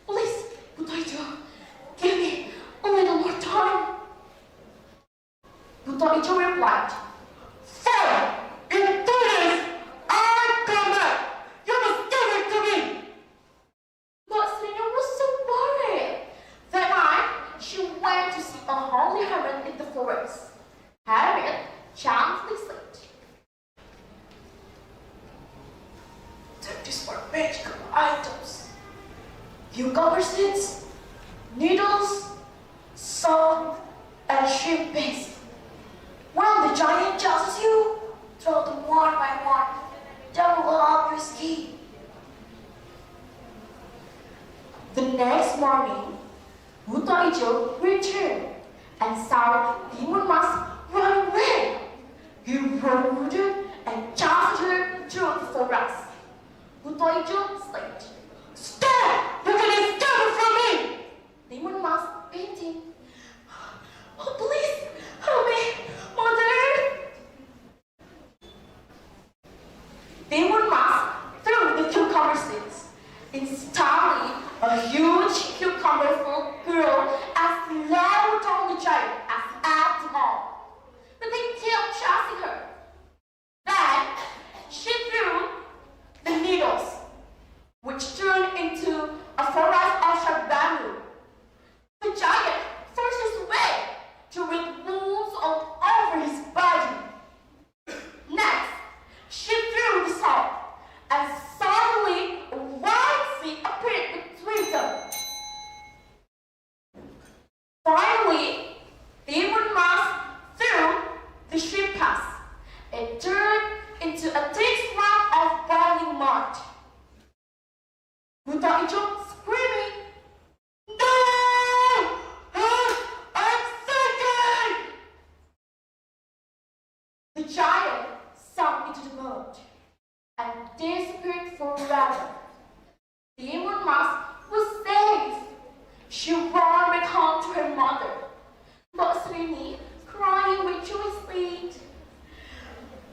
please, Butaijo, give me a little more time." Butaijo replied, "Fine, in 2 days, I come back. You must give it to me." But Serena was so worried. That night, she went to see a holy hermit in the forest. Hermit gently said, magical items. Cucumber seeds, needles, salt, and shrimp paste. When the giant judges you, throw them one by one. Double up your ski. The next morning, Buta Ijo returned and saw Demon Mask run away. He rooted and charged her through the forest. Buta Ijo said, "Stop! You can escape from me!" Demon Mask painting. "Oh, please, help me, mother!" Demon Mask threw the cucumber seeds. Instantly, a huge cucumber full grew as loud on the giant as at them all. But they kept chasing her. Then she threw the needles, which turned into a forest of sharp bamboo. The giant forced his way to rid wounds all over his body. Next, she threw the salt, and suddenly a wide sea appeared between them. Finally, Demon Mask threw the ship pass. It turned into a thick swamp of boiling mud. Buta Ijo screaming, "No! I'm sinking!" The giant sunk into the boat and disappeared forever. Demon Mask was safe. She ran back home to her mother, but Srini crying rejoicingly.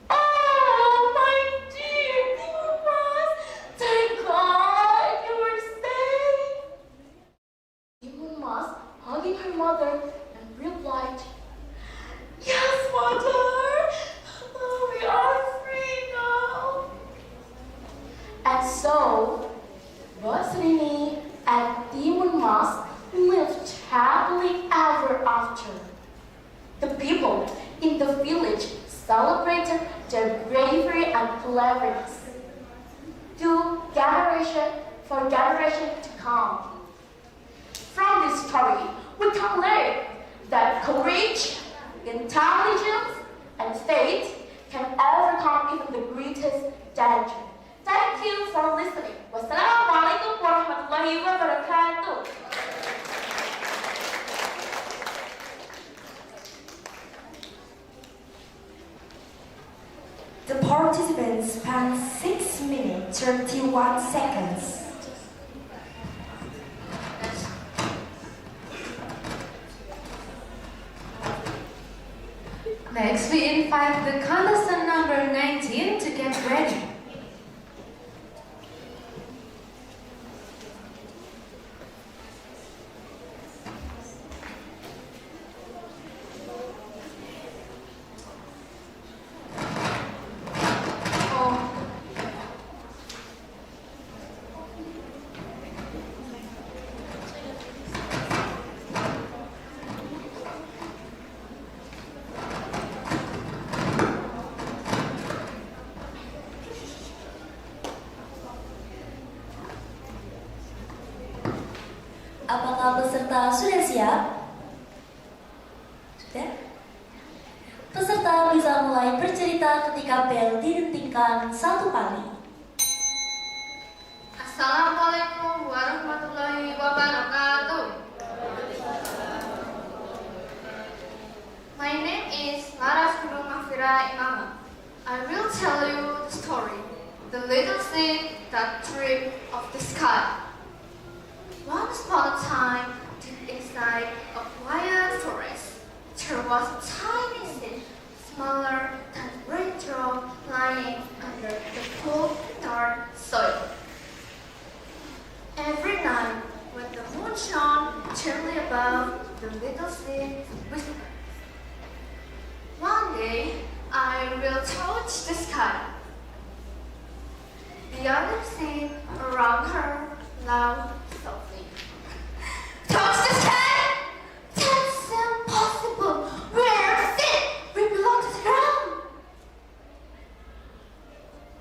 "Oh, my dear Demon Mask, thank God you were safe." Demon Mask hugging her mother and replied, "Yes, mother, we are free now." And so, Basrini and Demon Mask lived happily ever after. The people in the village celebrated their bravery and cleverness to generation for generation to come. From this story, we can learn that courage, intelligence, and faith can overcome even the greatest danger. Thank you for listening. Wassalamualaikum warahmatullahi wabarakatuh. The participants spent 6 minutes 31 seconds. Next, we invite the contestant number 19 to get ready. Apakah peserta sudah siap? Sudah? Peserta bisa mulai bercerita ketika bel didentingkan 1 kali. Assalamualaikum warahmatullahi wabarakatuh. My name is Laras Gunung Mahfira Imam. I will tell you the story, The Little Seed That Tripped Off the Sky. Once upon a time, deep inside a quiet forest, there was a tiny seed, smaller than a raindrop, lying under the cold, dark soil. Every night, when the moon shone gently above, the little seed whispered, "One day, I will touch the sky." The other seed around her laughed softly. "Touch the sky? That's impossible. We're the seed. We belong to the ground."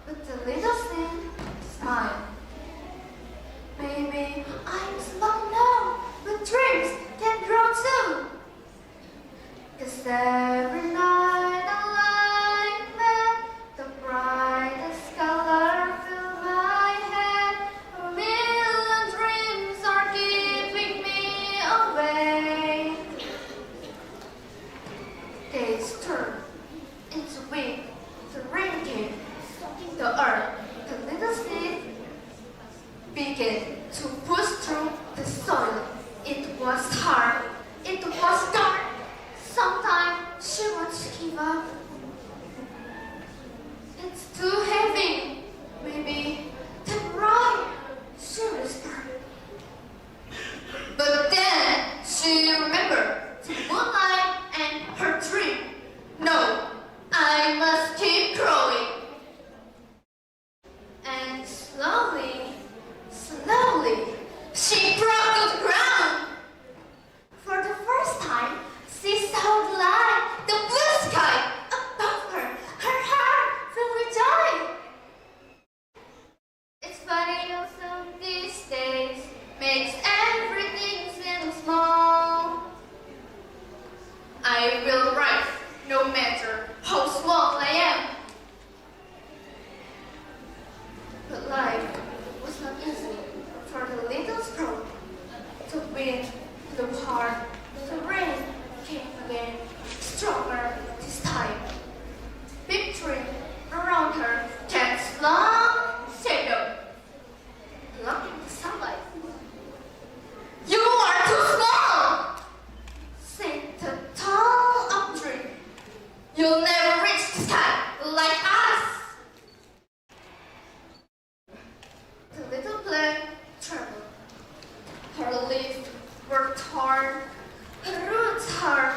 But the little seed smiled. 'Cause every night I lie in bed, the brightest color fill my head. A million dreams are keeping me awake. Days turn into week, the rain came, the earth, the little seed began to push through the soil. It was hard, it was dark. Sometimes she would give up. It's too heavy, maybe then right, she whispered. But then she remembered the moonlight and her dream. No, I must keep growing. And slowly, slowly, she broke to the ground. For the first time, she saw the light, the blue sky above her. Her heart filled with joy. It's funny how some these days makes everything seem small. I will rise, no matter how small I am. But life was not easy for the little sprout. The wind blew hard, the rain came again, stronger this time. Big tree around her cast long shadow, blocking the sunlight. You are too small, said the tall oak tree. You'll never reach the sky like us. The little plant trembled. Her leaves were torn, her roots hurt.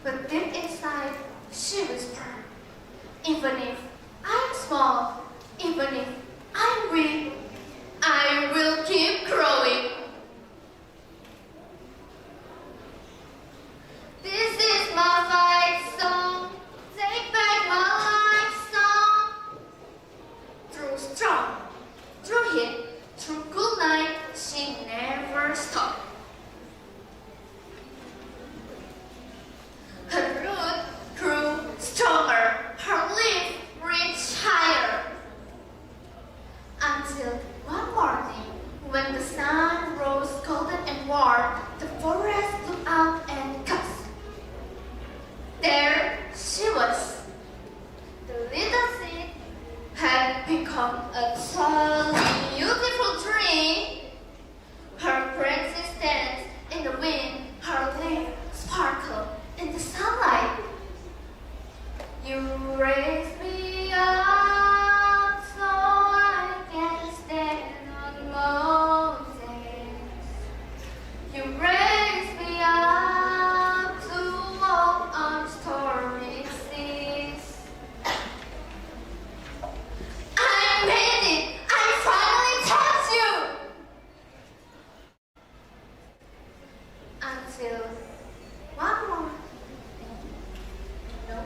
But deep inside, she whispered, even if I'm small, even if I'm weak, I will keep growing. This is my fight song. Take back my life song. Through storm, through heat, through cool night, she never stopped. Her root grew stronger, her leaf reached higher. Until one morning, when the sun rose golden and warm, the forest looked out and gasped. There she was. The little seed had become a tall, beautiful tree. Her branches danced in the wind, her leaves sparkled in the sunlight. You raised me up so I can stand on mountains. You raised me up to walk on stormy seas. I made it! I finally touched you! Until one more. No.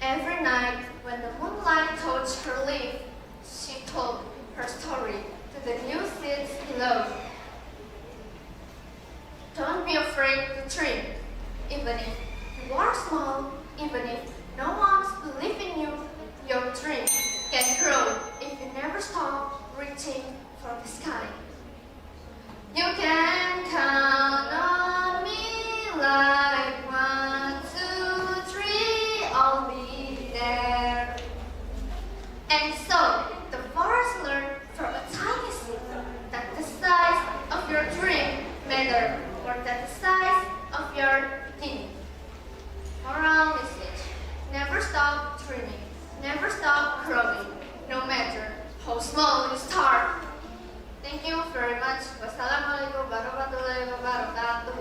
Every night when the moonlight touched her leaf, she told her story to the new seeds below. Don't be afraid to dream, even if you are small, even if no one's believing you. Your dream can grow if you never stop reaching for the sky. You can count on me like 1, 2, 3, I'll be there. And so the forest learned from a tiny seed that the size of your dream mattered more than the size of your beginning. Moral message: never stop dreaming, never stop growing, no matter how small you start. Thank you very much. Wassalamualaikum warahmatullahi wabarakatuh.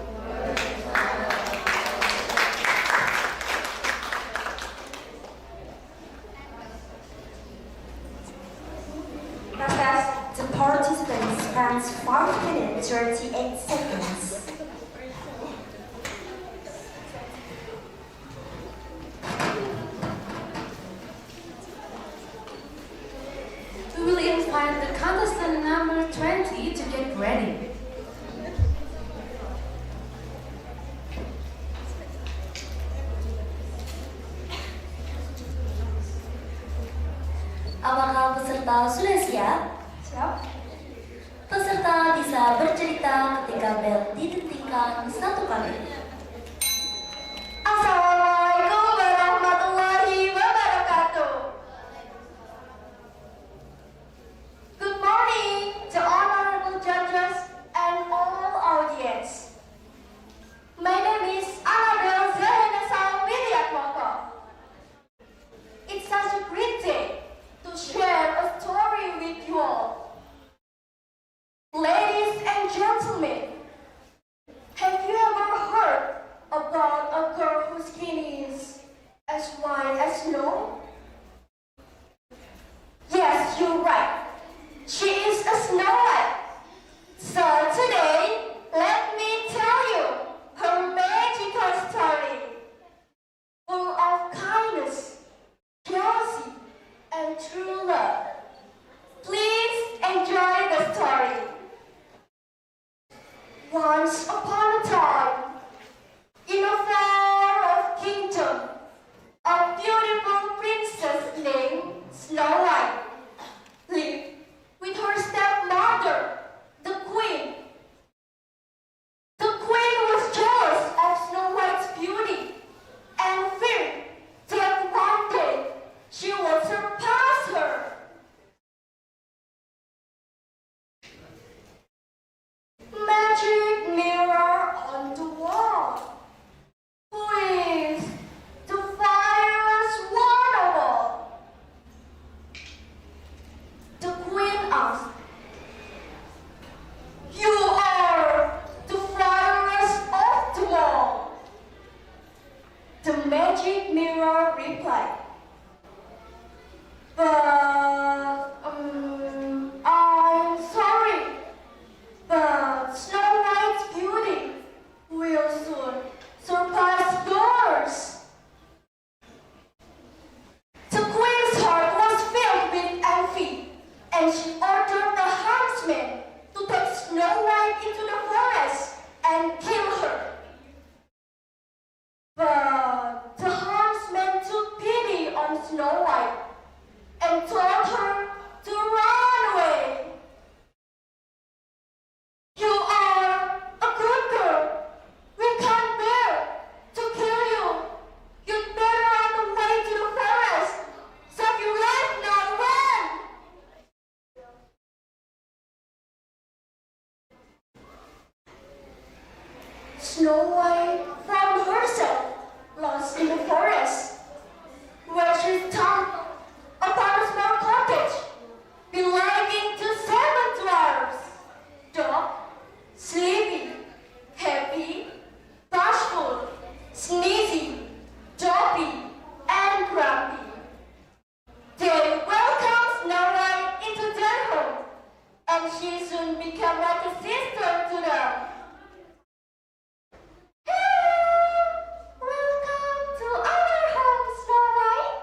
Process. The participant spends 5 minutes 38 seconds. We will invite the contestant number 20 to get ready. peserta sudah siap? Siap? Peserta bisa bercerita ketika bel didetikkan 1 kali. Assalamualaikum warahmatullahi wabarakatuh. Good morning to honorable judges and all audience. My name is Annabelle Zainasal Widiatmoko. It's such a great day to share a story with you all. Ladies and gentlemen, have you ever heard about a girl whose skin is as white as snow? Yes, you're right. She is a Snow White. So today, let me tell you her magical story, full of kindness, jealousy, and true love. Please enjoy the story. Once upon a time, in a far-off kingdom, a beautiful princess named Snow White lived with her stepmother, the queen. The queen was jealous of Snow White's beauty and feared that one day she would surpass her. Magic mirror on the wall. Who is the fierce one of all? The queen asked. You are the fierce of them all. The magic mirror replied. But I'm sorry. But Snow White's beauty will soon surpass yours. The queen's heart was filled with envy, and she ordered the huntsman to take Snow White into the forest and kill her. But the huntsman took pity on Snow White and told her to run away. You are a good girl. We can't bear to kill you. You'd better run away to the forest. Save your life now, run! Snow White found herself lost in the forest, where she stumbled upon a small cottage belonging to 7 dwarfs. Dark, sleepy, happy, bashful, sneezy, dopey, and grumpy. They welcomed Snow White into their home, and she soon became like a sister to them. Hello! Welcome to our home, Snow White.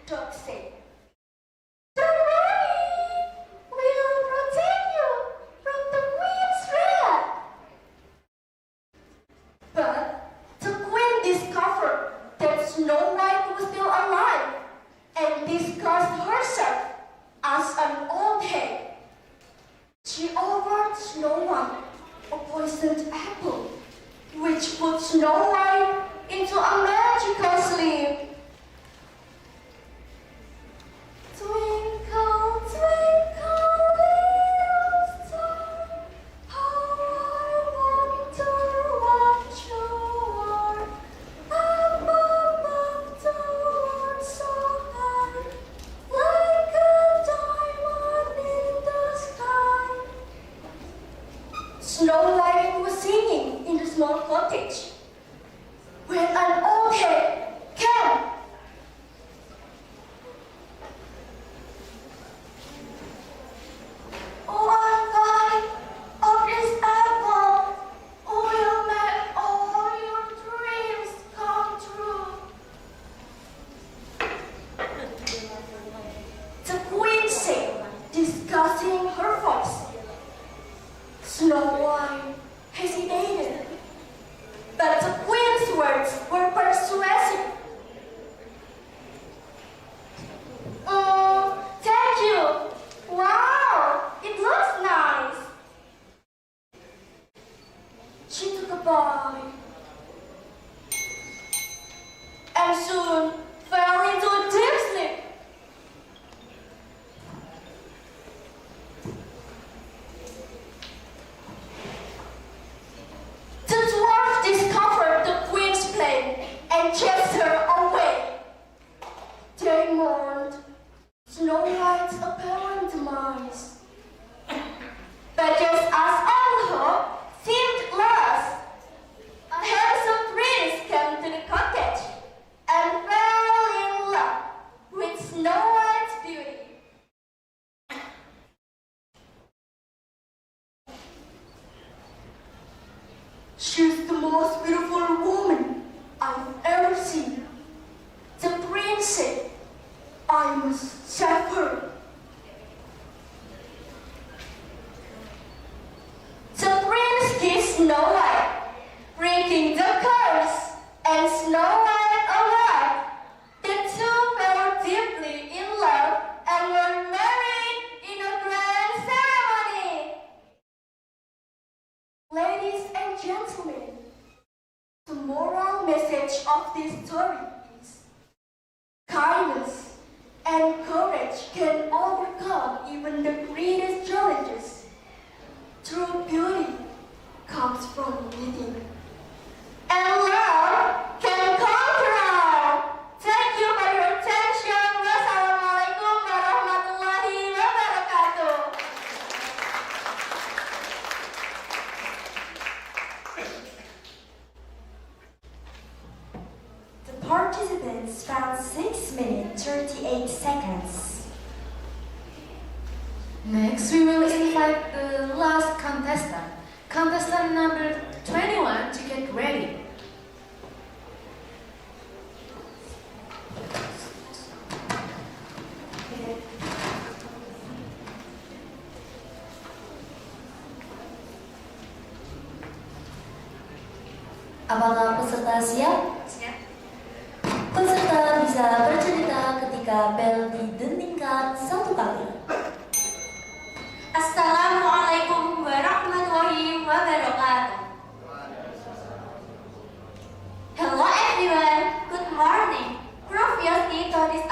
Dog said. Don't worry, we'll protect you from the queen's wrath. But the queen discovered that Snow White was still alive and disguised herself as an old hag. She offered Snow White a poisoned apple, which put Snow White into a magical sleep. Twinkle, twinkle, little star, how I wonder what you are. Up above the world so high, like a diamond in the sky. Snow White was singing in the small cottage when an old hag came. One bite of this apple will make all your dreams come true. The queen said, discussing her voice. Snow White hesitated, but the queen's words were persuasive. She took a bite and soon fell into a deep sleep. The dwarf discovered the queen's plan and chased her away. They mourned Snow White's apparent demise. But just as all hope seemed lost, a handsome prince came to the cottage and fell in love with Snow White's beauty. She's the most beautiful woman I've ever seen. The prince said, I must save her. The prince kissed Snow White, breaking the curse, and Snow White arrived. The two fell deeply in love and were married in a grand ceremony. Ladies and gentlemen, the moral message of this story is kindness and courage can overcome even the greatest challenges. True beauty comes from within. And love can conquer all. Thank you for your attention. Wassalamualaikum warahmatullahi wabarakatuh. The participants found 6 minutes 38 seconds. Next, we will invite the last contestant, contestant number 21, to get ready. Apakah peserta siap? Peserta bisa bercerita ketika bel didendingkan 1 kali. Assalamualaikum warahmatullahi wabarakatuh. Hello everyone. Good morning. Previously to this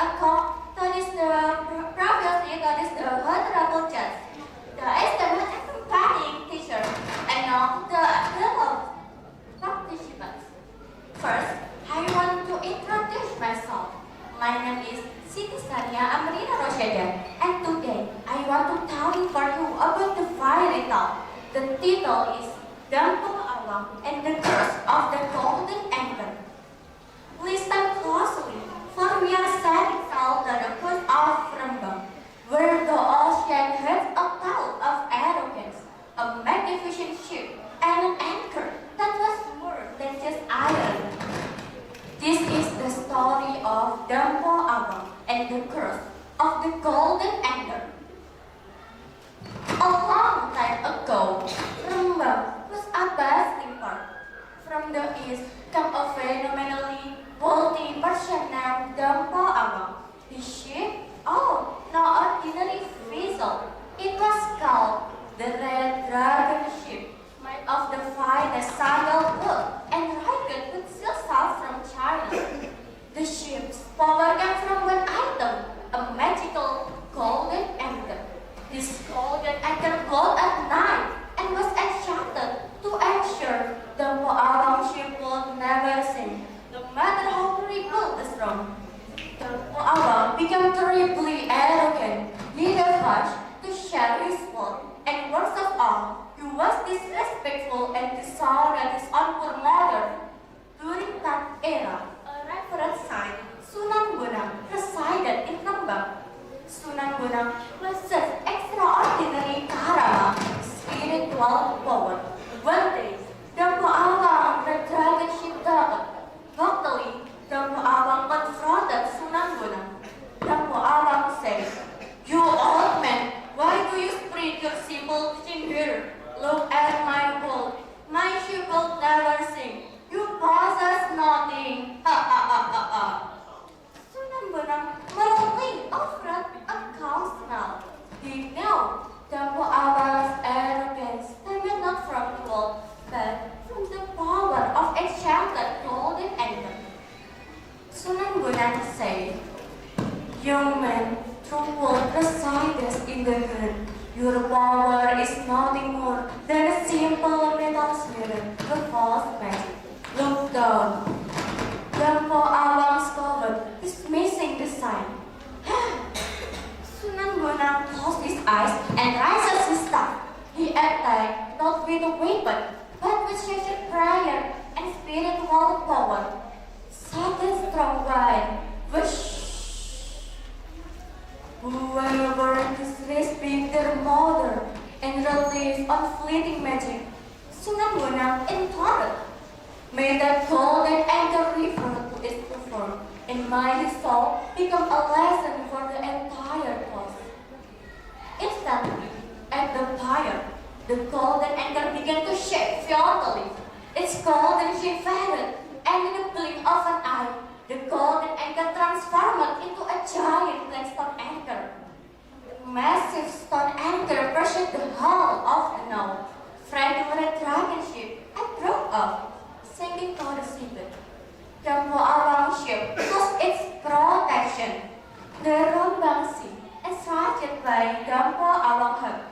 honorable judge, the esteemed accompanying teacher, and now the participants. First, I want to introduce myself. My name is Siti Sania Amrina Rosyada, and today I want to tell you about the fairy tale. The title is Dampo Awang and the Curse of the Golden Anchor. Listen closely, for we are setting sail to the coast of Rembang, where the ocean has a tale of arrogance, a magnificent ship, and an anchor that was more than just iron. This is the story of Dampo Awang and the curse of the golden anchor. A long time ago, Rembang was a bustling port. From the east came a phenomenally wealthy person named Dampo Awang. His ship? Oh, no ordinary vessel. It was called the Red Dragon ship, made of the finest sandalwood and rugged with silk from China. The ship's power came from one item, a magical golden anchor. This golden anchor glowed at night and was enchanted to ensure the Awang ship would never sink, no matter how terrible the storm. The Awang became terribly arrogant. He refused to share his wealth, and worst of all, he was disrespectful and dishonored his own poor mother. During that era, a reverend saint, Sunan Bonang, resided in Rembang. Sunan Bonang possessed extraordinary karma, spiritual power. One day, Dampo Awang, the dragon ship doubled. Luckily, Dampo Awang confronted Sunan Bonang. Dampo Awang said, "You old man, why do you spread your simple teaching here? Look at my gold, my again the false magic. Look down. Dampo Awang's cover is missing the sign. Sunan Bonang closes his eyes and raises his staff. He attacked not with a weapon, but with sacred prayer and spiritual power. Sudden strong wind, whoosh. Whoever disrespects their mother and relies on fleeting magic, Sunan Bonang intoned. May that golden anger refer to its form, and may his soul become a lesson for the entire class. Instantly, at the fire, the golden anger began to shake violently. Its golden sheen faded, and in the blink of an eye, the golden anchor transformed into a giant black stone anchor. The massive stone anchor pursued the hull of the now fragile dragon ship and broke off, sinking to the seabed. Dampo Awang ship lost its protection. The Rembang Sea, enraged by Dampo Awang hurt,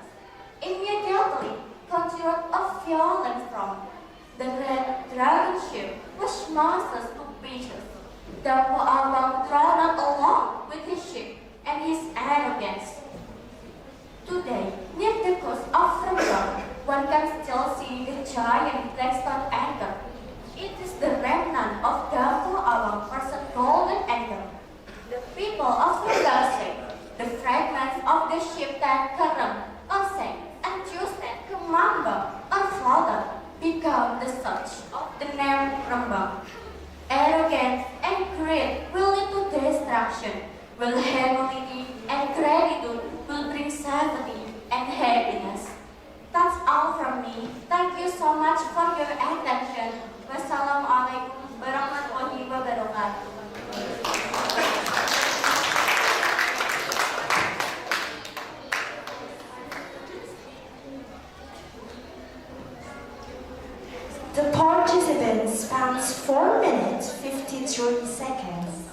immediately conjured a violent storm. The red dragon ship was smashed to pieces. Dampo Awang drowned along with his ship and his arrogance. Today, near the coast of Rembang, one can still see the giant black stone anchor. It is the remnant of Dampo Awang first golden anchor. The people of Rembang say the fragments of the ship that Kerem, Onseng, and Justin Kemamba unfolded become the source of the name Rembang. Arrogance and greed will lead to destruction, while humility and gratitude will bring safety and happiness. That's all from me. Thank you so much for your attention. Wassalamualaikum warahmatullahi wabarakatuh. The participants spans 4 minutes 53 seconds.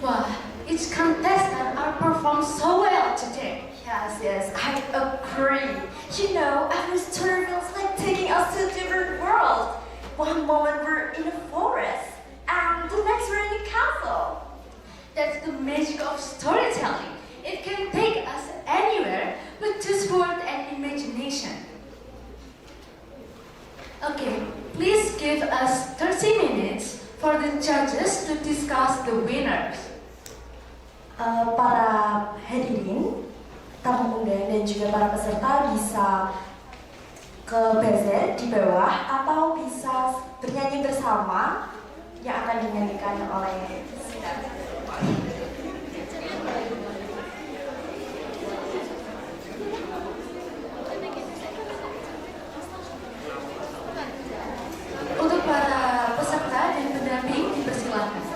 Wow, each contestant are performed so well today. Yes, I agree. You know, every story feels like taking us to a different world. One moment we're in a forest, and the next we're in a castle. That's the magic of storytelling. It can take us anywhere with just word and imagination. Okay, please give us 30 minutes for the judges to discuss the winners. Para hadirin, tamu undangan dan juga para peserta bisa ke buzzer di bawah atau bisa bernyanyi bersama yang akan dinyanyikan oleh Untuk para peserta dan pendamping dipersilakan.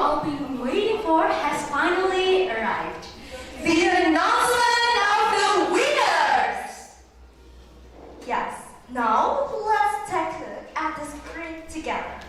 all been waiting for has finally arrived. The announcement of the winners! Yes, now let's take a look at the screen together.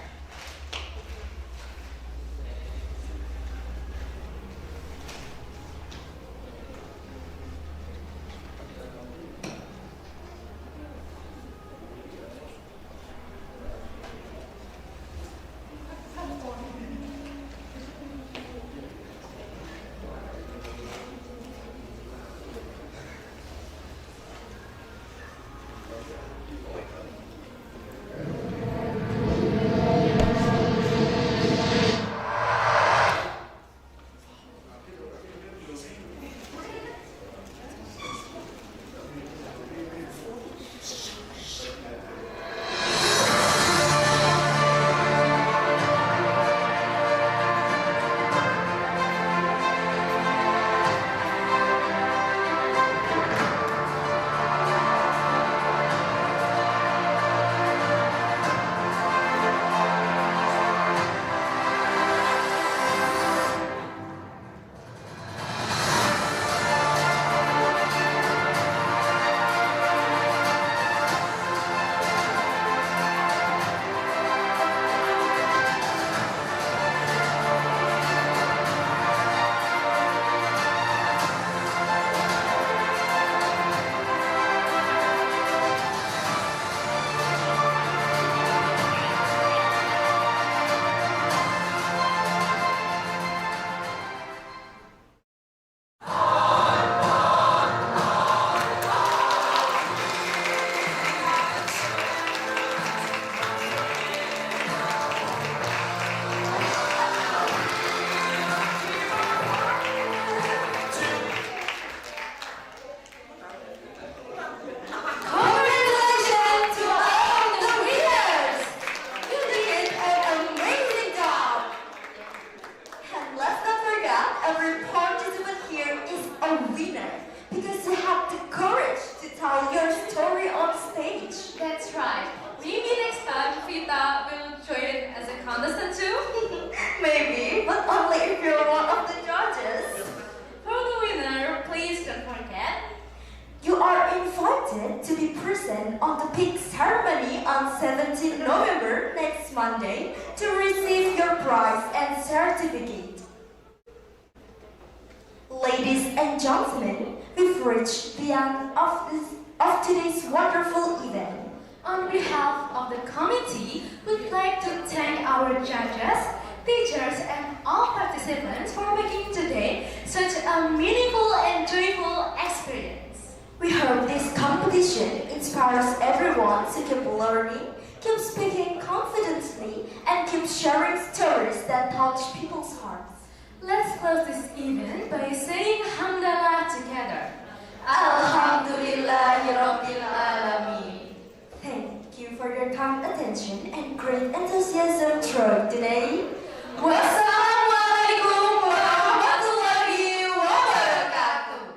Maybe, but only if you're one of the judges. For the winner, please don't forget, You are invited to be present on the peak ceremony on 17 November next Monday to receive your prize and certificate. Ladies and gentlemen, we've reached the end of today's wonderful event. on behalf of the committee, we'd like to thank our judges, teachers, and all participants for making today such a meaningful and joyful experience. We hope this competition inspires everyone to keep learning, keep speaking confidently, and keep sharing stories that touch people's hearts. Let's close this event by saying Hamdalah together. Alhamdulillahirabbil alamin. Thank you for your kind attention and great enthusiasm throughout today. Wassalamualaikum warahmatullahi wabarakatuh.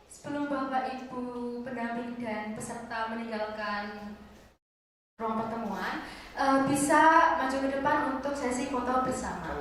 Sebelum Bapak Ibu pendamping dan peserta meninggalkan ruang pertemuan, bisa maju ke depan untuk sesi foto bersama.